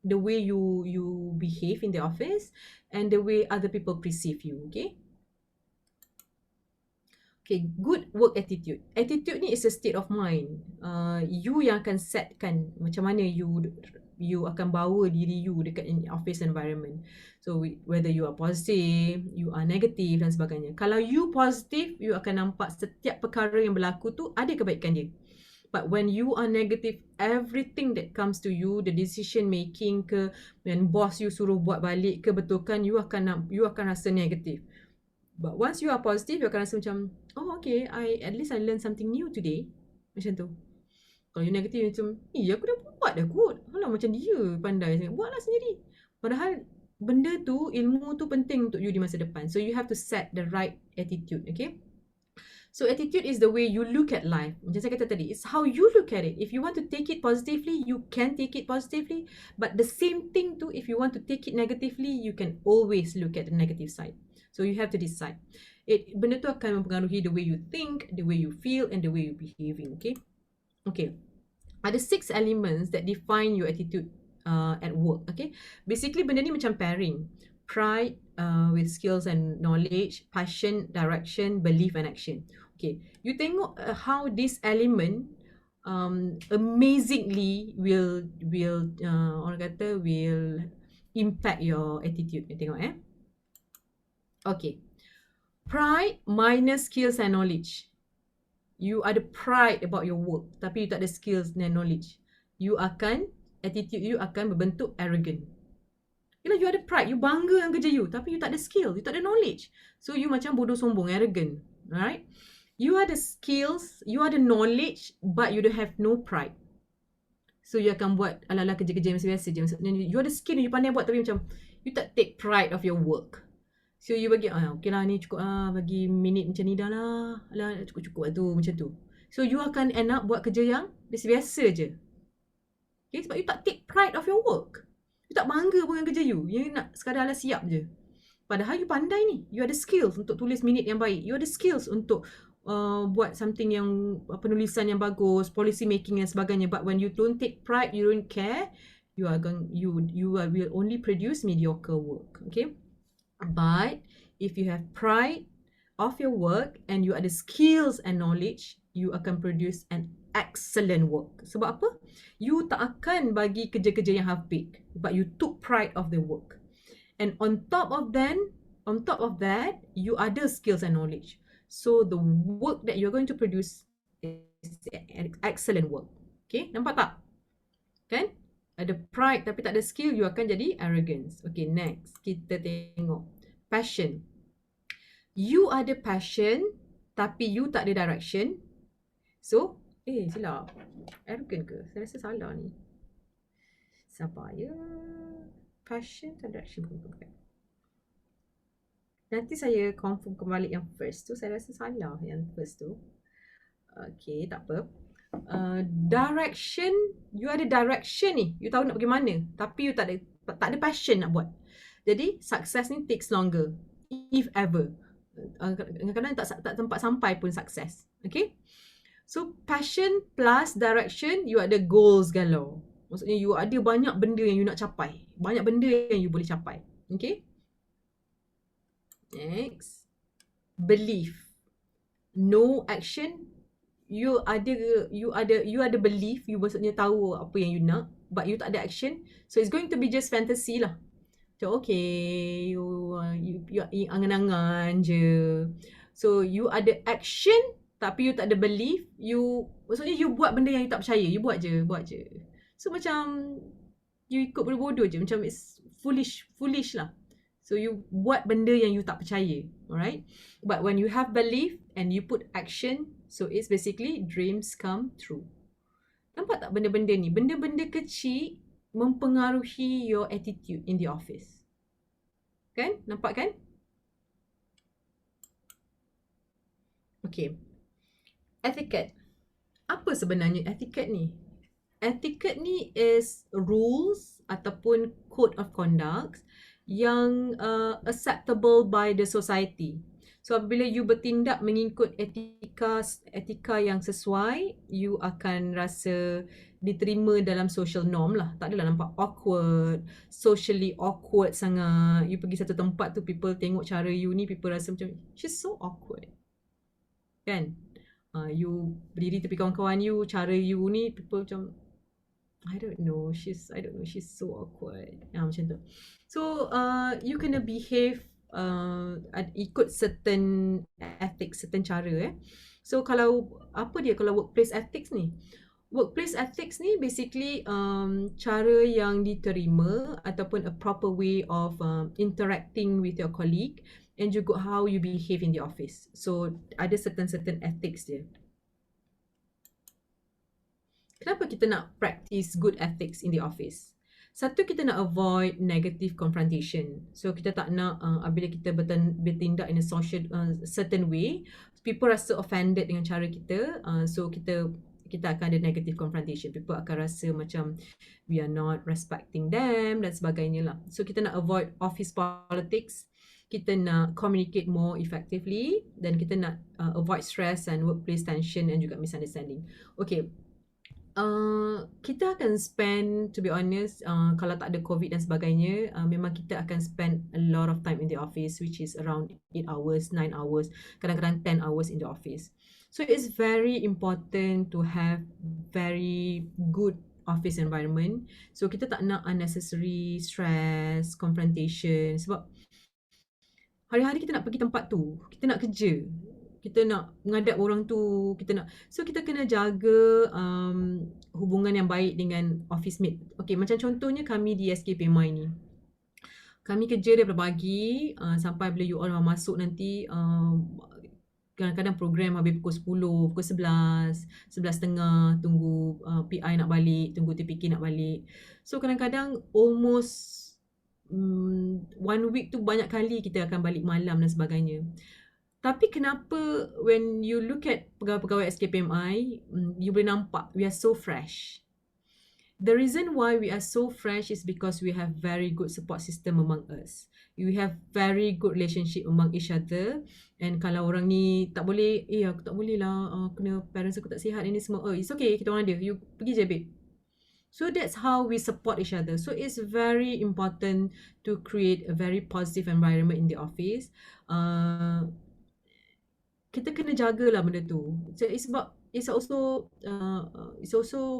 the way you behave in the office and the way other people perceive you. Okay. Okay, good work attitude. Attitude ni is a state of mind. You yang akan setkan macam mana you akan bawa diri you dekat in office environment. So whether you are positive, you are negative dan sebagainya. Kalau you positive, you akan nampak setiap perkara yang berlaku tu ada kebaikan dia. But when you are negative, everything that comes to you, the decision making ke, when boss you suruh buat balik ke betulkan, you akan rasa negative. But once you are positive, you akan rasa macam, oh okay, at least I learned something new today. Macam tu. Kalau you negative macam, aku dah buat dah kot. Alah macam dia pandai. Buatlah sendiri. Padahal benda tu, ilmu tu penting untuk you di masa depan. So you have to set the right attitude. Okay. So attitude is the way you look at life. Macam saya kata tadi, it's how you look at it. If you want to take it positively, you can take it positively. But the same thing too, if you want to take it negatively, you can always look at the negative side. So you have to decide. Benda tu akan mempengaruhi the way you think, the way you feel, and the way you behaving. Okay. Okay. Ada 6 elements that define your attitude at work. Okay. Basically benda ni macam pairing. Pride with skills and knowledge, passion, direction, belief and action. Okay. You tengok how this element amazingly will orang kata will impact your attitude. Tengok Okay. Pride minus skills and knowledge. You ada pride about your work, tapi you tak ada skills and knowledge. Attitude you akan berbentuk arrogant. Yelah, you ada pride, you bangga dengan kerja you, tapi you tak ada skill, you tak ada knowledge. So you macam bodoh sombong, arrogant. Alright? You ada skills, you ada knowledge, but you don't have no pride. So you akan buat ala-ala kerja-kerja yang biasa je. Maksudnya you ada skill, you pandai buat, tapi macam you tak take pride of your work. So you bagi, okay lah ni cukup bagi minit macam ni dah lah. Alah cukup-cukup lah tu, macam tu. So you akan end up buat kerja yang biasa-biasa je. Okay, sebab you tak take pride of your work. You tak bangga pun dengan kerja you. You nak sekadar alah siap je. Padahal you pandai ni. You ada skills untuk tulis minit yang baik. You ada skills untuk buat something yang penulisan yang bagus, policy making dan sebagainya. But when you don't take pride, you don't care, you will only produce mediocre work. Okay? But if you have pride of your work and you ada skills and knowledge, you akan produce an excellent work. Sebab apa? You tak akan bagi kerja-kerja yang half-baked, but you took pride of the work. And on top of that, you ada skills and knowledge. So the work that you're going to produce is excellent work. Okay, nampak tak? Kan? Ada pride tapi tak ada skill, you akan jadi arrogance. Okay, next. Kita tengok. Passion. You ada passion tapi you tak ada direction. So, silap. Arrogant ke? Saya rasa salah ni. Sabar ya. Passion tak ada direction. Nanti saya confirm kembali yang first tu. Saya rasa salah yang first tu. Okay, tak apa. Direction, you ada direction ni, you tahu nak pergi mana, tapi you tak ada passion nak buat. Jadi success ni takes longer, if ever. Kadang-kadang tak tempat sampai pun sukses. Okay, so passion plus direction, you ada goals galau. Maksudnya you ada banyak benda yang you nak capai, banyak benda yang you boleh capai. Okay, next. Belief, no action. You ada belief, you maksudnya tahu apa yang you nak, but you tak ada action, so it's going to be just fantasy lah. So okay, you angan-angan je. So you ada action tapi you tak ada belief, maksudnya you buat benda yang you tak percaya, you buat je. So macam you ikut bodoh-bodoh je, macam it's foolish lah. So you buat benda yang you tak percaya, alright? But when you have belief and you put action, so it's basically dreams come true. Nampak tak benda-benda ni? Benda-benda kecil mempengaruhi your attitude in the office. Kan? Nampak kan? Okay. Etiquette. Apa sebenarnya etiquette ni? Etiquette ni is rules ataupun code of conduct yang acceptable by the society. So apabila you bertindak mengikut etika yang sesuai, you akan rasa diterima dalam social norm lah. Tak adalah nampak awkward, socially awkward sangat. You pergi satu tempat tu, people tengok cara you ni, people rasa macam, she's so awkward. Kan? You berdiri tepi kawan-kawan you, cara you ni, people macam, I don't know, she's so awkward. Macam tu. So, you kena behave ikut certain ethics, certain cara. So, kalau workplace ethics ni? Workplace ethics ni basically cara yang diterima ataupun a proper way of interacting with your colleague and juga how you behave in the office. So, ada certain ethics dia. Kenapa kita nak practice good ethics in the office? Satu, kita nak avoid negative confrontation. So, kita tak nak apabila kita bertindak in a certain way, people rasa offended dengan cara kita. So, kita akan ada negative confrontation. People akan rasa macam we are not respecting them dan sebagainya lah. So, kita nak avoid office politics. Kita nak communicate more effectively dan kita nak avoid stress and workplace tension and juga misunderstanding. Okay. Kita akan spend, to be honest, kalau tak ada COVID dan sebagainya, memang kita akan spend a lot of time in the office, which is around 8 hours, 9 hours, kadang-kadang 10 hours in the office. So it's very important to have very good office environment. So kita tak nak unnecessary stress, confrontation, sebab hari-hari kita nak pergi tempat tu, kita nak kerja, kita nak menghadap orang tu, so kita kena jaga hubungan yang baik dengan office mate. Okay, macam contohnya kami di SKPMI ni. Kami kerja daripada pagi sampai bila you all masuk nanti, kadang-kadang program habis pukul 10, pukul 11, 11.30, tunggu PI nak balik, tunggu TPK nak balik. So kadang-kadang almost 1 week tu banyak kali kita akan balik malam dan sebagainya. Tapi kenapa when you look at pegawai-pegawai SKPMI, you boleh nampak we are so fresh. The reason why we are so fresh is because we have very good support system among us. We have very good relationship among each other. And kalau orang ni tak boleh, aku tak boleh lah, kena parents aku tak sihat ini semua. It's okay, kita orang ada. You pergi je babe. So that's how we support each other. So it's very important to create a very positive environment in the office. Kita kena jagalah benda tu. Sebab it's also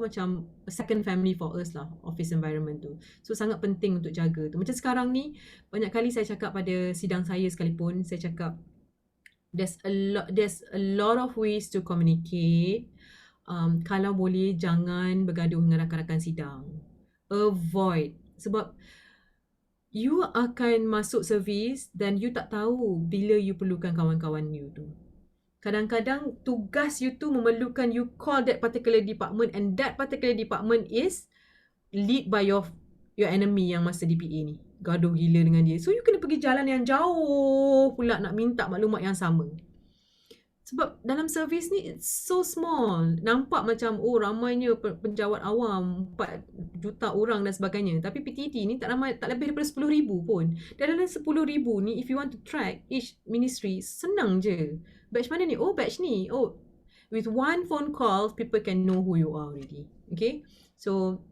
macam a second family for us lah, office environment tu. So sangat penting untuk jaga tu. Macam sekarang ni, banyak kali saya cakap pada sidang saya sekalipun, saya cakap there's a lot of ways to communicate. Kalau boleh jangan bergaduh dengan rakan-rakan sidang. Avoid. Sebab you akan masuk servis dan you tak tahu bila you perlukan kawan-kawan you tu. Kadang-kadang tugas you tu memerlukan you call that particular department and that particular department is lead by your enemy yang masa DPA ni. Gaduh gila dengan dia. So you kena pergi jalan yang jauh pula nak minta maklumat yang sama. Sebab dalam servis ni it's so small. Nampak macam ramainya penjawat awam, 4 juta orang dan sebagainya. Tapi PTT ni tak lebih daripada 10,000 pun. Dan dalam 10,000 ni if you want to track each ministry, senang je. Batch mana ni? Oh, batch ni. Oh, with one phone call, people can know who you are already. Okay? So,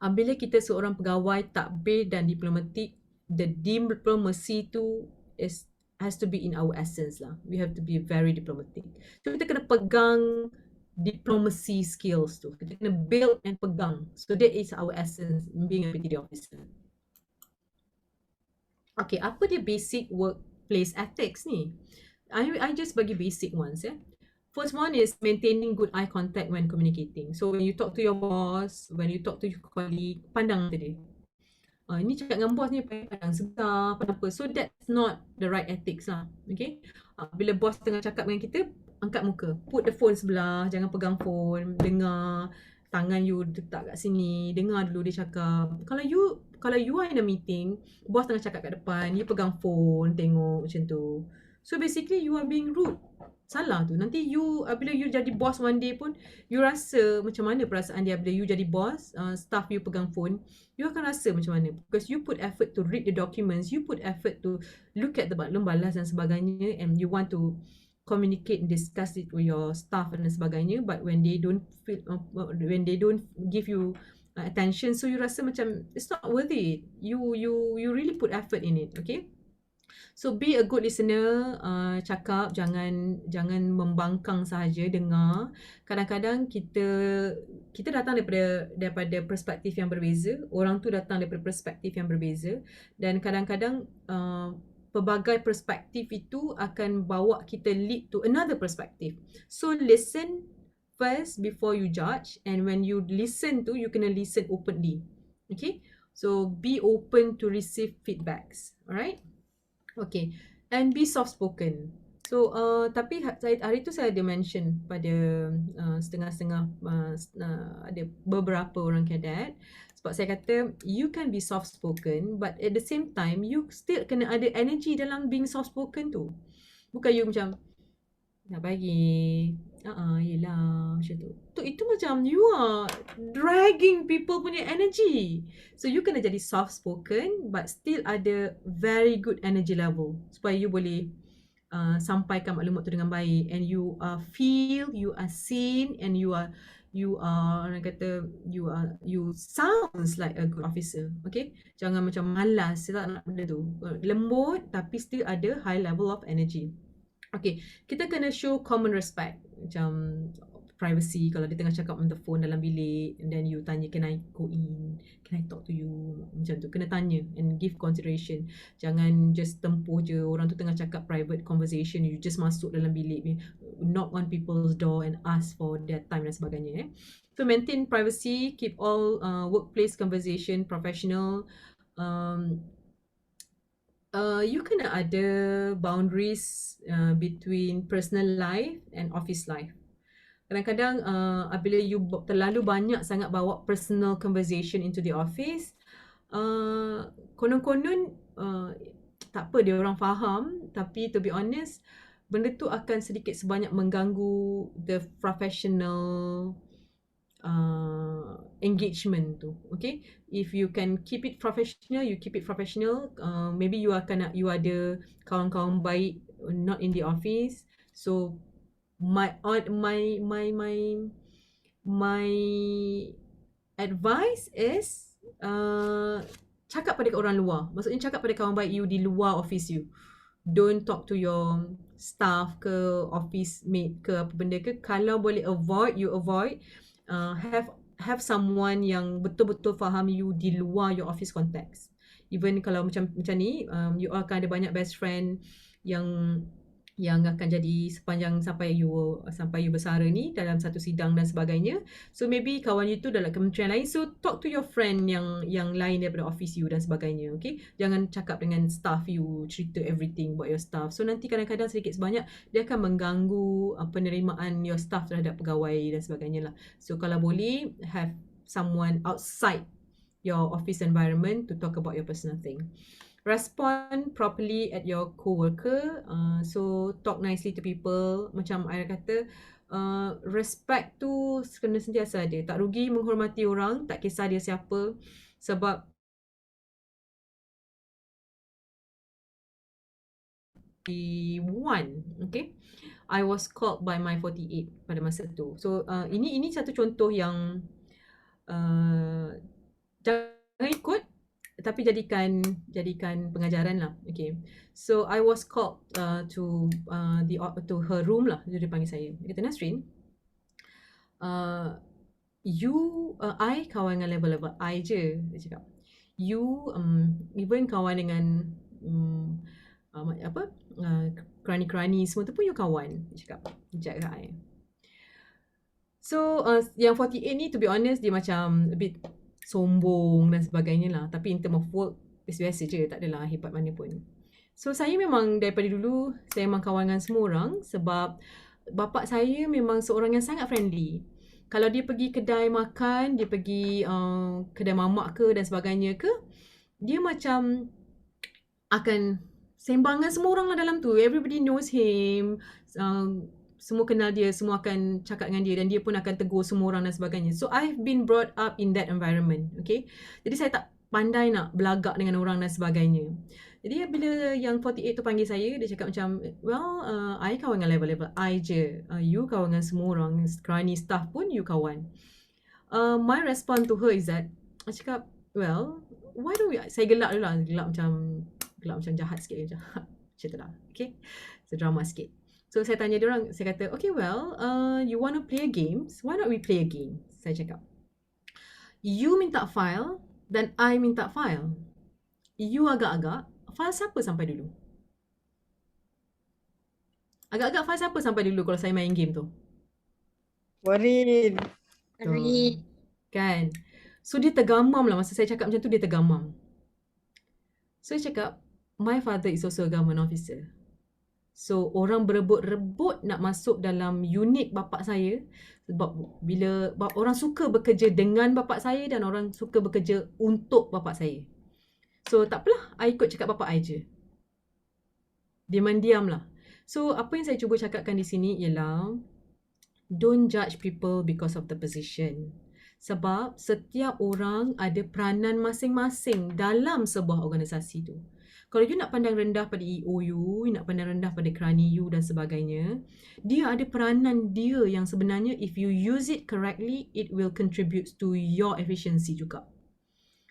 bila kita seorang pegawai takbir dan diplomatik, the diplomacy tu has to be in our essence lah. We have to be very diplomatic. So, kita kena pegang diplomacy skills tu. Kita kena build and pegang. So, that is our essence being a PTD officer. Okay, apa dia basic workplace ethics ni? I just bagi basic ones. First one is maintaining good eye contact when communicating. So when you talk to your boss, when you talk to your colleague, pandang dia. Ini cakap dengan bos ni pandang sebelah, pandang apa. So that's not the right ethics lah. Okay. Bila bos tengah cakap dengan kita, angkat muka. Put the phone sebelah, jangan pegang phone, dengar. Tangan you letak kat sini, dengar dulu dia cakap. Kalau you are in a meeting, bos tengah cakap kat depan, you pegang phone, tengok macam tu. So basically you are being rude. Salah tu. Nanti you bila you jadi boss one day pun, you rasa macam mana perasaan dia bila you jadi boss, staff you pegang phone, you akan rasa macam mana. Because you put effort to read the documents, you put effort to look at the maklum balas dan sebagainya, and you want to communicate and discuss it with your staff dan sebagainya, but when they don't feel, when they don't give you attention, so you rasa macam it's not worth it. You really put effort in it, okay? So be a good listener, cakap, jangan membangkang sahaja, dengar. Kadang-kadang kita datang daripada perspektif yang berbeza, orang tu datang daripada perspektif yang berbeza, dan kadang-kadang pelbagai perspektif itu akan bawa kita lead to another perspective. So listen first before you judge, and when you listen tu, you kena listen openly. Okay? So be open to receive feedbacks. Alright? Okay, and be soft spoken. So tapi hari tu saya ada mention pada setengah-setengah ada beberapa orang cadet, sebab saya kata you can be soft spoken, but at the same time you still kena ada energy dalam being soft spoken tu. Bukan you macam nak bagi yelah macam tu. Itu macam you are dragging people punya energy. So you kena jadi soft spoken but still ada very good energy level supaya you boleh sampaikan maklumat tu dengan baik, and you feel you are seen, and you are orang kata you sounds like a good officer. Okay, jangan macam malas, saya tak nak benda tu. Lembut tapi still ada high level of energy. Okay, kita kena show common respect. Macam privacy, kalau dia tengah cakap on the phone dalam bilik, and then you tanya, can I go in? Can I talk to you? Macam tu, kena tanya and give consideration. Jangan just tempuh je, orang tu tengah cakap private conversation, you just masuk dalam bilik, knock on people's door and ask for their time dan sebagainya. So maintain privacy, keep all workplace conversation professional. You kena ada boundaries between personal life and office life. Kadang-kadang apabila you terlalu banyak sangat bawa personal conversation into the office, konon-konon tak apa dia orang faham, tapi to be honest, benda tu akan sedikit sebanyak mengganggu the professional engagement tu. Okay, if you can keep it professional, you keep it professional. Maybe you ada kawan-kawan baik not in the office, so my advice is cakap pada orang luar. Maksudnya cakap pada kawan baik you di luar office you. Don't talk to your staff ke office mate ke apa benda ke. Kalau boleh avoid, you avoid. Have someone yang betul-betul faham you di luar your office context. Even kalau macam ni, you akan ada banyak best friend yang akan jadi sepanjang sampai you bersara ni dalam satu sidang dan sebagainya. So maybe kawan you tu dalam kementerian lain, so talk to your friend yang lain daripada office you dan sebagainya. Okay, jangan cakap dengan staff you, cerita everything about your staff. So nanti kadang-kadang sedikit sebanyak dia akan mengganggu penerimaan your staff terhadap pegawai dan sebagainya lah. So kalau boleh, have someone outside your office environment to talk about your personal thing. Respond properly at your co-worker. So talk nicely to people. Macam I kata, respect tu kena sentiasa ada. Tak rugi menghormati orang, tak kisah dia siapa. Sebab okay, I was called by my 48 pada masa tu. So ini satu contoh yang jangan ikut, tapi jadikan pengajaran lah. Okay, so I was called to her room lah. Dia panggil saya, dia kata, Nasrin, I kawan dengan level I je. Dia cakap, you even kawan dengan kerani-kerani semua tu pun you kawan. Dia cakap kat I. So yang 48 ni, to be honest, dia macam a bit sombong dan sebagainya lah. Tapi in term of work, biasa-biasa je, tak adalah hebat mana pun. So saya memang daripada dulu, saya memang kawan dengan semua orang, sebab bapa saya memang seorang yang sangat friendly. Kalau dia pergi kedai makan, dia pergi kedai mamak ke dan sebagainya ke, dia macam akan sembangan semua orang lah dalam tu. Everybody knows him. Semua kenal dia, semua akan cakap dengan dia dan dia pun akan tegur semua orang dan sebagainya. So I've been brought up in that environment. Okay. Jadi saya tak pandai nak belagak dengan orang dan sebagainya. Jadi bila yang 48 tu panggil saya, dia cakap macam, well, I kawan dengan level-level I je. You kawan dengan semua orang. Kerani staff pun you kawan. My response to her is that, I cakap, well, why don't we, saya gelak dulu lah. Gelak macam jahat sikit. Macam tu lah. Okay. So drama sikit. So saya tanya dia orang, saya kata, okay, well, you want to play games? Why not we play a game? Saya cakap. You minta file dan I minta file. You agak-agak, file siapa sampai dulu? Agak-agak file siapa sampai dulu kalau saya main game tu? Warin. Kan? So dia tergamam lah masa saya cakap macam tu, dia tergamam. So saya cakap, my father is also a government officer. So orang berebut-rebut nak masuk dalam unit bapak saya sebab bila orang suka bekerja dengan bapak saya dan orang suka bekerja untuk bapak saya. So tak apalah, I ikut cakap bapak I je. Diam-diam lah. So apa yang saya cuba cakapkan di sini ialah don't judge people because of the position. Sebab setiap orang ada peranan masing-masing dalam sebuah organisasi tu. Kalau you nak pandang rendah pada EO you nak pandang rendah pada kerani you dan sebagainya, dia ada peranan dia yang sebenarnya if you use it correctly, it will contribute to your efficiency juga.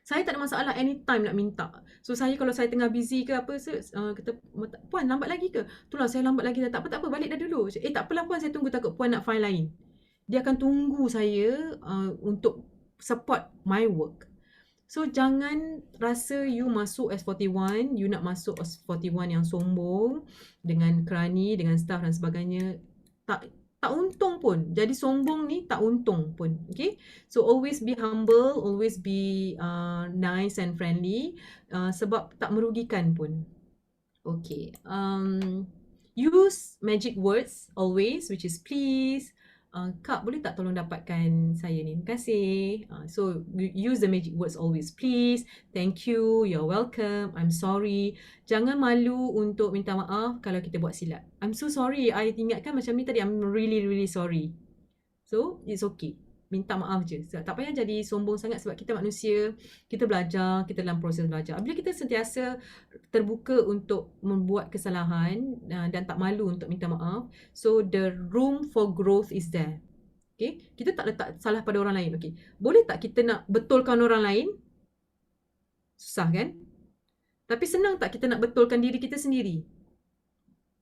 Saya tak ada masalah anytime nak minta. So saya kalau saya tengah busy ke apa, kata, puan lambat lagi ke? Itulah saya lambat lagi dah. Tak apa, balik dah dulu. Tak apalah puan, saya tunggu, takut puan nak file lain. Dia akan tunggu saya untuk support my work. So jangan rasa you masuk S41, you nak masuk S41 yang sombong dengan kerani, dengan staff dan sebagainya. Tak untung pun. Jadi sombong ni tak untung pun. Okay. So always be humble, always be nice and friendly sebab tak merugikan pun. Okay. Use magic words always, which is please. Kak, boleh tak tolong dapatkan saya ni? Terima kasih. So, use the magic words always. Please, thank you, you're welcome, I'm sorry. Jangan malu untuk minta maaf kalau kita buat silap. I'm so sorry, I ingatkan macam ni tadi, I'm really, really sorry. So, it's okay. Minta maaf je. Tak payah jadi sombong sangat sebab kita manusia, kita belajar, kita dalam proses belajar. Bila kita sentiasa terbuka untuk membuat kesalahan dan tak malu untuk minta maaf, so the room for growth is there. Okay? Kita tak letak salah pada orang lain. Okay. Boleh tak kita nak betulkan orang lain? Susah kan? Tapi senang tak kita nak betulkan diri kita sendiri?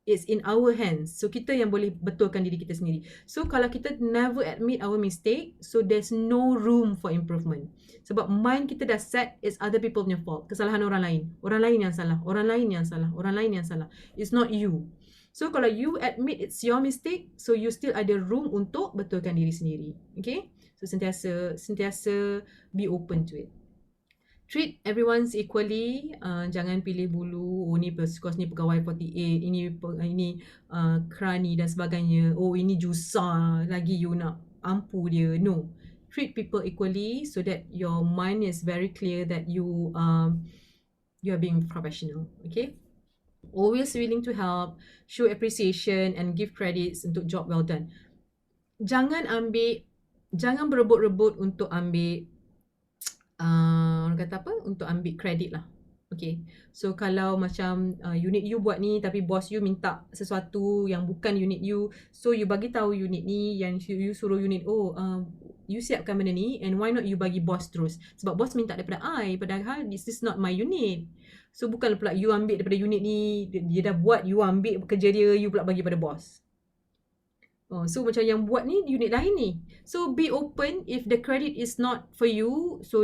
It's in our hands. So kita yang boleh betulkan diri kita sendiri. So kalau kita never admit our mistake, so there's no room for improvement. Sebab mind kita dah set is other people punya fault. Kesalahan orang lain. Orang lain yang salah. Orang lain yang salah. Orang lain yang salah. It's not you. So kalau you admit it's your mistake, so you still ada room untuk betulkan diri sendiri. Okay? So sentiasa be open to it. Treat everyone equally. Jangan pilih bulu. Oh ni because ni pegawai 48, ini kerani dan sebagainya. Oh ini jusa lagi you nak ampu dia. No. Treat people equally so that your mind is very clear that you are being professional. Okay? Always willing to help, show appreciation and give credits untuk job well done. Jangan berebut-rebut untuk ambil orang kata apa? Untuk ambil kredit lah. Okay. So kalau macam unit you buat ni tapi bos you minta sesuatu yang bukan unit you, so you bagi tahu unit ni, yang you suruh unit, you siapkan benda ni and why not you bagi bos terus. Sebab bos minta daripada I, padahal this is not my unit. So bukan pula you ambil daripada unit ni, dia dah buat, you ambil kerja dia, you pula bagi pada bos. So macam yang buat ni unit lain ni. So be open. If the credit is not for you, so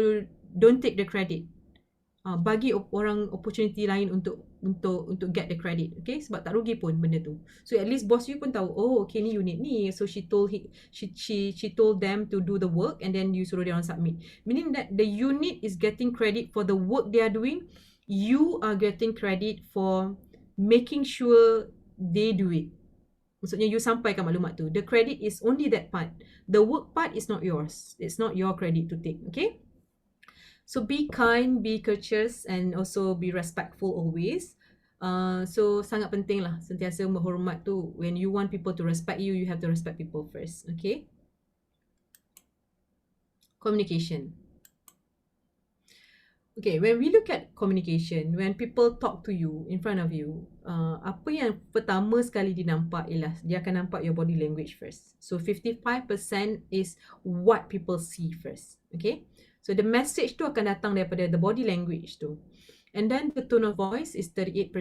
don't take the credit. Bagi orang opportunity lain untuk get the credit. Okay, sebab tak rugi pun benda tu. So at least boss you pun tahu, oh okay ni unit ni. So she told them to do the work and then you suruh dia orang submit. Meaning that the unit is getting credit for the work they are doing. You are getting credit for making sure they do it. Maksudnya you sampaikan maklumat tu. The credit is only that part. The work part is not yours. It's not your credit to take. Okay? So be kind, be courteous and also be respectful always. So sangat penting lah sentiasa menghormat tu. When you want people to respect you, you have to respect people first. Okay. Communication. Okay, when we look at communication, when people talk to you in front of you, apa yang pertama sekali dia nampak ialah dia akan nampak your body language first. So 55% is what people see first. Okay, so the message tu akan datang daripada the body language tu. And then the tone of voice is 38%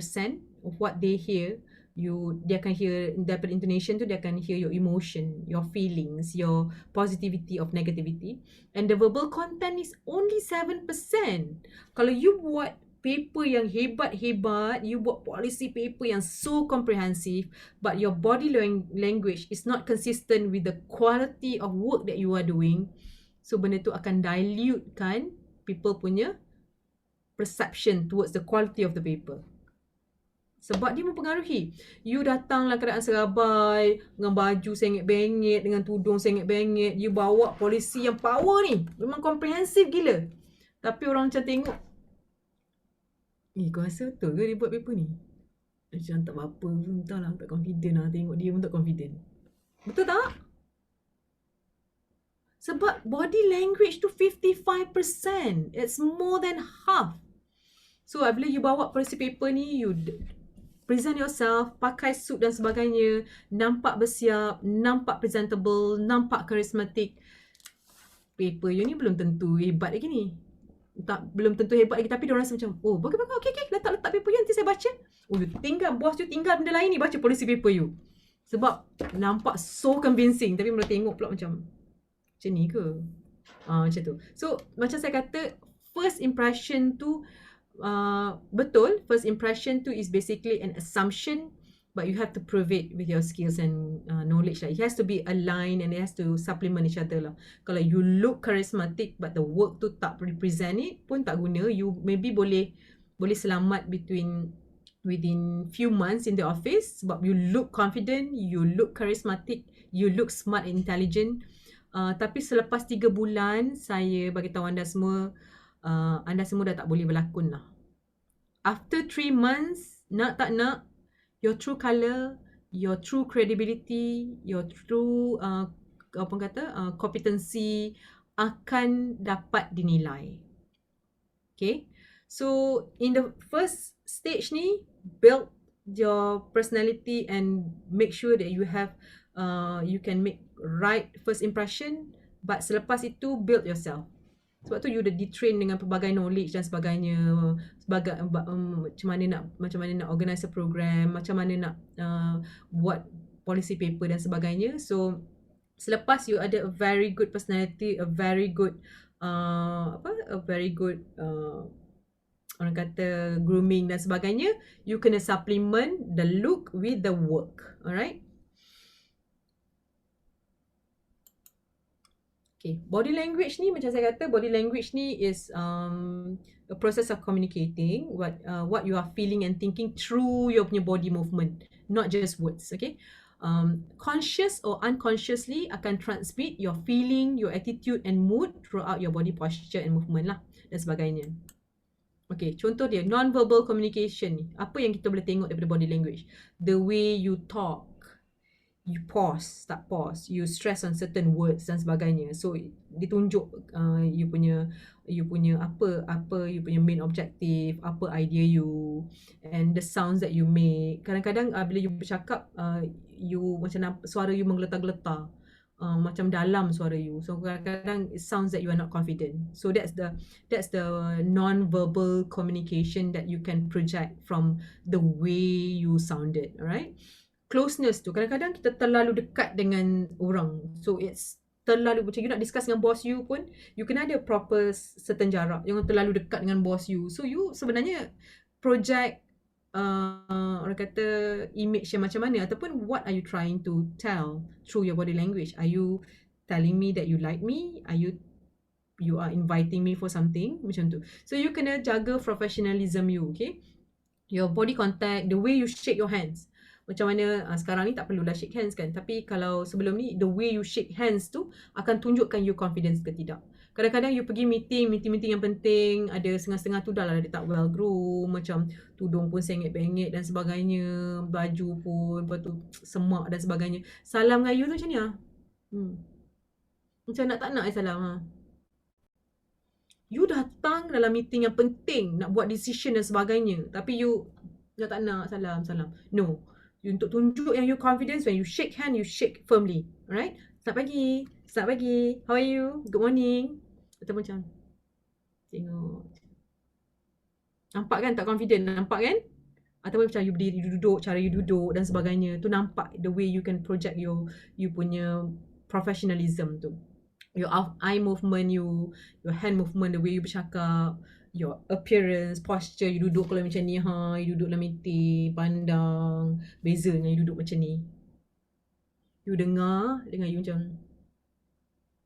of what they hear. Dia akan hear daripada intonation tu, dia akan hear your emotion, your feelings, your positivity of negativity. And the verbal content is only 7%. Kalau you buat paper yang hebat-hebat, you buat policy paper yang so comprehensive, but your body language is not consistent with the quality of work that you are doing, so benda tu akan dilutekan people punya perception towards the quality of the paper. Sebab dia mempengaruhi. You datanglah keadaan serabai, dengan baju sengit-bengit, dengan tudung sengit-bengit. You bawa polisi yang power ni. Memang komprehensif gila. Tapi orang macam tengok, kau rasa betul ke dia buat paper ni? Macam tak apa-apa, entahlah, tak confident lah. Tengok dia pun tak confident. Betul tak? Sebab body language tu 55%. It's more than half. So, bila you bawa policy paper ni, you present yourself, pakai suit dan sebagainya, nampak bersiap, nampak presentable, nampak charismatic. Paper you ni belum tentu hebat lagi ni. Belum tentu hebat lagi, tapi diorang rasa macam, oh, bagus, okay, letak paper you, nanti saya baca. Oh, you tinggal, bos you tinggal benda lain ni, baca policy paper you. Sebab nampak so convincing, tapi bila tengok pula macam ni ke? Macam tu. So, macam saya kata, first impression tu, betul, first impression tu is basically an assumption, but you have to prove it with your skills and knowledge lah. It has to be aligned and it has to supplement each other lah. Kalau you look charismatic but the work tu tak represent it pun tak guna. You maybe boleh selamat within few months in the office sebab you look confident, you look charismatic, you look smart and intelligent. Tapi selepas 3 bulan, saya bagi tahu anda semua, anda semua dah tak boleh berlakon lah. After 3 months, nak tak nak, your true colour, your true credibility, your true competency akan dapat dinilai. Okay, so in the first stage ni, build your personality and make sure that you have you can make right first impression, but selepas itu build yourself. Sebab tu you dah di-train dengan pelbagai knowledge dan sebagainya, macam mana nak organize a program, macam mana nak buat policy paper dan sebagainya. So selepas you ada a very good personality, a very good orang kata grooming dan sebagainya, you kena supplement the look with the work. Alright? Okay, body language ni, macam saya kata, body language ni is a process of communicating what you are feeling and thinking through your punya body movement, not just words. Okay, conscious or unconsciously akan transmit your feeling, your attitude and mood throughout your body posture and movement lah dan sebagainya. Okay, contoh dia non-verbal communication ni. Apa yang kita boleh tengok daripada body language? The way you talk, you pause, tak pause, you stress on certain words dan sebagainya. So ditunjuk you punya apa you punya main objective, apa idea you, and the sounds that you make. Kadang-kadang bila you bercakap, you macam suara you menggeletar-geletar, macam dalam suara you. So kadang-kadang it sounds that you are not confident. So that's the non-verbal communication that you can project from the way you sounded. Alright. Closeness tu, kadang-kadang kita terlalu dekat dengan orang. So it's terlalu, macam you nak discuss dengan boss you pun, you kena ada proper certain jarak. Jangan terlalu dekat dengan boss you. So you sebenarnya project orang kata image yang macam mana, ataupun what are you trying to tell through your body language? Are you telling me that you like me? Are you are inviting me for something? Macam tu. So you kena jaga professionalism you, okay? Your body contact, the way you shake your hands. Macam mana sekarang ni tak perlulah shake hands kan, tapi kalau sebelum ni the way you shake hands tu akan tunjukkan you confidence ke tidak. Kadang-kadang you pergi meeting yang penting, ada setengah-setengah tu dah lah dia tak well groom, macam tudung pun sengit-bengit dan sebagainya, baju pun lepas tu semak dan sebagainya. Salam dengan you tu macam ni lah. Macam nak tak nak salam ha. You datang dalam meeting yang penting, nak buat decision dan sebagainya, tapi you nak tak nak salam. No. You untuk tunjuk yang you confidence, when you shake hand, you shake firmly. Alright? Selamat pagi. How are you? Good morning. Atau macam tengok. Nampak kan tak confident? Nampak kan? Ataupun macam you berdiri, you duduk, cara you duduk dan sebagainya. Tu nampak the way you can project you punya professionalism tu. Your eye movement, your hand movement, the way you bercakap, your appearance, posture, you duduk kalau macam ni ha, you duduk dalam meeting, pandang, beza dengan you duduk macam ni. You dengar dengan you macam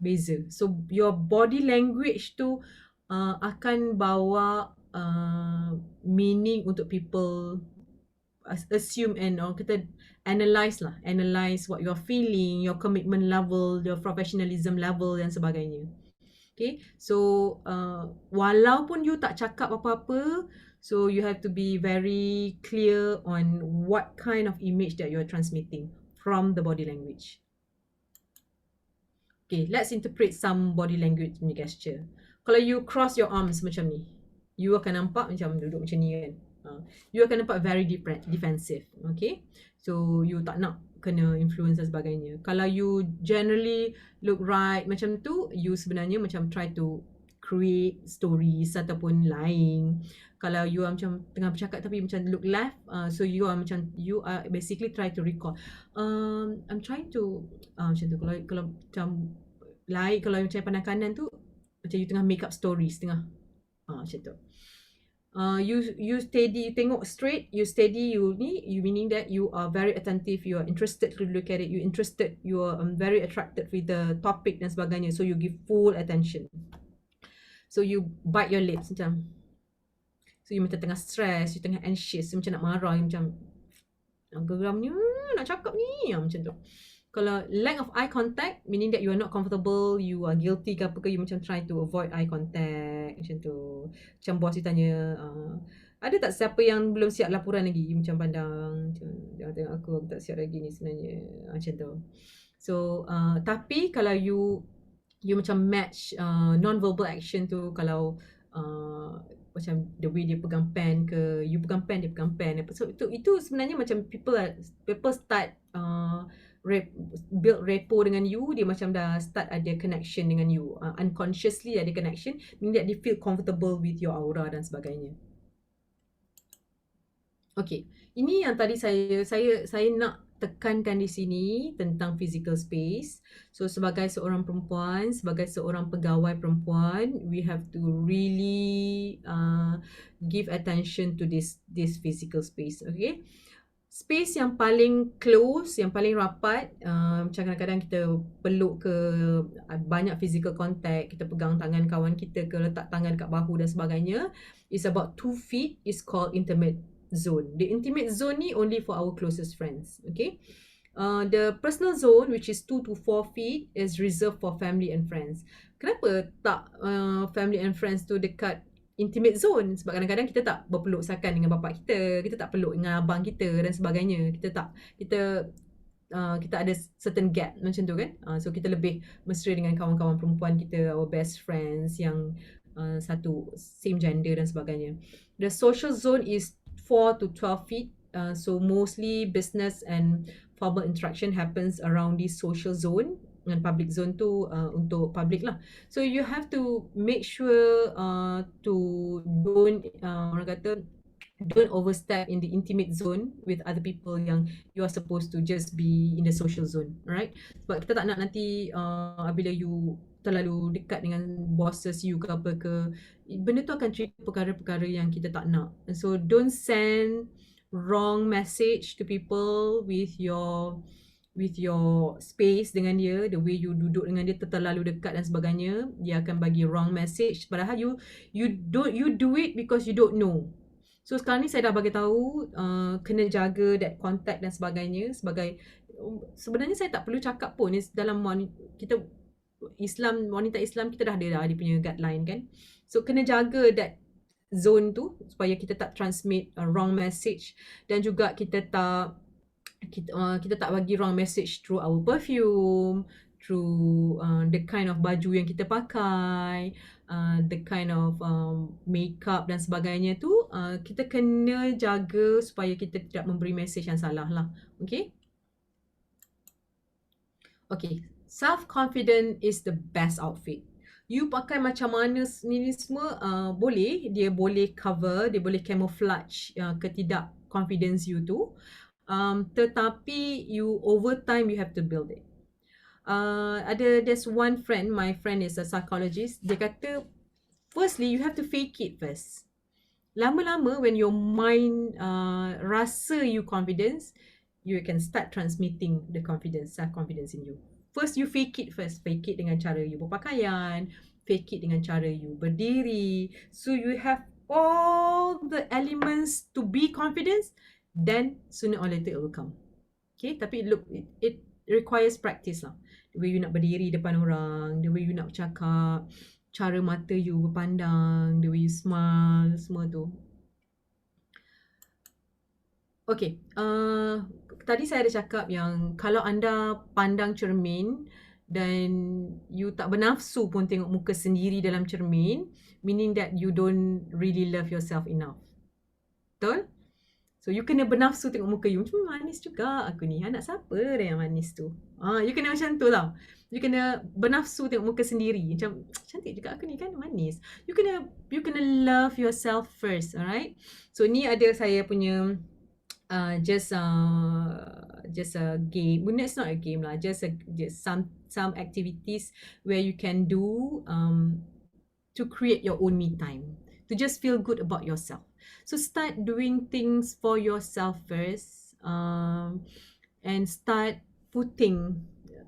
beza. So your body language tu akan bawa meaning untuk people assume and kita analyse what you're feeling, your commitment level, your professionalism level dan sebagainya. Okay, so walaupun you tak cakap apa-apa, so you have to be very clear on what kind of image that you're transmitting from the body language. Okay, let's interpret some body language punya gesture. Kalau you cross your arms macam ni, you akan nampak macam duduk macam ni kan. You akan nampak very defensive. Okay, so you tak nak kena influence dan sebagainya. Kalau you generally look right macam tu, you sebenarnya macam try to create stories ataupun lying. Kalau you are macam tengah bercakap tapi macam look left, so you are basically try to recall. I'm trying to macam tu. Kalau macam lain, kalau macam pandang kanan tu macam you tengah make up stories tengah. Macam tu. You steady, you tengok straight, you steady, you meaning that you are very attentive, you are interested to look at it, you are very attracted with the topic dan sebagainya, so you give full attention. So you bite your lips macam, so you macam tengah stress, you tengah anxious, you macam nak marah, you macam geram ni, nak cakap ni, macam tu. Kalau lack of eye contact, meaning that you are not comfortable, you are guilty ke apa ke, you macam try to avoid eye contact, macam tu. Macam bos you tanya, ada tak siapa yang belum siap laporan lagi? You macam pandang, macam, jangan tengok aku tak siap lagi ni sebenarnya, macam tu. So, tapi kalau you macam match non-verbal action tu, kalau macam the way dia pegang pen ke, you pegang pen, dia pegang pen. So, itu sebenarnya macam people start build rapport dengan you, dia macam dah start ada connection dengan you, unconsciously ada connection, meaning that they feel comfortable with your aura dan sebagainya. Okay, ini yang tadi saya nak tekankan di sini tentang physical space. So sebagai seorang perempuan, sebagai seorang pegawai perempuan, we have to really give attention to this physical space. Okay, space yang paling close, yang paling rapat, macam kadang-kadang kita peluk ke, banyak physical contact, kita pegang tangan kawan kita ke, letak tangan kat bahu dan sebagainya, is about 2 feet, is called intimate zone. The intimate zone ni only for our closest friends. Okay, the personal zone, which is 2 to 4 feet, is reserved for family and friends. Kenapa tak family and friends tu dekat intimate zone? Sebab kadang-kadang kita tak berpeluk sakan dengan bapa kita tak peluk dengan abang kita dan sebagainya. Kita ada certain gap macam tu kan. So kita lebih mesra dengan kawan-kawan perempuan kita, our best friends yang satu same gender dan sebagainya. The social zone is 4 to 12 feet. So mostly business and formal interaction happens around this social zone. Dan public zone tu untuk public lah. So you have to make sure to don't orang kata don't overstep in the intimate zone with other people yang you are supposed to just be in the social zone, right? Sebab kita tak nak nanti bila you terlalu dekat dengan bosses you ke apa ke, benda tu akan trigger perkara-perkara yang kita tak nak. So don't send wrong message to people with your space dengan dia, the way you duduk dengan dia terlalu dekat dan sebagainya, dia akan bagi wrong message. Padahal you do it because you don't know. So sekarang ni saya dah bagi tahu kena jaga that contact dan sebagainya. Sebenarnya saya tak perlu cakap pun dalam kita Islam, wanita Islam kita dah ada dia punya guideline kan. So kena jaga that zone tu supaya kita tak transmit wrong message, dan juga kita tak bagi wrong message through our perfume, through the kind of baju yang kita pakai, the kind of makeup dan sebagainya tu. Kita kena jaga supaya kita tidak memberi message yang salah lah. Okay. Okay, self-confident is the best outfit. You pakai macam mana ni semua boleh. Dia boleh cover, dia boleh camouflage ketidak confidence you tu. Tetapi you over time you have to build it. There's one friend, my friend is a psychologist. Dia kata, firstly you have to fake it first. Lama-lama when your mind rasa you confidence, you can start transmitting the confidence, self-confidence in you. First, you fake it first. Fake it dengan cara you berpakaian. Fake it dengan cara you berdiri. So, you have all the elements to be confident. Then, sooner or later it will come. Okay, tapi it requires practice lah. The way you nak berdiri depan orang. The way you nak bercakap. Cara mata you berpandang. The way you smile. Semua tu. Okay, tadi saya ada cakap yang kalau anda pandang cermin dan you tak bernafsu pun tengok muka sendiri dalam cermin, meaning that you don't really love yourself enough. Betul? So you kena bernafsu tengok muka you. Manis juga aku ni. Anak siapa dia yang manis tu? You kena macam tu lah. You kena bernafsu tengok muka sendiri. Macam cantik juga aku ni kan, manis. You kena love yourself first, alright? So ni ada saya punya just a game. Well, it's not a game lah. Just some activities where you can do to create your own me time, to just feel good about yourself. So start doing things for yourself first, and start putting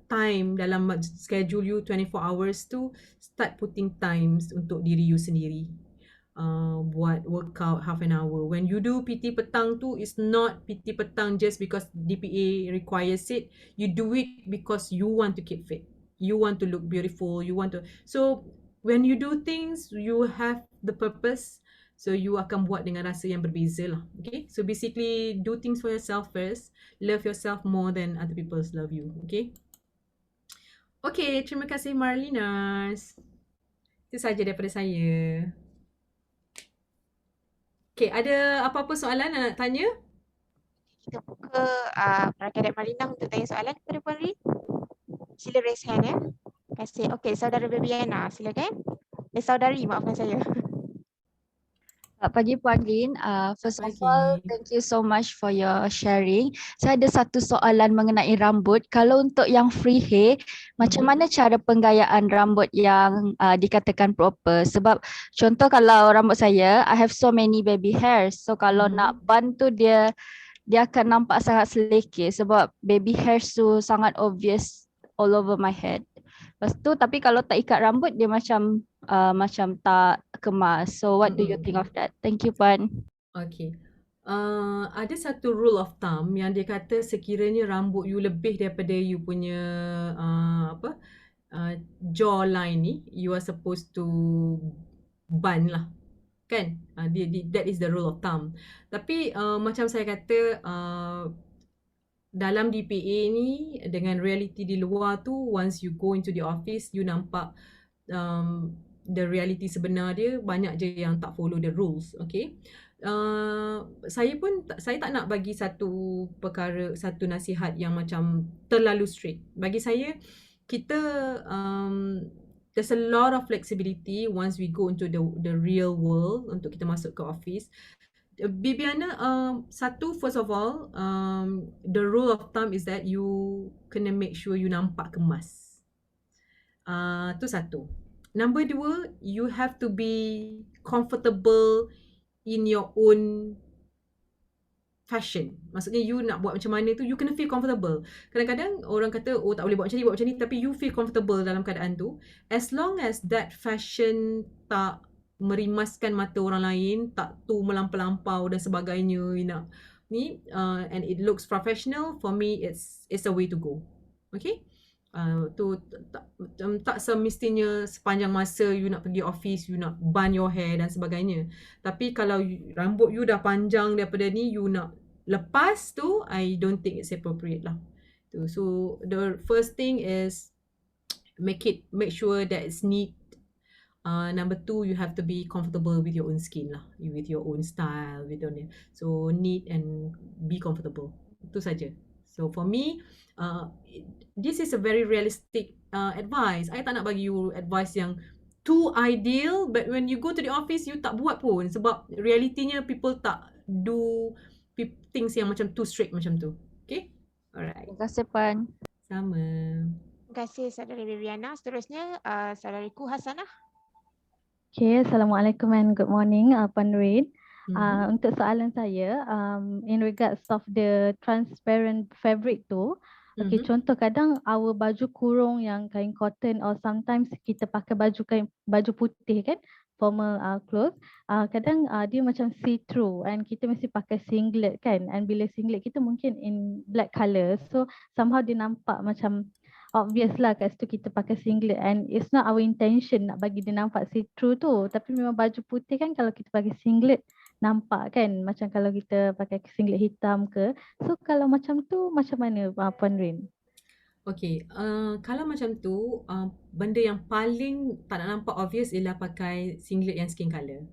time dalam schedule you 24 hours tu. Start putting times untuk diri you sendiri. Buat workout half an hour. When you do PT petang tu, it's not PT petang just because DPA requires it. You do it because you want to keep fit. You want to look beautiful. So when you do things, you have the purpose. So you akan buat dengan rasa yang berbeza lah. Okay. So basically do things for yourself first. Love yourself more than other people love you. Okay. Okay. Terima kasih Marlinas. Itu sahaja daripada saya. Okay, ada apa-apa soalan nak tanya? Kita buka para kadet Marlina untuk tanya soalan kepada Puan Rin. Sila raise hand ya. Terima kasih. Okay, saudara Babiana, silakan. Saudari, maafkan saya. Selamat pagi Puan Rin. First of all, thank you so much for your sharing. Saya ada satu soalan mengenai rambut. Kalau untuk yang free hair, macam mana cara penggayaan rambut yang dikatakan proper? Sebab contoh kalau rambut saya, I have so many baby hairs. So kalau nak bun tu dia akan nampak sangat selekeh sebab baby hairs tu sangat obvious all over my head. Lepas tu tapi kalau tak ikat rambut dia macam tak kemas. So what do you think of that? Thank you Puan. Okay. Ada satu rule of thumb yang dia kata sekiranya rambut you lebih daripada you punya jawline ni, you are supposed to bun lah. Kan? That is the rule of thumb. Tapi macam saya kata, dalam DPA ni dengan reality di luar tu, once you go into the office, you nampak the reality sebenar dia, banyak je yang tak follow the rules. Okay. Saya tak nak bagi satu nasihat yang macam terlalu strict. Bagi saya, kita there's a lot of flexibility once we go into the real world untuk kita masuk ke office. Bibiana, first of all, the rule of thumb is that you kena make sure you nampak kemas. Tu satu. Number 2, you have to be comfortable in your own fashion. Maksudnya you nak buat macam mana tu, you kena feel comfortable. Kadang-kadang orang kata, oh tak boleh buat macam ni, tapi you feel comfortable dalam keadaan tu. As long as that fashion tak merimaskan mata orang lain, tak tu melampau-lampau dan sebagainya, and it looks professional, for me it's a way to go. Okay? Tak semestinya sepanjang masa you nak pergi office, you nak bun your hair dan sebagainya. Tapi kalau rambut you dah panjang daripada ni, you nak lepas tu, I don't think it's appropriate lah. So the first thing is make sure that it's neat. Number 2, you have to be comfortable with your own skin lah, with your own style, so neat and be comfortable. Itu saja. So for me, this is a very realistic advice. I tak nak bagi you advice yang too ideal, but when you go to the office, you tak buat pun sebab realitinya people tak do things yang macam too strict macam tu. Okay? Alright. Terima kasih Puan. Sama. Terima kasih Saudari Viviana. Seterusnya Saudariku Hasanah. Okay, Assalamualaikum and good morning Puan Nurin. Untuk soalan saya, in regards of the transparent fabric tu, okay, contoh kadang our baju kurung yang kain cotton or sometimes kita pakai baju putih kan, formal clothes, kadang dia macam see through and kita mesti pakai singlet kan, and bila singlet kita mungkin in black colour, so somehow dia nampak macam obvious lah kat situ kita pakai singlet, and it's not our intention nak bagi dia nampak see through tu, tapi memang baju putih kan kalau kita pakai singlet nampak kan, macam kalau kita pakai singlet hitam ke. So kalau macam tu macam mana Puan Rin? Okay, kalau macam tu, benda yang paling tak nak nampak obvious ialah pakai singlet yang skin colour.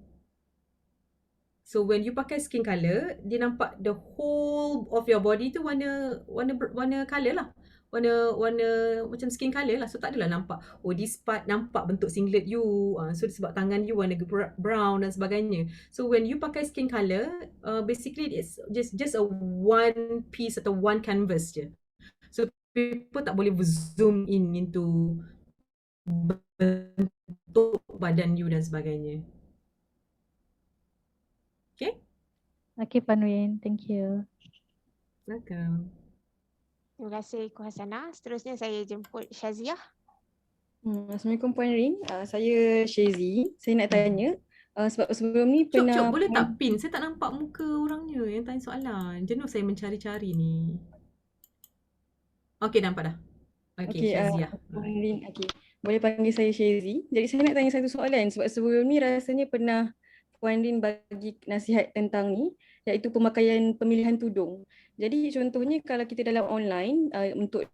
So when you pakai skin colour, dia nampak the whole of your body tu warna colour lah. Warna macam skin colour lah. So tak adalah nampak, oh this part nampak bentuk singlet you. So sebab tangan you warna brown dan sebagainya. So when you pakai skin colour, basically it's just a one piece atau one canvas je. So people tak boleh zoom in into bentuk badan you dan sebagainya. Okay? Okay Puan Rin, thank you. Welcome. Terima kasih Iku Hasanah. Seterusnya saya jemput Syaziah. Assalamualaikum Puan Rin. Saya Syazi. Saya nak tanya, sebab sebelum ni pernah... Cuk, boleh tak pin? Saya tak nampak muka orangnya yang tanya soalan. Jenuh saya mencari-cari ni. Okay, nampak dah. Okay, Syaziah. Puan Rin, okay. Boleh panggil saya Syazi. Jadi saya nak tanya satu soalan sebab sebelum ni rasanya pernah Puan Rin bagi nasihat tentang ni, iaitu pemakaian pemilihan tudung. Jadi contohnya kalau kita dalam online untuk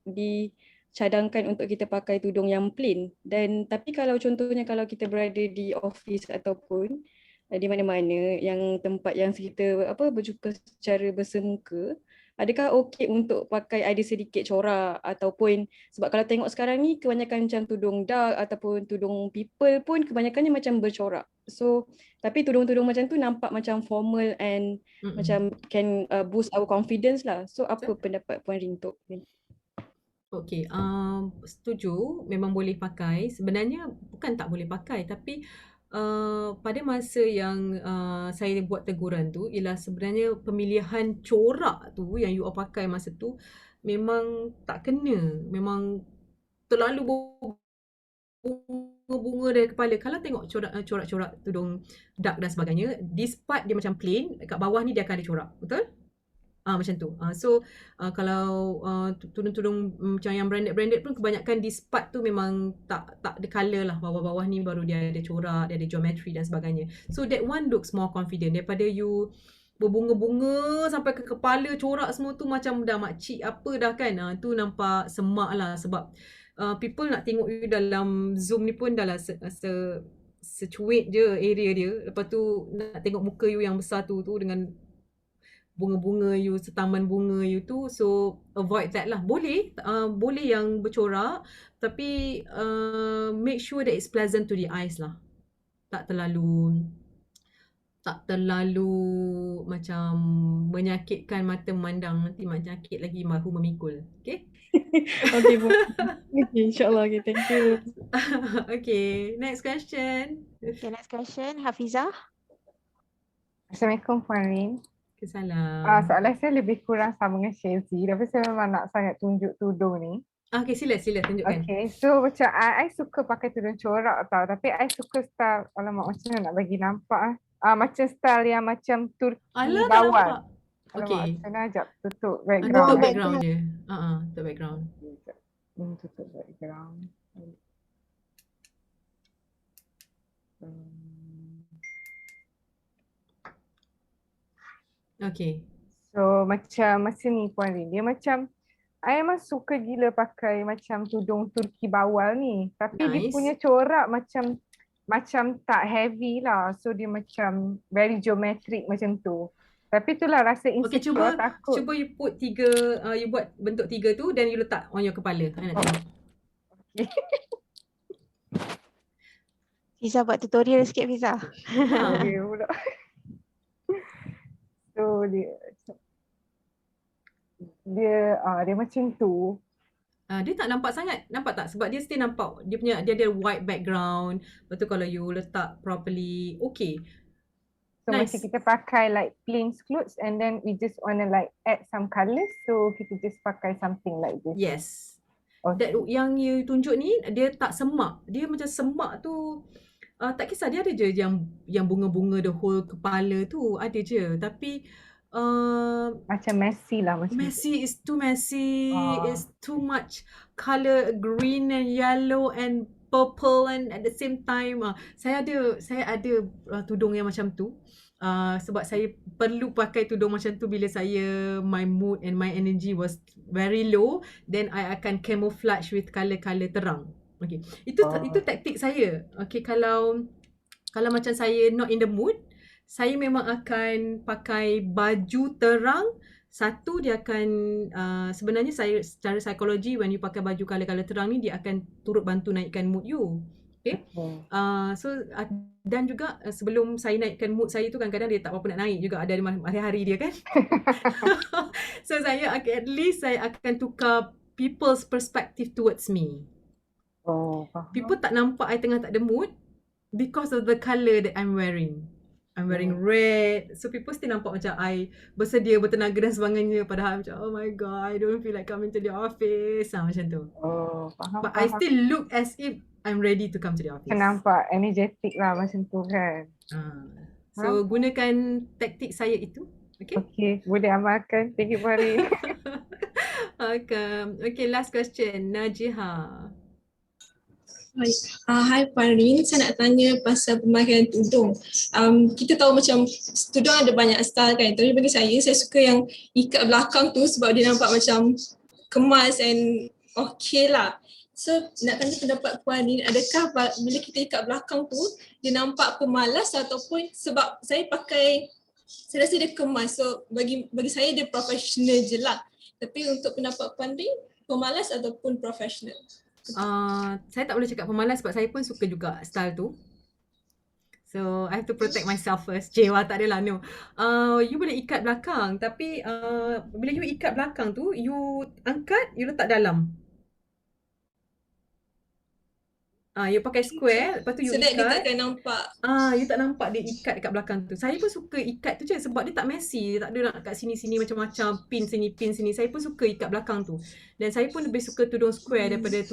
dicadangkan untuk kita pakai tudung yang plain, dan tapi kalau contohnya kalau kita berada di office ataupun di mana-mana yang tempat yang kita berjumpa secara bersemuka, adakah okey untuk pakai ada sedikit corak ataupun sebab kalau tengok sekarang ni kebanyakan macam tudung dark ataupun tudung people pun kebanyakannya macam bercorak. So tapi tudung-tudung macam tu nampak macam formal and macam can boost our confidence lah. So apa pendapat Puan Rin untuk ni? Okay, setuju, memang boleh pakai. Sebenarnya bukan tak boleh pakai, tapi pada masa yang saya buat teguran tu ialah sebenarnya pemilihan corak tu yang you all pakai masa tu memang tak kena, memang terlalu bunga-bunga dari kepala. Kalau tengok corak-corak tudung dark dan sebagainya, this part dia macam plain, kat bawah ni dia akan ada corak, betul? Macam tu. So kalau tudung-tudung macam yang branded pun kebanyakan this part tu memang tak ada colour lah. Bawah-bawah ni baru dia ada corak, dia ada geometry dan sebagainya. So that one looks more confident daripada you berbunga-bunga sampai ke kepala, corak semua tu macam dah makcik apa dah kan. Tu nampak semak lah sebab people nak tengok you dalam Zoom ni pun dah lah secuit je area dia. Lepas tu nak tengok muka you yang besar tu dengan bunga-bunga you, setaman bunga you tu. So avoid that lah. Boleh yang bercorak, tapi make sure that it's pleasant to the eyes lah. Tak terlalu macam menyakitkan mata memandang, nanti menyakit lagi mahu memikul. Okay? Okay, insyaAllah. Okay, thank you. Okay, next question. Okay, next question, Hafizah. Assalamualaikum Puan Rin. Salam. Soalan saya lebih kurang sama dengan Syazi, tapi saya memang nak sangat tunjuk tudung ni. Okay, sila tunjukkan. Okay, so macam I suka pakai tudung corak tau, tapi I suka style, alamak macam mana nak bagi nampak macam style yang macam Turki bawah. Okay. Macam mana ajak tutup background. Tutup background dia. Tutup background. Tutup background. Okay. So macam masa ni Puan Rin, dia macam I memang suka gila pakai macam tudung Turki bawal ni. Tapi dia punya corak macam tak heavy lah. So dia macam very geometric macam tu. Tapi itulah rasa insecure, takut. Cuba you put you buat bentuk 3 tu then you letak on your kepala. I nak tengok. Okay. Fiza buat tutorial sikit Fiza. Okay pula. So dia macam tu. Dia tak nampak sangat. Nampak tak? Sebab dia still nampak. Dia ada white background. Lepas tu kalau you letak properly, okay. So macam kita pakai like plain clothes and then we just wanna like add some colours. So kita just pakai something like this. Yes. Okay. Yang you tunjuk ni, dia tak semak. Dia macam semak tu, tak kisah. Dia ada je yang bunga-bunga the whole kepala tu. Ada je. Tapi macam messy lah. It's too messy. It's too much colour, green and yellow and purple, and at the same time saya ada tudung yang macam tu. Sebab saya perlu pakai tudung macam tu bila my mood and my energy was very low, then I akan camouflage with colour-colour terang. Okay. Itu taktik saya. Okay, kalau macam saya not in the mood, saya memang akan pakai baju terang. Satu, dia akan sebenarnya saya secara psikologi, when you pakai baju colour-colour terang ni, dia akan turut bantu naikkan mood you. Okay. Dan juga sebelum saya naikkan mood saya tu, kadang-kadang dia tak apa nak naik juga, ada hari-hari dia kan. So at least saya akan tukar people's perspective towards me. People tak nampak I tengah tak ada mood because of the colour that I'm wearing. I'm wearing red. So people still nampak macam I bersedia, bertenaga dan sebagainya. Padahal macam, oh my god, I don't feel like coming to the office. Macam tu. But I still look as if I'm ready to come to the office. Nampak energetic lah macam tu kan. So gunakan taktik saya itu. Okay? Okay, boleh amalkan. Thank you Pari. Okay, last question. Najiha. Hai Puan Rin, saya nak tanya pasal pemakaian tudung. Kita tahu macam tudung ada banyak style kan, tapi bagi saya suka yang ikat belakang tu sebab dia nampak macam kemas and okay lah. So nak tanya pendapat Puan Rin, adakah bila kita ikat belakang tu dia nampak pemalas ataupun sebab saya rasa dia kemas, so bagi saya dia professional je lah. Tapi untuk pendapat Puan Rin, pemalas ataupun professional? Saya tak boleh cakap pemalas sebab saya pun suka juga style tu. So I have to protect myself first. Cewa tak adalah, no. You boleh ikat belakang, tapi bila you ikat belakang tu, you angkat, you letak dalam. You pakai square, lepas tu you ikat. So dia takkan nampak. You tak nampak dia ikat dekat belakang tu. Saya pun suka ikat tu je sebab dia tak messy. Dia tak ada nak kat sini-sini macam-macam, pin sini. Saya pun suka ikat belakang tu. Dan saya pun lebih suka tudung square daripada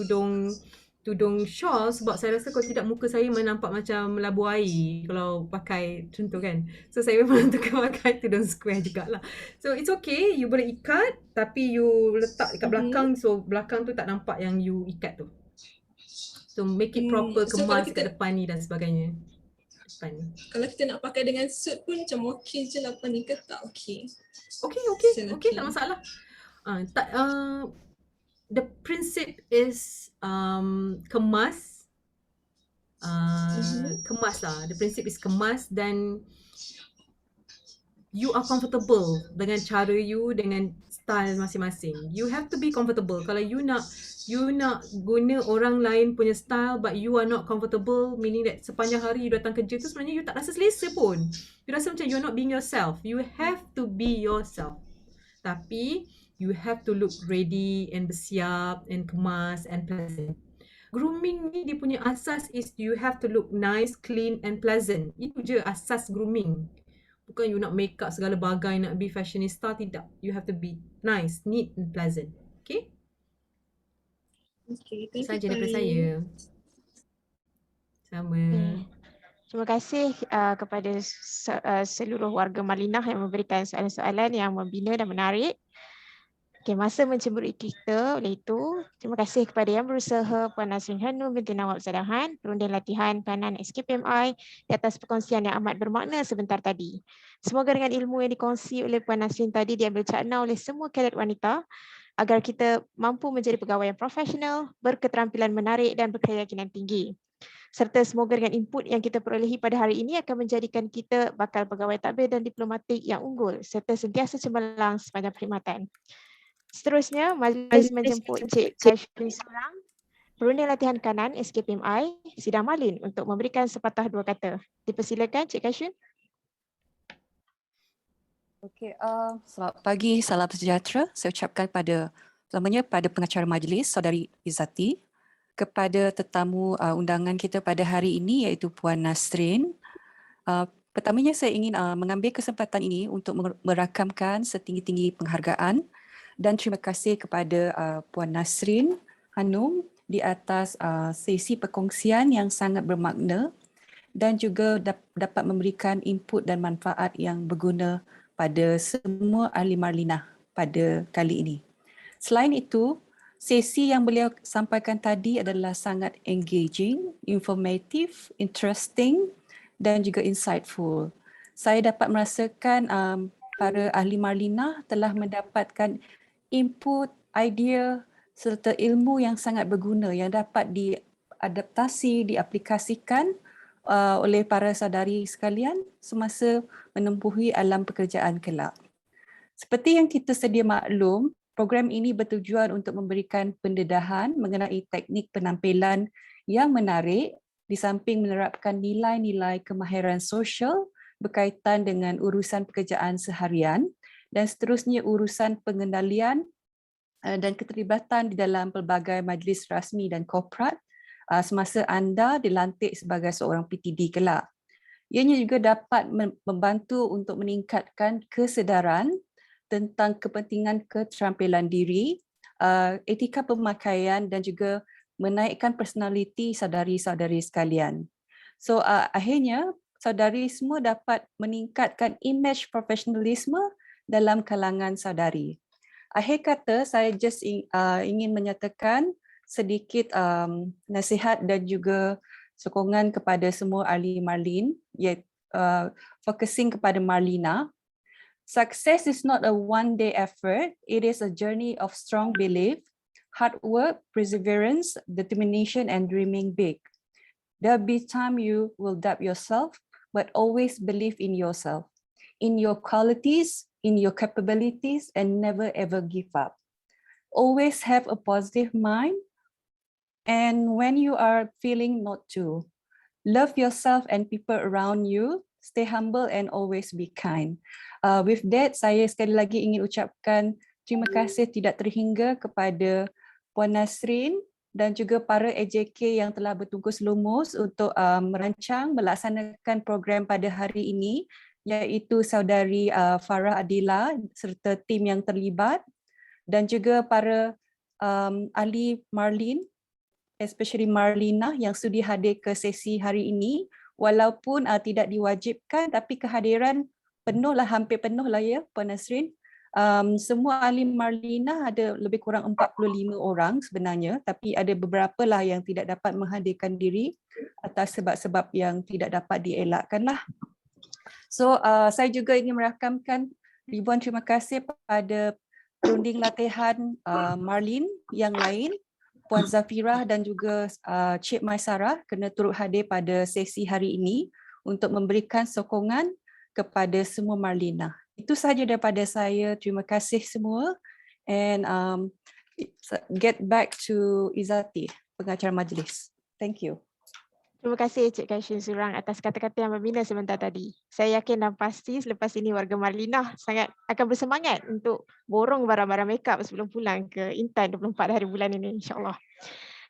tudung shawl sebab saya rasa kalau tidak muka saya nampak macam labu air kalau pakai contoh kan. So saya memang tukar pakai tudung square jugalah. So it's okay, you boleh ikat tapi you letak dekat belakang, so belakang tu tak nampak yang you ikat tu. So make it proper, kemas kat depan ni dan sebagainya. Kalau kita nak pakai dengan suit pun macam okay je lah Puan Rin, ke tak okay? Okay, tak masalah. The principle is kemas. Kemas lah. The principle is kemas dan you are comfortable dengan cara you, dengan style masing-masing. You have to be comfortable. Kalau you nak guna orang lain punya style but you are not comfortable, meaning that sepanjang hari you datang kerja tu sebenarnya you tak rasa selesa pun. You rasa macam you're not being yourself. You have to be yourself. Tapi you have to look ready and bersiap and kemas and pleasant. Grooming ni dia punya asas is you have to look nice, clean and pleasant. Itu je asas grooming. Bukan you nak make up segala bagai, nak be fashionista, tidak. You have to be nice, neat and pleasant. Okay? Okay, thank you saja daripada saya. Sama. Terima kasih kepada seluruh warga Malinah yang memberikan soalan-soalan yang membina dan menarik. Okay, masa mencemburui kita oleh itu, terima kasih kepada yang berusaha Puan Nasrin Hanum binti Nawab Zadahan, perunding latihan kanan SKPMI di atas perkongsian yang amat bermakna sebentar tadi. Semoga dengan ilmu yang dikongsi oleh Puan Nasrin tadi diambil cakna oleh semua kadet wanita agar kita mampu menjadi pegawai yang profesional, berketerampilan menarik dan berkeyakinan tinggi. Serta semoga dengan input yang kita perolehi pada hari ini akan menjadikan kita bakal pegawai tadbir dan diplomatik yang unggul serta sentiasa cemerlang sepanjang perkhidmatan. Seterusnya, majlis menjemput Cik Kashfin Surang, perunding latihan kanan SKPMI, Sidang Malin untuk memberikan sepatah dua kata. Dipersilakan Cik Kashfin. Okey, selamat pagi, salam sejahtera. Saya ucapkan selamanya pada pengacara majlis, Saudari Izzati, kepada tetamu undangan kita pada hari ini iaitu Puan Nasrin. Pertamanya saya ingin mengambil kesempatan ini untuk merakamkan setinggi-tinggi penghargaan dan terima kasih kepada Puan Nasrin Hanum di atas sesi perkongsian yang sangat bermakna dan juga dapat memberikan input dan manfaat yang berguna pada semua ahli Marlinah pada kali ini. Selain itu, sesi yang beliau sampaikan tadi adalah sangat engaging, informative, interesting dan juga insightful. Saya dapat merasakan para ahli Marlinah telah mendapatkan input, idea serta ilmu yang sangat berguna yang dapat diadaptasi, diaplikasikan oleh para saudari sekalian semasa menempuhi alam pekerjaan kelak. Seperti yang kita sedia maklum, program ini bertujuan untuk memberikan pendedahan mengenai teknik penampilan yang menarik di samping menerapkan nilai-nilai kemahiran sosial berkaitan dengan urusan pekerjaan seharian dan seterusnya urusan pengendalian dan keterlibatan di dalam pelbagai majlis rasmi dan korporat semasa anda dilantik sebagai seorang PTD kelak. Ianya juga dapat membantu untuk meningkatkan kesedaran tentang kepentingan keterampilan diri, etika pemakaian dan juga menaikkan personaliti saudari-saudari sekalian. So akhirnya saudari semua dapat meningkatkan imej profesionalisme dalam kalangan saudari. Akhir kata, saya just ingin menyatakan sedikit nasihat dan juga sokongan kepada semua ahli Marlin, focusing kepada Marlina. Success is not a one-day effort. It is a journey of strong belief, hard work, perseverance, determination, and dreaming big. There'll be time you will doubt yourself, but always believe in yourself, in your qualities, in your capabilities, and never ever give up. Always have a positive mind, and when you are feeling not to, love yourself and people around you, stay humble and always be kind. With that, saya sekali lagi ingin ucapkan terima kasih tidak terhingga kepada Puan Nasrin dan juga para AJK yang telah bertungkus lumus untuk melaksanakan program pada hari ini, iaitu saudari Farah Adila serta tim yang terlibat dan juga para ahli Marlin, especially Marlina yang sudi hadir ke sesi hari ini walaupun tidak diwajibkan tapi kehadiran penuh lah, hampir penuh lah ya Puan Nasrin. Semua ahli Marlina ada lebih kurang 45 orang sebenarnya, tapi ada beberapa lah yang tidak dapat menghadirkan diri atas sebab-sebab yang tidak dapat dielakkan lah. So saya juga ingin merakamkan ribuan terima kasih pada perunding latihan Marlin yang lain, Puan Zafirah dan juga Cik Maisarah kena turut hadir pada sesi hari ini untuk memberikan sokongan kepada semua Marlina. Itu sahaja daripada saya. Terima kasih semua and get back to Izzati, pengacara majlis. Thank you. Terima kasih Cik Kashfin Surang atas kata-kata yang membina sebentar tadi. Saya yakin dan pasti selepas ini warga Marlinah sangat akan bersemangat untuk borong barang-barang makeup sebelum pulang ke Intan 24 hari bulan ini insyaAllah.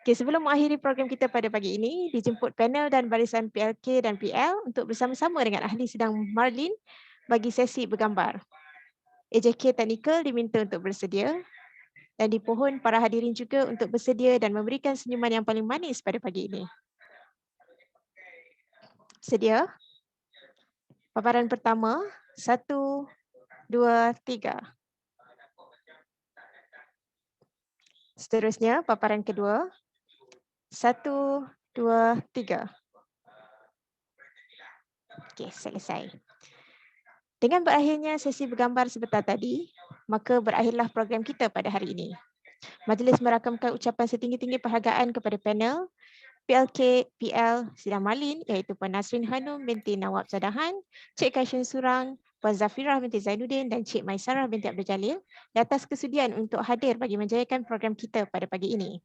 Okay, sebelum mengakhiri program kita pada pagi ini, dijemput panel dan barisan PLK dan PL untuk bersama-sama dengan ahli sidang Marlin bagi sesi bergambar. AJK Teknikal diminta untuk bersedia dan dipohon para hadirin juga untuk bersedia dan memberikan senyuman yang paling manis pada pagi ini. Sedia? Paparan pertama, 1, 2, 3. Seterusnya, paparan kedua. 1, 2, 3. Okey, selesai. Dengan berakhirnya sesi bergambar sebentar tadi, maka berakhirlah program kita pada hari ini. Majlis merakamkan ucapan setinggi-tinggi penghargaan kepada panel, PLK, PL Sidang Malin iaitu Puan Nasrin Hanum binti Nawab Zadahan, Cik Kaishin Surang, Puan Zafirah binti Zainuddin dan Cik Maisarah binti Abdul Jalil di atas kesudian untuk hadir bagi menjayakan program kita pada pagi ini.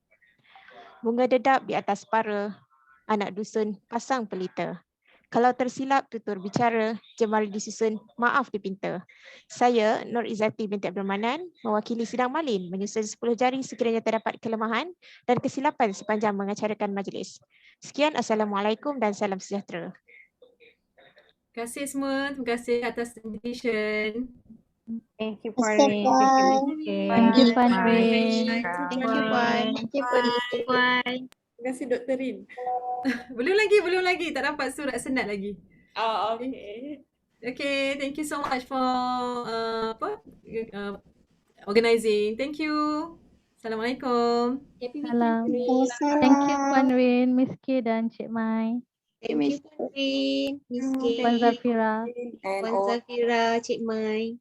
Bunga dedap di atas para, anak dusun pasang pelita. Kalau tersilap tutur bicara, jemari disusun, maaf dipinta. Saya, Nur Izzati binti Abdul Manan, mewakili Sidang Malin menyusun 10 jari sekiranya terdapat kelemahan dan kesilapan sepanjang mengacarakan majlis. Sekian, Assalamualaikum dan salam sejahtera. Terima kasih semua. Terima kasih atas invitation. Thank you, Puan. Thank you, Puan Rin. Thank you, Puan. Thank you, Puan. Terima kasih Dr. Rin. Belum lagi. Tak dapat surat senat lagi. Oh, okay. Okay, thank you so much for organizing. Thank you. Assalamualaikum. Salam. Thank you, Puan Rin, Miss K dan Cik Mai. Thank you, Puan Rin, Miss K, Puan Zafira. Puan Zafira, Cik Mai.